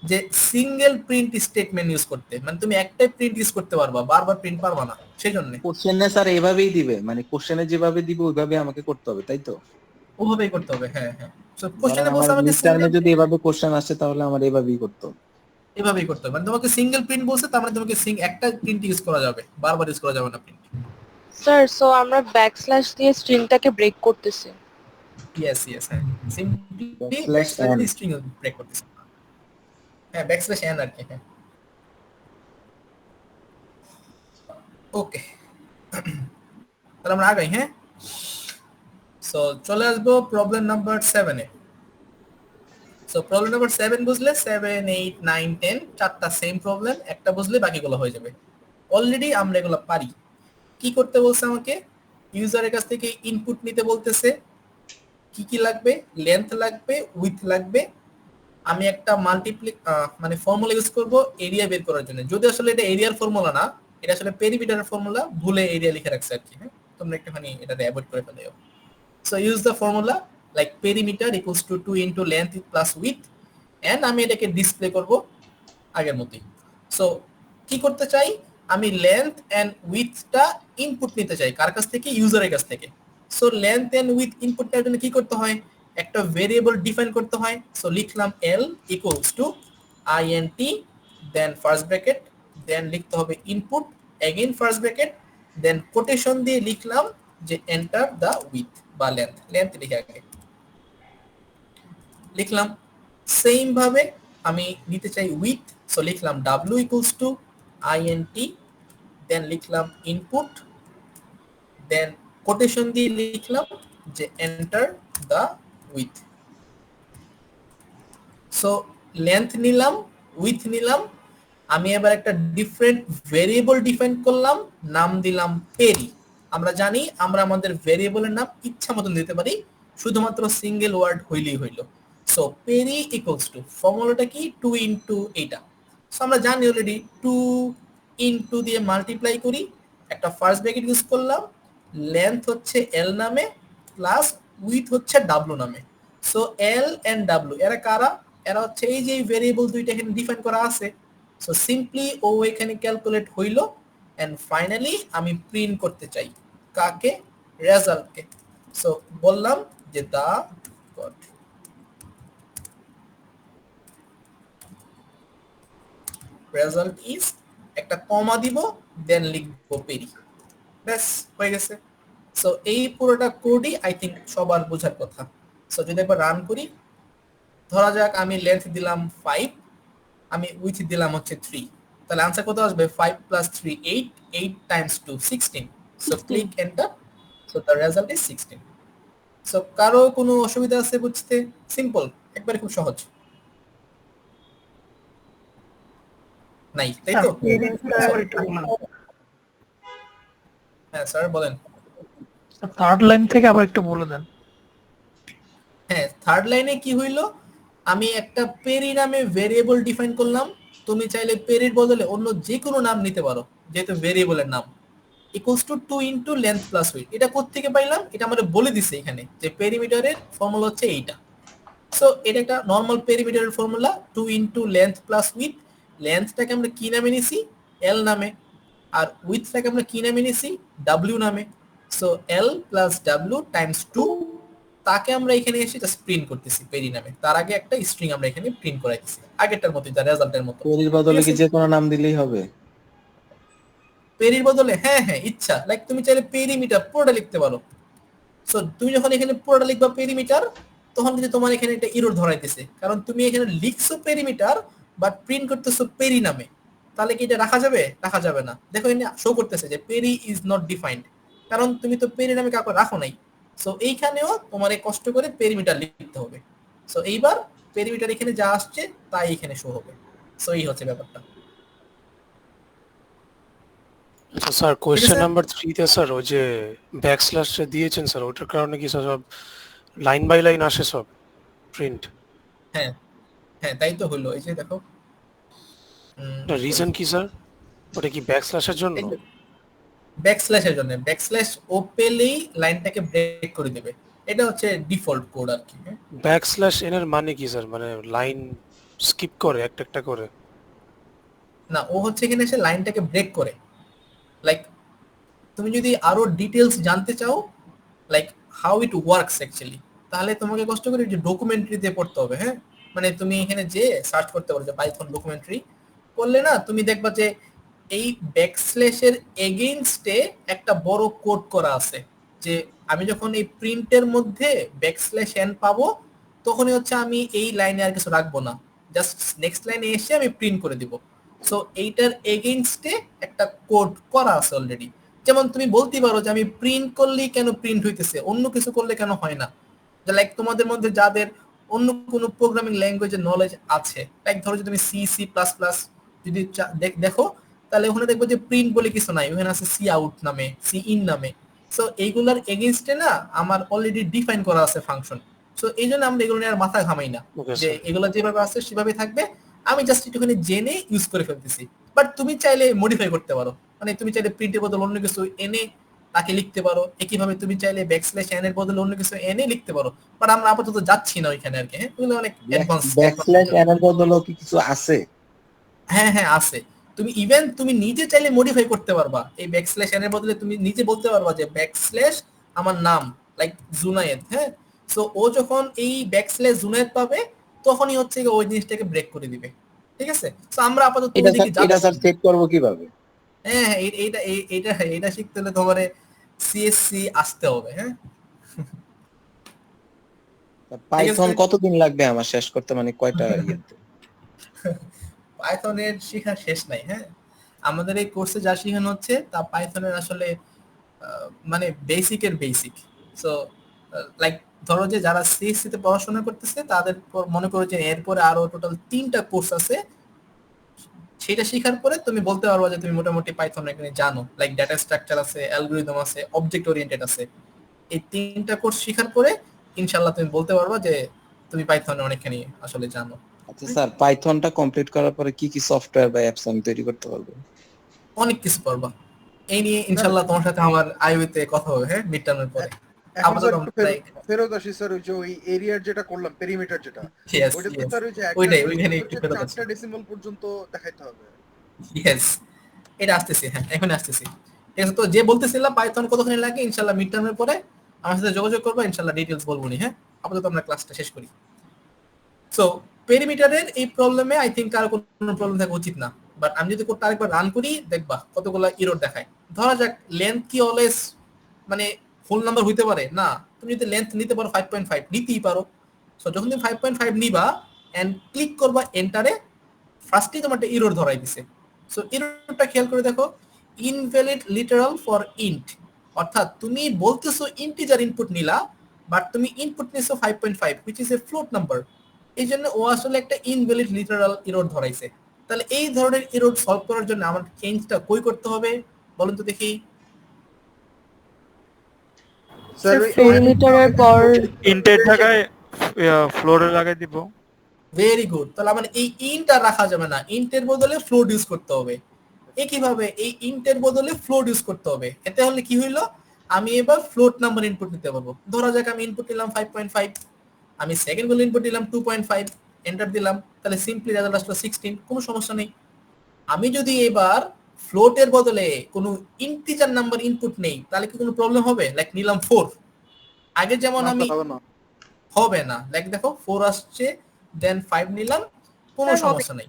যে সিঙ্গেল প্রিন্ট স্টেটমেন্ট ইউজ করতে, মানে তুমি একটাই প্রিন্ট ইউজ করতে পারবা, বারবার প্রিন্ট পারবা না, সেজন্য। কোশ্চেনে স্যার এইভাবেই দিবে, মানে কোশ্চেনে যেভাবে দিবে ওইভাবে আমাকে করতে হবে, তাই তো? ওভাবেই করতে হবে, হ্যাঁ হ্যাঁ। সো কোশ্চেনে বলছে আমাকে মিডটার্মে যদি এভাবে কোশ্চেন আসে তাহলে আমার এইভাবেই করতে হবে। এভাবেই করতে হবে, মানে তোমাকে সিঙ্গেল প্রিন্ট বলছে, তার মানে তোমাকে একটা প্রিন্ট ইউজ করা যাবে, বারবার ইউজ করা যাবে না প্রিন্ট। স্যার সো আমরা ব্যাকস্ল্যাশ দিয়ে স্ট্রিংটাকে ব্রেক করতেছি। ইয়েস ইয়েস, হ্যাঁ, সিম্পলি ব্যাকস্ল্যাশ স্ট্রিং ব্রেক করতেছি। হ্যাঁ, ব্যাকস্ল্যাশ n আর কি। হ্যাঁ, ওকে, তাহলে আমরা আগাই। হ্যাঁ, সো চলে আসবো প্রবলেম নাম্বার 7 এ। সো প্রবলেম নাম্বার 7 বুঝলে 7, 8, 9, 10 চারটা সেম প্রবলেম, একটা বুঝলে বাকিগুলো হয়ে যাবে। অলরেডি আমরা এগুলো পারি। কি করতে বলছে আমাকে? ইউজারের কাছ থেকে ইনপুট নিতে বলতেছে। কি কি লাগবে? লেন্থ লাগবে, উইথ লাগবে। আমি একটা মানে ফর্মুলা ইউজ করব এরিয়া বের করার জন্য, যদি আসলে এটা এরিয়ার ফর্মুলা না, এটা আসলে পেরিমিটারের ফর্মুলা, ভুলে এরিয়া লিখে রাখছে আর কি। হ্যাঁ, তোমরা একটুখানি এটা অ্যাভয়েড করে ফেলো। So use the formula like perimeter equals to 2 into length plus with, and আমি এটাকে ডিসপ্লে করব আগের মতই। সো কি করতে চাই? আমি লেন্থ এন্ড উইথটা ইনপুট নিতে চাই, কার কাছ থেকে? ইউজারের কাছ থেকে। So length and with input নেওয়ার জন্য কি করতে হয়? একটা ভেরিয়েবল ডিফাইন করতে হয়। সো লিখলাম l equals to int, then first bracket, then লিখতে হবে input, again first bracket, then quotation দিয়ে লিখলাম যে এন্টার দা উইথ বা লেন্থ লিখে আগে লিখলাম। সেম ভাবে আমি নিতে চাই উইথ, সো লিখলাম w equals to int, then লিখলাম ইনপুট, দেন কোটেশন দিয়ে লিখলাম যে enter the width. So length নিলাম, উইথ নিলাম। আমি এবার একটা ডিফারেন্ট ভেরিয়েবল ডিফাইন করলাম, নাম দিলাম পেরি। আমরা জানি আমরা আমাদের ভেরিয়েবলের নাম ইচ্ছা মতন দিতে পারি, শুধুমাত্র সিঙ্গেল ওয়ার্ড হইলেই হইল। সো পেরি ইকুয়ালস টু, ফর্মুলাটা কি? 2 ইনটু এইটা। সো আমরা জানি অলরেডি 2 ইনটু দিয়ে মাল্টিপ্লাই করি, একটা ফার্স্ট ব্র্যাকেট ইউজ করলাম, লেন্থ হচ্ছে l নামে প্লাস উইথ হচ্ছে w নামে। সো l এন্ড w এরা কারা? এরা হচ্ছে এই যে ভেরিয়েবল দুইটা এখানে ডিফাইন করা আছে। সো সিম্পলি ও এখানে ক্যালকুলেট হইল, এন্ড ফাইনালি আমি প্রিন্ট করতে চাই কাকে? রেজাল্টকে। সো বললাম যে দা গট রেজাল্ট ইজ, একটা কমা দিব, দেন লিখবো পেরি, ব্যাস হয়ে গেছে। সো এই পুরোটা কোডই আই থিঙ্ক সবার বোঝার কথা। সো যদি একবার রান করি, ধরা যাক আমি লেন্থ দিলাম 5, আমি উইথ দিলাম হচ্ছে 3, তাহলে आंसर কত আসবে? 5 + 3 8, 8 × 2 16। So click enter, so the result is 16। So কারো কোনো অসুবিধা আছে বুঝতে? সিম্পল, একবারে খুব সহজ। নাই, তাই তো? হ্যাঁ স্যার বলেন। থার্ড লাইন থেকে আবার একটু বলে দেন। হ্যাঁ, থার্ড লাইনে কি হইলো? আমি একটা পেরি নামে ভেরিয়েবল ডিফাইন করলাম। তুমি চাইলে পেরির বদলে অন্য যে কোনো নাম নিতে পারো, যেহেতু ভেরিয়েবলের নাম। Equals to 2 into length plus with. এটা কোত্থেকে পাইলাম? এটা আমাদের বলে দিছে এখানে যে পেরিমিটারের ফর্মুলা হচ্ছে এইটা। সো এটা একটা নরমাল পেরিমিটারের formula, 2 into length plus width. লেন্থটাকে আমরা কি নামে নিছি, এল নামে, আর উইথটাকে আমরা কি নামে নিছি, ডাব্লিউ নামে। সো এল প্লাস ডাব্লিউ টাইমস 2, তাকে আমরা এখানে এসে জাস্ট প্রিন্ট করতেছি পেরি নামে। তার আগে একটা স্ট্রিং আমরা এখানে প্রিন্ট করাইতেছি আগেরটার মতই, যা রেজাল্টের মতো। পেরির বদলে কি যে কোনো নাম দিলেই হবে? পেরির বদলে হ্যাঁ ইচ্ছা, লাইক তুমি চাইলে পেরিমিটার পুরোটা লিখতে পারো। সো তুমি যখন এখানে পুরোটা লিখবা পেরিমিটার, তখন কিন্তু তোমার এখানে একটা এরর ধরাইতেছে, কারণ তুমি এখানে লিখছো পেরিমিটার বাট প্রিন্ট করতেছো পেরি নামে। তাহলে কি এটা রাখা যাবে? রাখা যাবে না। দেখো এখানে শো করতেছে যে পেরি ইজ নট ডিফাইন্ড, কারণ তুমি তো পেরি নামে কাউকে রাখো নাই। সো এইখানেও তোমার কষ্ট করে পেরিমিটার লিখতে হবে। সো এইবার পেরিমিটার এখানে যা আসছে তাই এখানে শো হবে। সো এই হচ্ছে ব্যাপারটা। আচ্ছা স্যার, কোয়েশ্চেন নাম্বার 3 তে স্যার ওই যে ব্যাকস্ল্যাশ দিয়েছেন স্যার, ওটার কারণে কি স্যার সব লাইন বাই লাইন আসে সব প্রিন্ট? হ্যাঁ তাই তো হলো। এই যে দেখো রিজন কি স্যার? ওটা কি ব্যাকস্ল্যাশের জন্য? ব্যাকস্ল্যাশের জন্য। ব্যাকস্ল্যাশ ও পেলেই লাইনটাকে ব্রেক করে দেবে, এটা হচ্ছে ডিফল্ট কোড আর কি। ব্যাকস্ল্যাশ এন এর মানে কি স্যার? মানে লাইন স্কিপ করে একটা একটা করে? না, ও হচ্ছে এখানে এসে লাইনটাকে ব্রেক করে। লাইক তুমি যদি আরো ডিটেইলস জানতে চাও, like how it works actually, তাহলে তোমাকে কষ্ট করে যে ডকুমেন্টারিতে পড়তে হবে। হ্যাঁ, মানে তুমি এখানে যে সার্চ করতে পারো যে পাইথন ডকুমেন্টারি, করলে না তুমি দেখবা যে এই ব্যাকস্ল্যাশের এগেইনস্টে একটা বড় কোড করা আছে, যে আমি যখন এই প্রিন্টের মধ্যে ব্যাকস্ল্যাশ এন পাবো, তখনই হচ্ছে আমি এই লাইনে আর কিছু রাখবো না, জাস্ট নেক্সট লাইনে এসে আমি প্রিন্ট করে দিব। সো এইটার এগেইনস্টে একটা কোড করা আছে অলরেডি। যেমন তুমি বলতে পারো যে আমি প্রিন্ট করলেই কেন প্রিন্ট হইতেছে, অন্য কিছু করলে কেন হয় না। লাইক তোমাদের মধ্যে যাদের অন্য কোনো প্রোগ্রামিং ল্যাঙ্গুয়েজের নলেজ আছে, লাইক ধরো যে তুমি সি সি প্লাস প্লাস যদি দেখো, তাহলে ওখানে দেখবো যে প্রিন্ট বলে কিছু নাই, ওখানে আছে সি আউট নামে, সি ইন নামে। সো এইগুলার এগেইনস্টে না আমার অলরেডি ডিফাইন করা আছে ফাংশন। সো এই জন্য আমরা এগুলো নিয়ে আর মাথা ঘামাই না, যে এগুলো যেভাবে আছে সেভাবে থাকবে, আমি জাস্ট একটুখানি জেনে ইউজ করে ফেলতেছি। বাট তুমি চাইলে মডিফাই করতে পারো, মানে তুমি চাইলে প্রিন্টের বদলে অন্য কিছু এনে তাকে লিখতে পারো। একইভাবে তুমি চাইলে ব্যাকস্ল্যাশ এন এর বদলে অন্য কিছু এনে লিখতে পারো। বাট আমরা আপাতত যাচ্ছি না ওইখানে আর কি। হ্যাঁ, ওগুলো অনেক অ্যাডভান্স। ব্যাকস্ল্যাশ এন এর বদলে কি কিছু আছে? হ্যাঁ আছে। তুমি ইভেন তুমি নিজে চাইলে মডিফাই করতে পারবা। এই ব্যাকস্ল্যাশ এন এর বদলে তুমি নিজে বলতে পারবা যে ব্যাকস্ল্যাশ আমার নাম, লাইক জুনায়েদ। হ্যাঁ, সো ও যখন এই ব্যাকস্ল্যাশ জুনায়েদ পাবে, তখনই হচ্ছে ওই জিনিসটাকে ব্রেক করে দিবে। ঠিক আছে? সো আমরা আপাতত এটা স্যার সেট করব কিভাবে? হ্যাঁ, এইটা শিখতে হলে তোমার সিএসসি আসতে হবে। হ্যাঁ, পাইথন কতদিন লাগবে আমার শেষ করতে, মানে কয়টা ইয়েতে? পাইথনের শেখার শেষ নাই। হ্যাঁ, আমাদের এই কোর্সে যা শেখানো হচ্ছে তা পাইথনের আসলে মানে বেসিকের বেসিক। সো লাইক ধরো যে যারা সিএসসি তে পড়াশোনা করতেছে, তাদের মনে করো যে এরপরে আরো টোটাল 3টা কোর্স আছে, সেটা শেখার পরে তুমি বলতে পারবা যে তুমি মোটামুটি পাইথন এখানে জানো। লাইক ডাটা স্ট্রাকচার আছে, অ্যালগরিদম আছে, অবজেক্ট ওরিয়েন্টেড আছে। এই 3টা কোর্স শেখার পরে ইনশাআল্লাহ তুমি বলতে পারবা যে তুমি পাইথনে অনেকখানি আসলে জানো। আচ্ছা স্যার, পাইথনটা কমপ্লিট করার পরে কি কি সফটওয়্যার বা অ্যাপস আমি তৈরি করতে পারবো? অনেক কিছু পারবা। এই নিয়ে ইনশাআল্লাহ তোমার সাথে আমার আইওতে কথা হবে। হ্যাঁ, মিড টার্মের পরে। ফেরত আসি স্যার, ওই যে ওই এরিয়ার যেটা করলাম, পেরিমিটার যেটা, ওইটা তো স্যার ওই যে ওইখানে একটু ফেরত আসি। 4টা ডেসিমাল পর্যন্ত দেখাইতে হবে। ইয়েস, এটা আসতেছে। হ্যাঁ, এখন আসতেছি। ঠিক আছে, তো যে বলতেছিলাম পাইথন কতখানি লাগে, ইনশাআল্লাহ মিড টার্মের পরে আমার সাথে যোগাযোগ করবা, ইনশাআল্লাহ ডিটেইলস বলবো নি। হ্যাঁ, আপাতত আমরা ক্লাসটা শেষ করি। সো পেরিমিটারের এই প্রবলেমে আই থিংক আর কোনো প্রবলেম থাকা উচিত না। বাট আমি যদি কোডটা আরেকবার রান করি, দেখবা কতগুলো এরর দেখায়। ধরা যাক লেন্থ কি অলওয়েজ মানে ফুল নাম্বার হইতে পারে না। তুমি যদি লেন্থ নিতে পারো 5.5 নিতেই পারো। সো যখন তুমি 5.5 নিবা এন্ড ক্লিক করবা এন্টারে, ফার্স্টে তোমার একটা এরর ধরাই দিছে। সো এররটা খেয়াল করে দেখো, ইনভ্যালিড লিটারাল ফর ইন্ট, অর্থাৎ তুমি বলতেছো ইন্টিজার ইনপুট নিলা, বাট তুমি ইনপুট নিছো 5.5 which is a float number। এই জন্য ও আসলে একটা ইনভ্যালিড লিটারাল এরর ধরাইছে। তাহলে এই ধরনের এরর সলভ করার জন্য আমার চেঞ্জটা কই করতে হবে বলুন তো দেখি। স্যার পেরিমিটারের পর ইন্টের জায়গায় ফ্লোরে লাগাই দিব। Very good. তাহলে আমার এই ইন্টটা রাখা যাবে না, ইন্টের বদলে ফ্লোট ইউজ করতে হবে। একইভাবে এই ইন্টের বদলে ফ্লোট ইউজ করতে হবে। এতে হলে কি হইলো, আমি এবার ফ্লোট নাম্বার ইনপুট নিতে পারবো। ধরা যাক আমি ইনপুট নিলাম 5.5, আমি সেকেন্ড বলে ইনপুট দিলাম 2.5, এন্টার দিলাম, তাহলে সিম্পলি রেজাল্ট আসলো 16। কোনো সমস্যা নেই। আমি যদি এবার ফ্লোটের বদলে কোনো ইন্টিজার নাম্বার ইনপুট নেই তাহলে কি কোনো প্রবলেম হবে? লাইক নিলাম 4, আগে যেমন আমি হবে না, লাইক দেখো 4 আসছে দেন 5 নিলাম, কোনো সমস্যা নাই,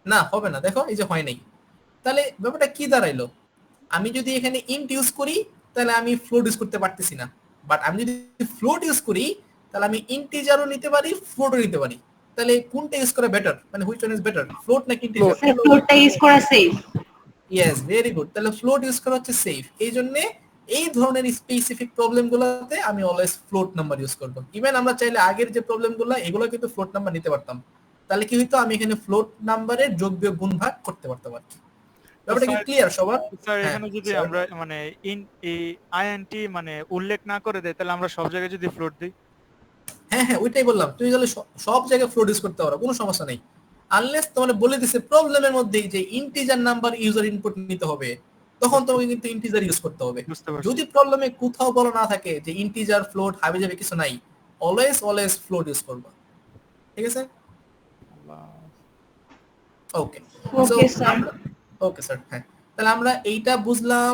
না হবে না, দেখো এই যে হয় নাই। তাহলে ব্যাপারটা কি দাঁড়াইলো? আমি যদি এখানে ইন্ট ইউজ করি তাহলে আমি ফ্লোট ইউজ করতে পারতেছি না, বাট আমি যদি ফ্লোট ইউজ করি তাহলে আমি ইন্টিজারও নিতে পারি ফ্লোটও নিতে পারি। তাহলে কোনটা ইউজ করা বেটার, মানে which one is better, float নাকি ইন্টিজার? ফ্লোটটা ইউজ করা সেফ। Yes, very good. তাহলে ফ্লোট ইউজ করা হচ্ছে সেফ। এই জন্য এই ধরনের স্পেসিফিক প্রবলেমগুলোতে আমি অলওয়েজ ফ্লোট নাম্বার ইউজ করব। ইভেন আমরা চাইলে আগের যে প্রবলেমগুলো এগুলো কিন্তু ফ্লোট নাম্বার নিতে পারতাম, তাহলে কি হইতো, আমি এখানে ফ্লোট নাম্বারের যোগ বিয়োগ গুণ ভাগ করতে পারতাম আর কি। ব্যাপারটা কি ক্লিয়ার সবার? স্যার এখানে যদি আমরা মানে INT মানে উল্লেখ না করে দেই তাহলে আমরা সব জায়গায় যদি ফ্লোট দিই? হ্যাঁ হ্যাঁ, ওইটাই বললাম, তুমি তাহলে সব জায়গায় ফ্লোট ইউজ করতে পারো, কোনো সমস্যা নেই। আনলেস তোমাকে বলে দিছে প্রবলেমের মধ্যে যে ইন্টিজার নাম্বার ইউজার ইনপুট নিতে হবে, তখন তোমাকে কিন্তু ইন্টিজার ইউজ করতে হবে। যদি প্রবলেমে কোথাও বলা না থাকে যে ইন্টিজার ফ্লোট হাবি যাবে কিছু নাই, অলওয়েজ ফ্লোট ইউজ করবা, ঠিক আছে? ওকে ওকে স্যার। হ্যাঁ, তাহলে আমরা এইটা বুঝলাম,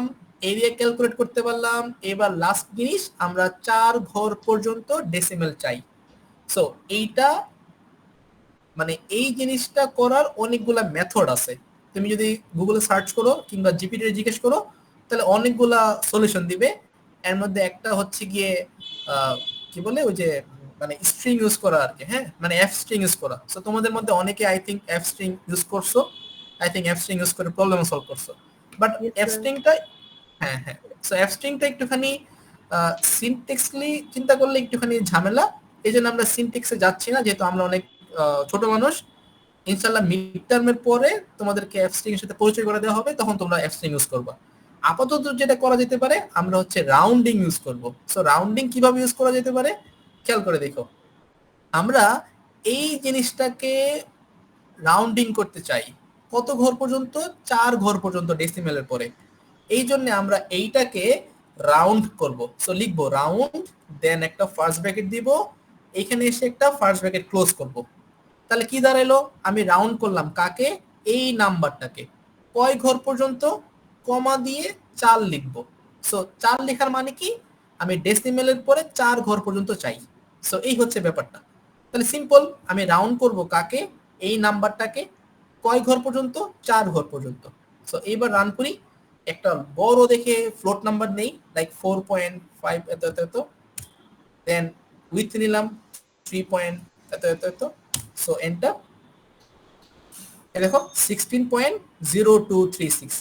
এরিয়া ক্যালকুলেট করতে পারলাম। এবার লাস্ট জিনিস, আমরা 4 ঘর পর্যন্ত ডেসিমেল চাই। সো এইটা মানে এই জিনিসটা করার অনেকগুলা মেথড আছে। তুমি যদি গুগলে সার্চ করো কিংবা জিপিটি জিজ্ঞেস করো তাহলে অনেকগুলা সলিউশন দিবে। এর মধ্যে একটা হচ্ছে গিয়ে কি বলে ওই যে মানে স্ট্রিং ইউজ করা আর কি, হ্যাঁ মানে এফ স্ট্রিং ইউজ করা। সো তোমাদের মধ্যে অনেকে I think F string use করছো, I think F string use করে প্রবলেম সলভ করছো। বাট এফ স্ট্রিংটা হ্যাঁ হ্যাঁ, সো এফ স্ট্রিংটা একটুখানি সিনট্যাক্সলি চিন্তা করলে একটুখানি ঝামেলা, এই জন্য আমরা সিনট্যাক্সে যাচ্ছি না, যেহেতু আমরা অনেক ছোট মানুষ। ইনশাআল্লাহ মিড টার্মের পরে তোমাদেরকে এফ স্ট্রিং এর সাথে পরিচয় করে দেওয়া হবে, তখন তোমরা এফ স্ট্রিং ইউজ করবা। আপাতত যেটা করা যেতে পারে আমরা হচ্ছে রাউন্ডিং ইউজ করব। সো রাউন্ডিং কিভাবে ইউজ করা যেতে পারে খেয়াল করে দেখো। আমরা এই জিনিসটাকে রাউন্ডিং করতে চাই কত ঘর পর্যন্ত? 4 ঘর পর্যন্ত ডেসিমেলের পরে। এই জন্য আমরা এইটাকে রাউন্ড করব। সো লিখবো রাউন্ড, দেন একটা ফার্স্ট ব্র্যাকেট দিব, এখানে এসে একটা ফার্স্ট ব্র্যাকেট ক্লোজ করব। তাহলে কি দাঁড়ালো? আমি রাউন্ড করলাম কাকে? এই নাম্বারটাকে। কয় ঘর পর্যন্ত? কমা দিয়ে 4 লিখবো। সো 4 লেখার মানে কি? আমি ডেসিমেলের পরে 4 ঘর পর্যন্ত চাই। সো এই হচ্ছে ব্যাপারটা। তাহলে সিম্পল, আমি রাউন্ড করব কাকে? এই নাম্বারটাকে। কয় ঘর পর্যন্ত? 4 ঘর পর্যন্ত। সো এইবার রান করি। একটা বড় দেখে ফ্লোট নাম্বার নেই, লাইক 4.5 এত এত এত, দেন উইথ নিলাম 3. এত এত এত। So enter. এই দেখো 16.0236,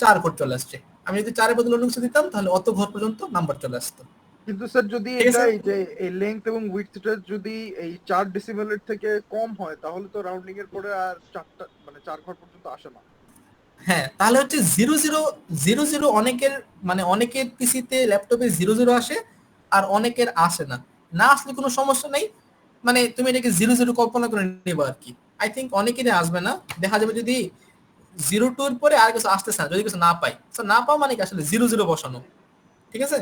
4 ঘর চলে আসছে। আমি যদি 4 এর বদলে অন্য কিছু দিতাম তাহলে অত ঘর পর্যন্ত নাম্বার চলে আসতো। কিন্তু স্যার যদি এটা এই যে এই লেংথ এবং উইডথটা যদি এই 4 ডেসিমেলের থেকে কম হয় তাহলে তো রাউন্ডিং এর পরে আর 4টা মানে 4 ঘর পর্যন্ত আসে না। হ্যাঁ, তাহলে হচ্ছে 0000 অনেকের মানে অনেকের পিসিতে ল্যাপটপে 00 আসে আর অনেকের আসে না। না আসলে কোনো সমস্যা নেই, মানে তুমি এটাকে 00 কল্পনা করে নেবা আর কি। আই থিংক অনেকেরই আসবে না। দেখা যাবে যদি 02 এর পরে আর কিছু আসতেছে না, যদি কিছু না পাই, সো না পাও মানে কি আসলে 00 বসানো, ঠিক আছে?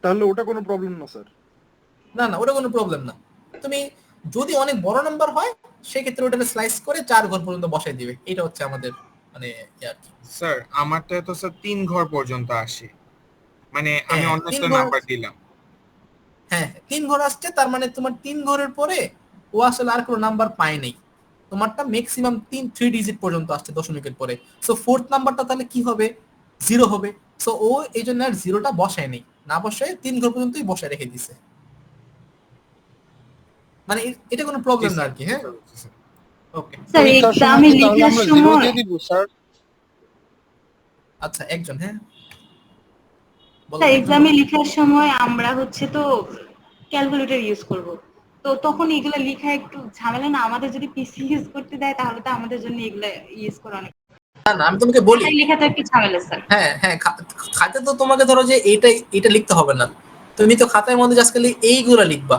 তাহলে ওটা কোনো প্রবলেম না স্যার? না না, ওটা কোনো প্রবলেম না। তুমি যদি অনেক বড় নাম্বার হয় সেই ক্ষেত্রে ওটাকে স্লাইস করে 4 ঘর পর্যন্ত বসাই দিবে। এটা হচ্ছে আমাদের মানে আর কি। স্যার আমারটা তো স্যার 3 ঘর পর্যন্ত আসে, মানে আমি অন্য একটা নাম্বার দিলাম। হ্যাঁ 3 ঘর আসছে, তার মানে তোমার 3 ঘরের পরে ও আসলে আর কোনো নাম্বার পায় নাই। তোমারটা ম্যাক্সিমাম 3 ডিজিট পর্যন্ত আসছে দশমিকের পরে। সো ফোর্থ নাম্বারটা তাহলে কি হবে? 0 হবে। সো ও এই জন্য আর 0টা বসায় নেই, না বসায় 3 ঘর পর্যন্তই বসায় রেখে দিছে। মানে এটা কোনো প্রবলেম না আর কি। হ্যাঁ ওকে স্যার এক্সামে লেখার সময় আচ্ছা একজন হ্যাঁ স্যার এক্সামে লেখার সময় আমরা হচ্ছে তো ক্যালকুলেটর ইউজ করব, তো তখন এগুলা লেখা একটু ঝামেলা না? আমাদের যদি পিসি ইউজ করতে দেয় তাহলে তো আমাদের জন্য এগুলা ইউজ করা অনেক। না না, আমি তোমাকে বলি লেখা তো একটু ঝামেলা স্যার। হ্যাঁ হ্যাঁ, খাতে তো তোমাকে ধরো যে এটা লিখতে হবে না, তুমি তো খাতার মধ্যে জাস্ট খালি এইগুলো লিখবা,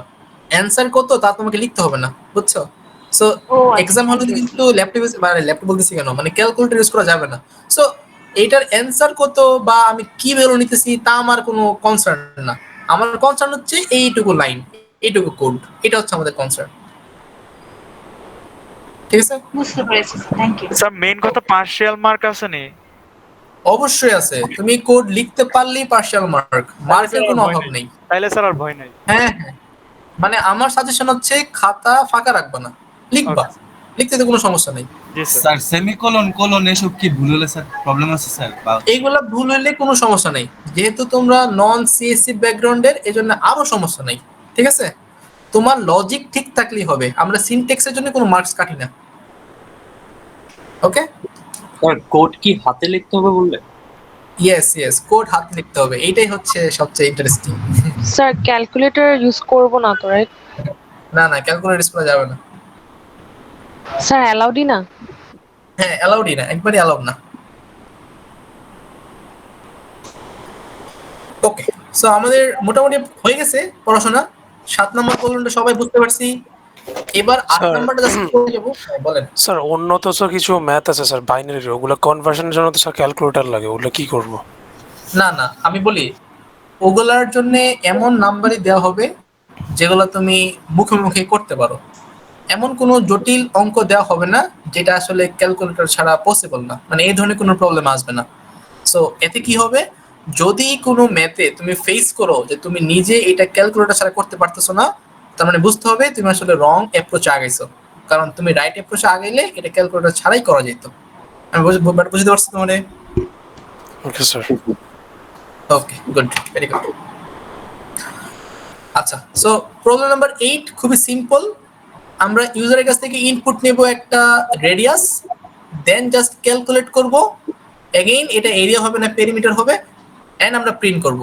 অ্যানসার কত তা তোমাকে লিখতে হবে না, বুঝছো? সো এক্সাম হলে কিন্তু ল্যাপটপ বলতেছি কেন, মানে ক্যালকুলেটর ইউজ করা যাবে না। সো এইটার অ্যানসার কত বা আমি কি ভ্যালু নিতেছি তা আমার কোনো কনসার্ন না। আমার কনসার্ন হচ্ছে এইটুকু লাইন, এইটুকু কোড, এটা হচ্ছে আমাদের কনসার্ন। ঠিক আছে? বুঝতে পেরেছি, থ্যাংক ইউ। স্যার মেইন কথা পার্শিয়াল মার্ক আছে নি? অবশ্যই আছে, তুমি কোড লিখতে পারলেই পার্শিয়াল মার্ক, মার্কের কোনো অভাব নেই। তাইলে স্যার আর ভয় নাই। হ্যাঁ হ্যাঁ, মানে আমার সাজেশন হচ্ছে খাতা ফাঁকা রাখবা না, লিখবা, লিখতে তো কোনো সমস্যা নেই। স্যার সেমিকোলন কোলন এসব কি ভুল হলে স্যার প্রবলেম আছে স্যার? এইগুলা ভুল হলে কোনো সমস্যা নেই, যেহেতু তোমরা নন সিএসসি ব্যাকগ্রাউন্ডের, এজন্য আরো সমস্যা নেই। ঠিক আছে, তোমার লজিক ঠিক থাকলেই হবে, আমরা সিনট্যাক্সের জন্য কোনো মার্কস কাটি না। ওকে স্যার কোড কি হাতে লিখতে হবে বললে? ইয়েস ইয়েস, কোড হাতে লিখতে হবে, এইটাই হচ্ছে সবচেয়ে ইন্টারেস্টিং। স্যার ক্যালকুলেটর ইউজ করব না তো, রাইট? না না, ক্যালকুলেটর ইউজ করা যাবে না। স্যার অ্যালাউডই না? হ্যাঁ অ্যালাউডই না, একবারই অ্যালাউড না। ওকে, সো আমাদের মোটামুটি হয়ে গেছে পড়াশোনা। 7 নম্বর প্রবলেমটা সবাই বুঝতে পারছি, এবার 8 নম্বরটা জাস্ট করে যাব। বলেন স্যার অন্য তো স্যার কিছু ম্যাথ আছে স্যার, বাইনারি, ওগুলো কনভার্সনের জন্য তো স্যার ক্যালকুলেটর লাগে, ওগুলো কি করব? না না, আমি বলি ওগুলার জন্য এমন নাম্বারই দেওয়া হবে যেগুলো তুমি মুখে মুখে করতে পারো, এমন কোনো জটিল অঙ্ক দেওয়া হবে না যেটা আসলে ক্যালকুলেটর ছাড়া পসিবল না, মানে এই ধরনের কোনো প্রবলেম আসবে না। সো এতে কি হবে, যদি কোনো ম্যাথে তুমি ফেস করো যে তুমি নিজে এটা ক্যালকুলেটর ছাড়া করতে পারতেছো না, তার মানে বুঝতে হবে তুমি আসলে রং অ্যাপ্রোচে আগাইছো, কারণ তুমি রাইট অ্যাপ্রোচে আগাইলে এটা ক্যালকুলেটর ছাড়াই করা যেত। আমি বুঝতে পারছি তো? মানে ওকে sir. Okay good, very good. আচ্ছা, সো প্রবলেম নাম্বার 8 খুবই সিম্পল। আমরা ইউজারের কাছ থেকে ইনপুট নেব একটা রেডিয়াস, দেন জাস্ট ক্যালকুলেট করব। এগেইন এটা এরিয়া হবে না পেরিমিটার হবে, এন্ড আমরা প্রিন্ট করব।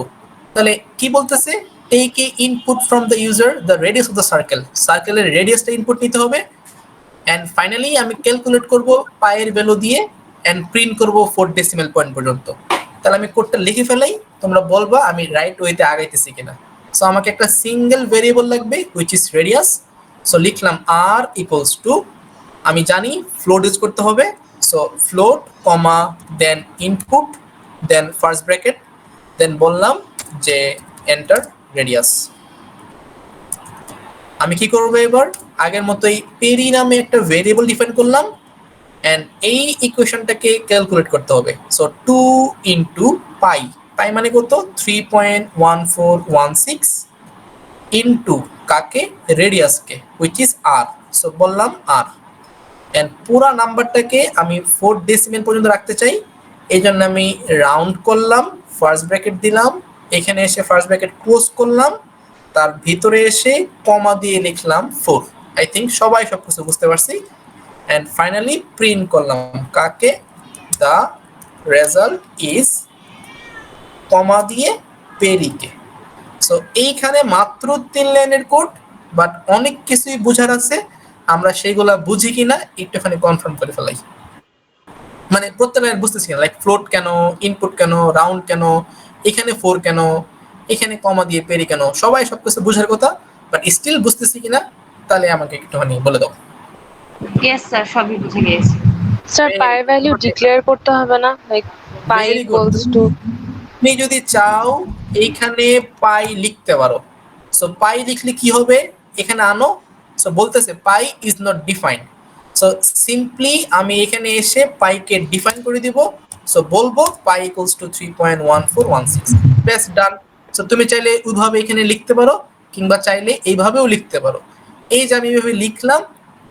তাহলে কি বলতেছে, take a input from the user the radius of the circle, সার্কেলের রেডিয়াসটা ইনপুট নিতে হবে, এন্ড ফাইনালি আমি ক্যালকুলেট করব পায়ের ভ্যালু দিয়ে, এন্ড প্রিন্ট করব 4 ডেসিমাল পয়েন্ট পর্যন্ত। তাহলে আমি কোডটা লিখে ফেলাই, তোমরা বলবা আমি রাইট ওয়েতে আগাইতেছি কিনা। সো আমাকে একটা সিঙ্গেল ভেরিয়েবল লাগবে হুইচ ইজ রেডিয়াস। সো লিখলাম r ইকুয়ালস টু, আমি জানি ফ্লোট ইউজ করতে হবে, সো ফ্লোট কমা দেন ইনপুট দেন ফার্স্ট ব্র্যাকেট, দেন বললাম যে এন্টার রেডিয়াস। আমি কি করব এবার, আগের মতোই পেরি নামে একটা ভেরিয়েবল ডিফাইন করলাম, এন্ড এই ইকুয়েশনটাকে ক্যালকুলেট করতে হবে। সো 2 ইনটু পাই, পাই মানে কত, 3.1416 ইনটু কাকে, রেডিয়াসকে, হুইচ ইজ r। সো বললাম r, এন্ড পুরো নাম্বারটাকে আমি 4 ডেসিমাল পর্যন্ত রাখতে চাই, এই জন্য আমি রাউন্ড করলাম, ফার্স্ট ব্র্যাকেট দিলাম, এখানে এসে ফার্স্ট ব্র্যাকেট ক্লোজ করলাম, তার ভিতরে এসে কমা দিয়ে লিখলাম 4। আই থিঙ্ক সবাই সবকিছু বুঝতে পারছি। এন্ড ফাইনালি প্রিন্ট করলাম কাকে, দ্য রেজাল্ট ইজ কমা দিয়ে পেরিকে। সো এইখানে মাত্র 3 লাইনের কোড, বাট অনেক কিছুই বোঝার আছে, আমরা সেইগুলা বুঝি কিনা একটুখানি কনফার্ম করে ফেলাই। মানে প্রত্যেক লাইন বুঝতেছি না, লাইক ফ্লোট কেন, ইনপুট কেন, রাউন্ড কেন, এখানে 4 কেন, এখানে কমা দিয়ে পেরি কেন, সবাই সবকিছু বুঝার কথা, বাট স্টিল বুঝতেছি কিনা, তাহলে আমাকে একটুখানি বলে দাও। ইয়েস স্যার, সবই বুঝে গেছি। স্যার পাই ভ্যালু ডিক্লেয়ার করতে হবে না, লাইক পাই ইকুয়ালস টু, তুমি যদি চাও এইখানে পাই লিখতে পারো। সো পাই লিখলে কি হবে, এখানে আনো, সো বলতেছে pi is not defined, so simply আমি এখানে এসে পাইকে ডিফাইন করে দিব। সো বলবো pi equals to 3.1416, best done. So তুমি চাইলে ওইভাবে এখানে লিখতে পারো, কিংবা চাইলে এইভাবেও লিখতে পারো। এই যে আমি এইভাবে লিখলাম,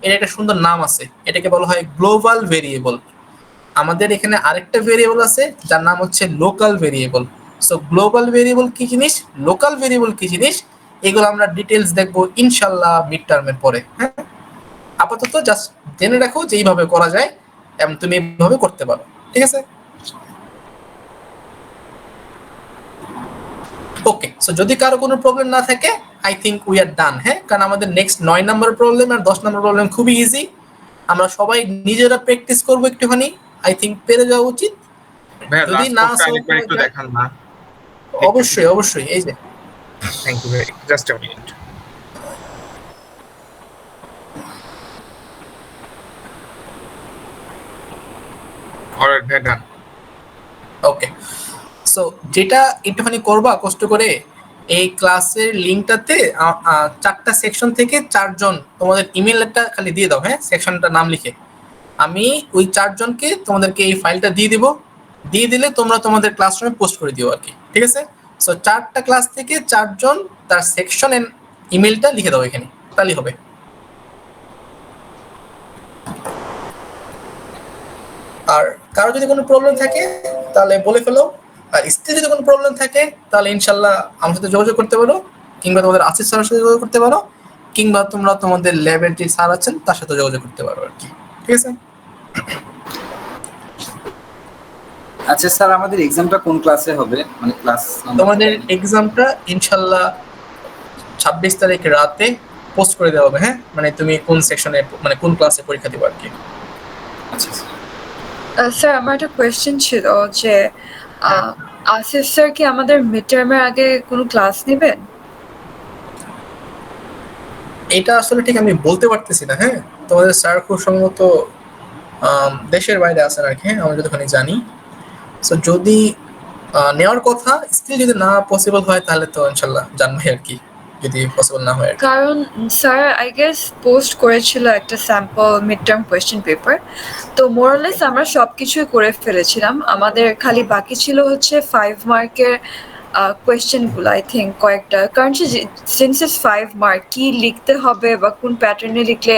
এর একটা সুন্দর নাম আছে, এটাকে বলা হয় গ্লোবাল ভেরিয়েবল। আমাদের এখানে আরেকটা ভেরিয়েবল আছে যার নাম হচ্ছে local variable. So global variable কি জিনিস, লোকাল ভেরিয়েবল কি জিনিস, এগুলো আমরা ডিটেইলস দেখবো ইনশাআল্লাহ মিড টার্মের পরে। হ্যাঁ, আপাতত জাস্ট জেনে রাখো যে এইভাবে করা যায় এবং তুমি এইভাবে করতে পারো। ঠিক আছে, ওকে। সো যদি কারো কোনো প্রবলেম না থাকে, আই থিঙ্ক উই আর ডান। হ্যাঁ, কারণ আমাদের নেক্সট 9 নম্বর প্রবলেম আর 10 নম্বর প্রবলেম খুবই ইজি, আমরা সবাই নিজেরা প্র্যাকটিস করবো একটুখানি, আই থিঙ্ক পেরে যাওয়া উচিত। যদি না একটু দেখান না, অবশ্যই অবশ্যই, এই যে thank you very, just a minute. Alright, done. Okay, so যেটা একটুখানি করবা কষ্ট করে, এই ক্লাসের লিংকটাতে 4টা সেকশন থেকে 4 জন তোমাদের ইমেলটা খালি দিয়ে দাও, হ্যাঁ, সেকশনটা নাম লিখে। আমি ওই 4 জনকে তোমাদেরকে এই ফাইলটা দিয়ে দিব, দিয়ে দিলে তোমরা তোমাদের ক্লাসরুমে পোস্ট করে দিও আর কি, ঠিক আছে? সো 4টা ক্লাস থেকে 4 জন তার সেকশন এন্ড ইমেলটা লিখে দাও এখানে, তাহলেই হবে। আর কারো যদি কোনো প্রবলেম থাকে তাহলে বলে ফেলো, আর স্টিল যদি কোনো প্রবলেম থাকে তাহলে ইনশাল্লাহ আমার সাথে যোগাযোগ করতে পারো, কিংবা তোমাদের আসিফ স্যারের সাথে যোগাযোগ করতে পারো, কিংবা তোমরা তোমাদের ল্যাবের যে স্যার আছেন তার সাথে যোগাযোগ করতে পারো আর কি, ঠিক আছে? আচ্ছা স্যার, আমাদের এক্সামটা কোন ক্লাসে হবে, মানে ক্লাস? তোমাদের এক্সামটা ইনশাল্লাহ 26 তারিখ রাতে পোস্ট করে দেওয়া হবে, হ্যাঁ, মানে তুমি কোন সেকশনে মানে কোন ক্লাসে পরীক্ষা দিবে আর কি। আচ্ছা স্যার, আমার একটা কোয়েশ্চেন ছিল যে আসিফ স্যার কি আমাদের মিড টার্মের আগে কোনো ক্লাস নেবেন? এটা আসলে ঠিক আমি বলতে পারতেছি না, হ্যাঁ, তোমাদের স্যার খুব সম্ভবত দেশের বাইরে আছেন আর কি, হ্যাঁ, আমি যতখানি জানি। সো যদি নেওয়ার কথা, স্টিল যদি না পসিবল হয় তাহলে তো ইনশাল্লাহ জানবো আর কি, যদি পসিবল না হয়। কারণ স্যার আই গেস পোস্ট করেছিল একটা sample mid term question paper, তো মোরলেস আমরা সবকিছুই করে ফেলেছিলাম, আমাদের খালি বাকি ছিল হচ্ছে 5 মার্কের কোয়েশ্চেনগুলো, আই থিঙ্ক কয়েকটা। কারণ সিন্স ইটস 5 মার্ক, কি লিখতে হবে বা কোন প্যাটার্নে লিখলে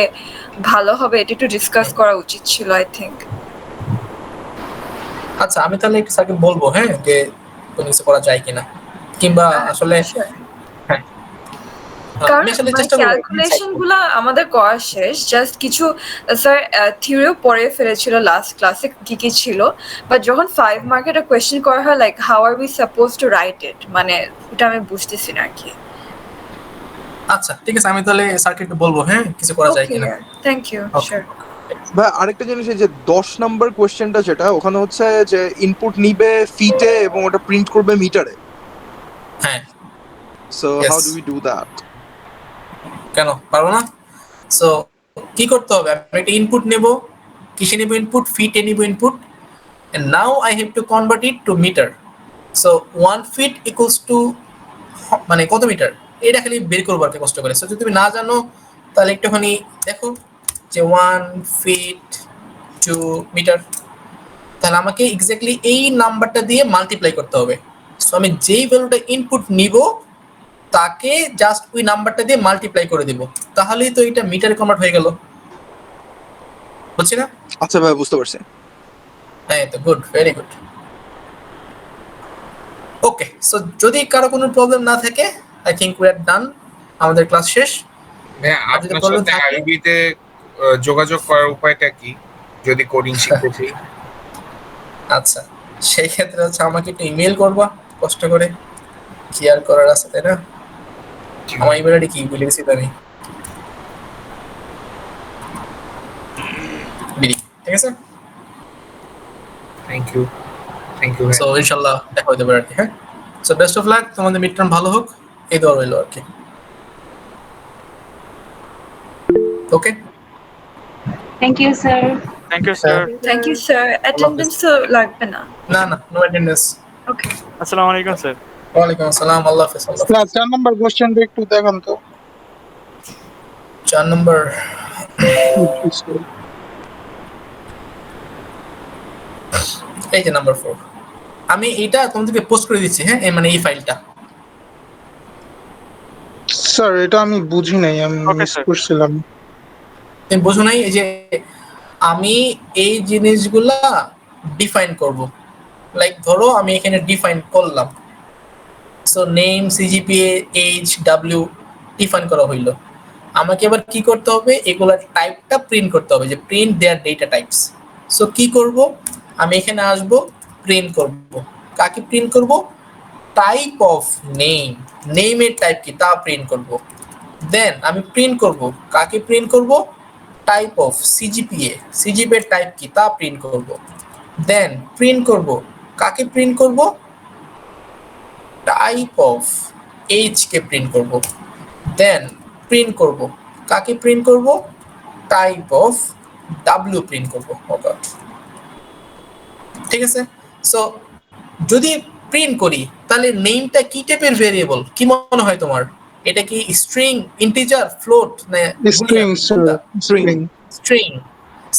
ভালো হবে এটা একটু ডিসকাস করা উচিত ছিল আই থিঙ্ক। আচ্ছা, আমি তাহলে একটু স্যারকে বলবো, হ্যাঁ, যে কোনো কিছু করা যায় কিনা, কিংবা আসলে কারণ ক্যালকুলেশন গুলো আমাদের করা শেষ, জাস্ট কিছু স্যার থিওরিও পড়ে ফেলেছিল লাস্ট ক্লাসে কি কি ছিল, বাট যখন 5 মার্কের একটা কোয়েশ্চেন করা হয় like how are we suppose to write it, মানে এটা আমি বুঝতেছি না আর কি। আচ্ছা ঠিক আছে, আমি তাহলে স্যারকে একটু বলবো, হ্যাঁ, কিছু করা যায় কিনা। Thank you. শিওর। ভাই আরেকটা জিনিস, এই যে 10 নাম্বার কোশ্চেনটা যেটা ওখানে হচ্ছে যে ইনপুট নিবে ফিটে এবং ওটা প্রিন্ট করবে মিটারে। হ্যাঁ, so how do we do that? কেন পারবো না? সো কি করতে হবে, আমি একটা ইনপুট নেব, কিসে নেব ইনপুট, ফিটে নেব input, and now I have to convert it to metre. So 1 feet equals to মানে কত মিটার, এটা খালি বের করবো আর কি কষ্ট করে। সো যদি তুমি না জানো তাহলে একটুখানি দেখো যে 1 ফিট 2 মিটার, তাহলে আমাকে এক্স্যাক্টলি এই নাম্বারটা দিয়ে মাল্টিপ্লাই করতে হবে। সো আমি যেই ভ্যালুটা ইনপুট নিব তাকে জাস্ট ওই নাম্বারটা দিয়ে মাল্টিপ্লাই করে দিব, তাহলেই তো এটা মিটারে কনভার্ট হয়ে গেল, বুঝছি না? আচ্ছা ভাই, বুঝতে পারছি। হ্যাঁ, তো গুড, ভেরি গুড। ওকে, সো যদি কারো কোনো প্রবলেম না থাকে আই থিংক উই আর ডান, আমাদের ক্লাস শেষ। হ্যাঁ, আপনার সাথে আরবিতে যোগাযোগ করার উপায়টা কি যদি কোডিং শিখতে চাই? আচ্ছা, সেই ক্ষেত্রে হচ্ছে আমাকে একটু ইমেল করবা কষ্ট করে, কি আর করার আছে তাই না? আমার ইমেল আইডি কি বলে গেছি আমি, ঠিক আছে? থ্যাংক ইউ সো ইনশাআল্লাহ দেখা হতে পারে আর কি, হ্যাঁ। সো বেস্ট অফ লাক, তোমাদের মিড টার্ম ভালো হোক, এই দোয়া রইল আর কি। Okay, thank you sir. Thank you sir. Thank you sir. Attendance তো লাগবে না? না না, নো অ্যাটেন্ডেন্স। ওকে, আসসালামু আলাইকুম স্যার। ওয়া আলাইকুম আসসালাম, আল্লাহ হাফেজ। স্যার 4 নাম্বার কোশ্চেনটা একটু দেখান তো। 4 নাম্বার এই যে নাম্বার 4, আমি এটা তোমাদেরকে পোস্ট করে দিচ্ছি, হ্যাঁ, মানে এই ফাইলটা। স্যার এটা আমি বুঝি নাই, আমি মিস করছিলাম। তুমি বুঝো নাই? এই যে আমি এই জিনিসগুলা ডিফাইন করব, লাইক ধরো আমি এখানে ডিফাইন করলাম, so name, CGPA, H, W define করা হইলো। আমাকে এবার কি করতে হবে, এগুলার টাইপটা প্রিন্ট করতে হবে, যে প্রিন্ট দেয়ার ডেটা টাইপস। সো কি করব, আমি এখানে আসব, প্রিন্ট করব, কাকে প্রিন্ট করব, টাইপ অফ নেম, নেমের টাইপ কি তা প্রিন্ট করব। দেন আমি প্রিন্ট করব, কাকে প্রিন্ট করব, type of CGPA, CGPA type কি তা প্রিন্ট করব। দেন প্রিন্ট করব, কাকে প্রিন্ট করব, type of H K print করব। দেন প্রিন্ট করব, কাকে প্রিন্ট করব, টাইপ অফ ডাব্লিউ প্রিন্ট করব। ওকে, ঠিক আছে। সো যদি প্রিন্ট করি তাহলে নেমটা কি টাইপের ভেরিয়েবল কি মনে হয় তোমার? এটা কি স্ট্রিং, ইন্টিজার, ফ্লোট না স্ট্রিং স্ট্রিং স্ট্রিং।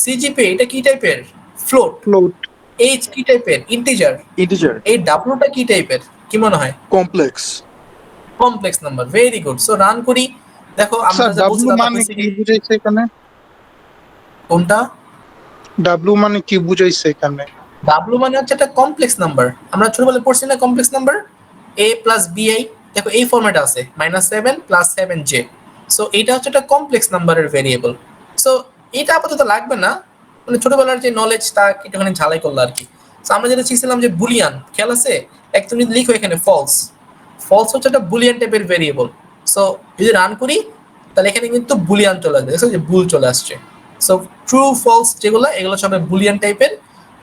সিজিপি এটা কি টাইপের? ফ্লোট। ফ্লোট। এইচ কি টাইপের? ইন্টিজার। ইন্টিজার। এই ডাব্লুটা কি টাইপের কি মনে হয়? Complex. Complex number. Very good. So run করি। দেখো আমরা স্যার যা বলছি ডাব্লু দাদা মানে হইছে কি বুঝাইছে এখানে? কোনটা? ডাব্লু মানে কি বুঝাইছে এখানে? ডাব্লু মানে হচ্ছে একটা কমপ্লেক্স নাম্বার। আমরা ছোটবেলায় পড়ছি না complex number? a plus bi, দেখো এই ফরম্যাটে আছে -7 প্লাস 7j। সো এটা হচ্ছে একটা কমপ্লেক্স নাম্বারের ভেরিয়েবল। সো এটা আপাতত লাগবে না, মানে ছোটবেলার যে নলেজ তা একটুখানি ঝালাই করলো আর কি। সো আমরা যেটা শিখছিলাম যে বুলিয়ান, খেয়াল আছে? একদম যদি লিখো এখানে ফলস, ফলস হচ্ছে একটা বুলিয়ান টাইপের ভেরিয়েবল। সো যদি রান করি তাহলে এখানে কিন্তু বুলিয়ান চলে আসবে, দেখো যে বুল চলে আসছে। সো ট্রু ফলস যেগুলো এগুলো সব বুলিয়ান টাইপের,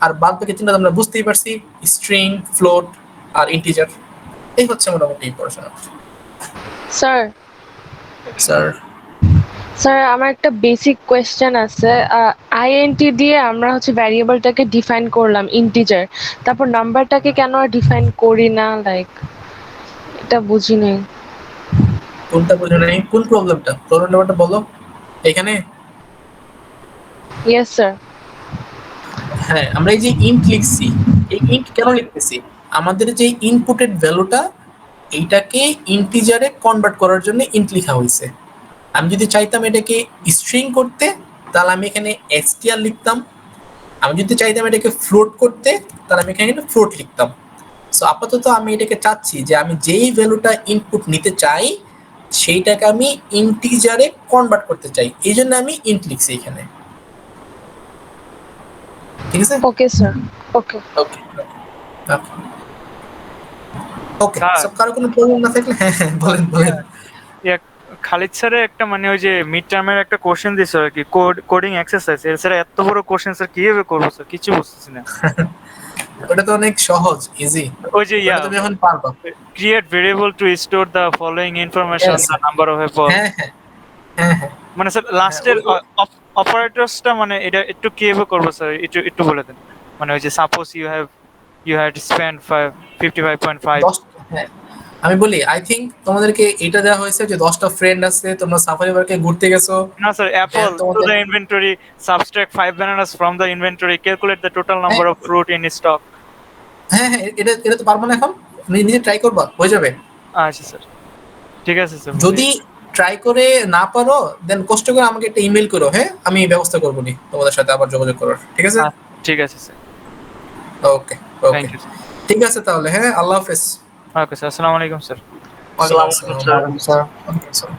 আর বাদ বাকি তিনটা আমরা বুঝতেই পারছি, স্ট্রিং, ফ্লোট আর ইন্টিজার। এই হচ্ছে মোটামুটি পড়াশোনা। স্যার স্যার স্যার আমার একটা বেসিক কোয়েশ্চেন আছে। আইএনটি দিয়ে আমরা হচ্ছে ভ্যারিয়েবলটাকে ডিফাইন করলাম ইন্টিজার, তারপর নাম্বারটাকে কেন আর ডিফাইন করি না? লাইক এটা বুঝি নাই। কোনটা বুঝো নাই? কোন প্রবলেমটা? প্রবলেমটা বলো এখানে। Yes sir. হ্যাঁ, আমরা এই যে ইন্ট লিখছি, এই ইন্ট কেন লিখতেছি? আমাদের যে ইনপুটেড ভ্যালুটা এইটাকে ইন্টিজারে কনভার্ট করার জন্য ইন্ট লেখা হয়েছে। আমি যদি চাইতাম এটাকে স্ট্রিং করতে তাহলে আমি এখানে str লিখতাম। আমি যদি চাইতাম এটাকে ফ্লোট করতে তাহলে আমি এখানে ফ্লোট লিখতাম। সো আপাতত আমি এটাকে চাচ্ছি যে আমি যেই ভ্যালুটা ইনপুট নিতে চাই সেইটাকে আমি ইন্টিজারে কনভার্ট করতে চাই, এই জন্য আমি ইন্ট লিখছি এখানে। ঠিক আছে? Okay sir. Okay okay okay. সব কারো কোনো প্রবলেম না থাকলে হ্যাঁ হ্যাঁ বলেন বলেন। খালিদ স্যারে একটা মানে ওই যে মিড টার্মের একটা কোশ্চেন দিছে আর কি, কোডিং এক্সারসাইজ। এর স্যার এত বড় কোশ্চেন স্যার কিভাবে করব স্যার? কিছু বুঝতেছি না। ওটা তো অনেক সহজ, ইজি। ওই যে তুমি এখন পারবা। Create variable two store the following information, the number of Apple. হ্যাঁ হ্যাঁ হ্যাঁ হ্যাঁ। মানে স্যার লাস্টের অপারেটরসটা মানে এটা একটু কিভাবে করব স্যার? একটু বলে দেন। মানে ওই যে সাপোজ you had spent 55.5। হ্যাঁ আমি বলি, আই থিংক তোমাদেরকে এটা দেওয়া হয়েছে যে 10টা ফ্রেন্ড আছে, তোমরা সাফারি পার্কে ঘুরতে গেছো। না sir, Apple to the inventory, subtract 5 bananas from the inventory, calculate the total number of fruit in stock। হ্যাঁ হ্যাঁ, এটা তো পারবো না এখন, নিজে ট্রাই করবা, হয়ে যাবে। আচ্ছা স্যার, ঠিক আছে স্যার। যদি ট্রাই করে না পারো দেন কষ্ট করে আমাকে একটা ইমেল করো, হ্যাঁ আমি ব্যবস্থা করবো নি তোমাদের সাথে আবার যোগাযোগ করার। ঠিক আছে? ঠিক আছে স্যার। ওকে ওকে ঠিক আছে তাহলে, হ্যাঁ আল্লাহ হাফেজ। ওকে স্যার, আসসালামু আলাইকুম স্যার। ওয়া আলাইকুম আসসালাম স্যার।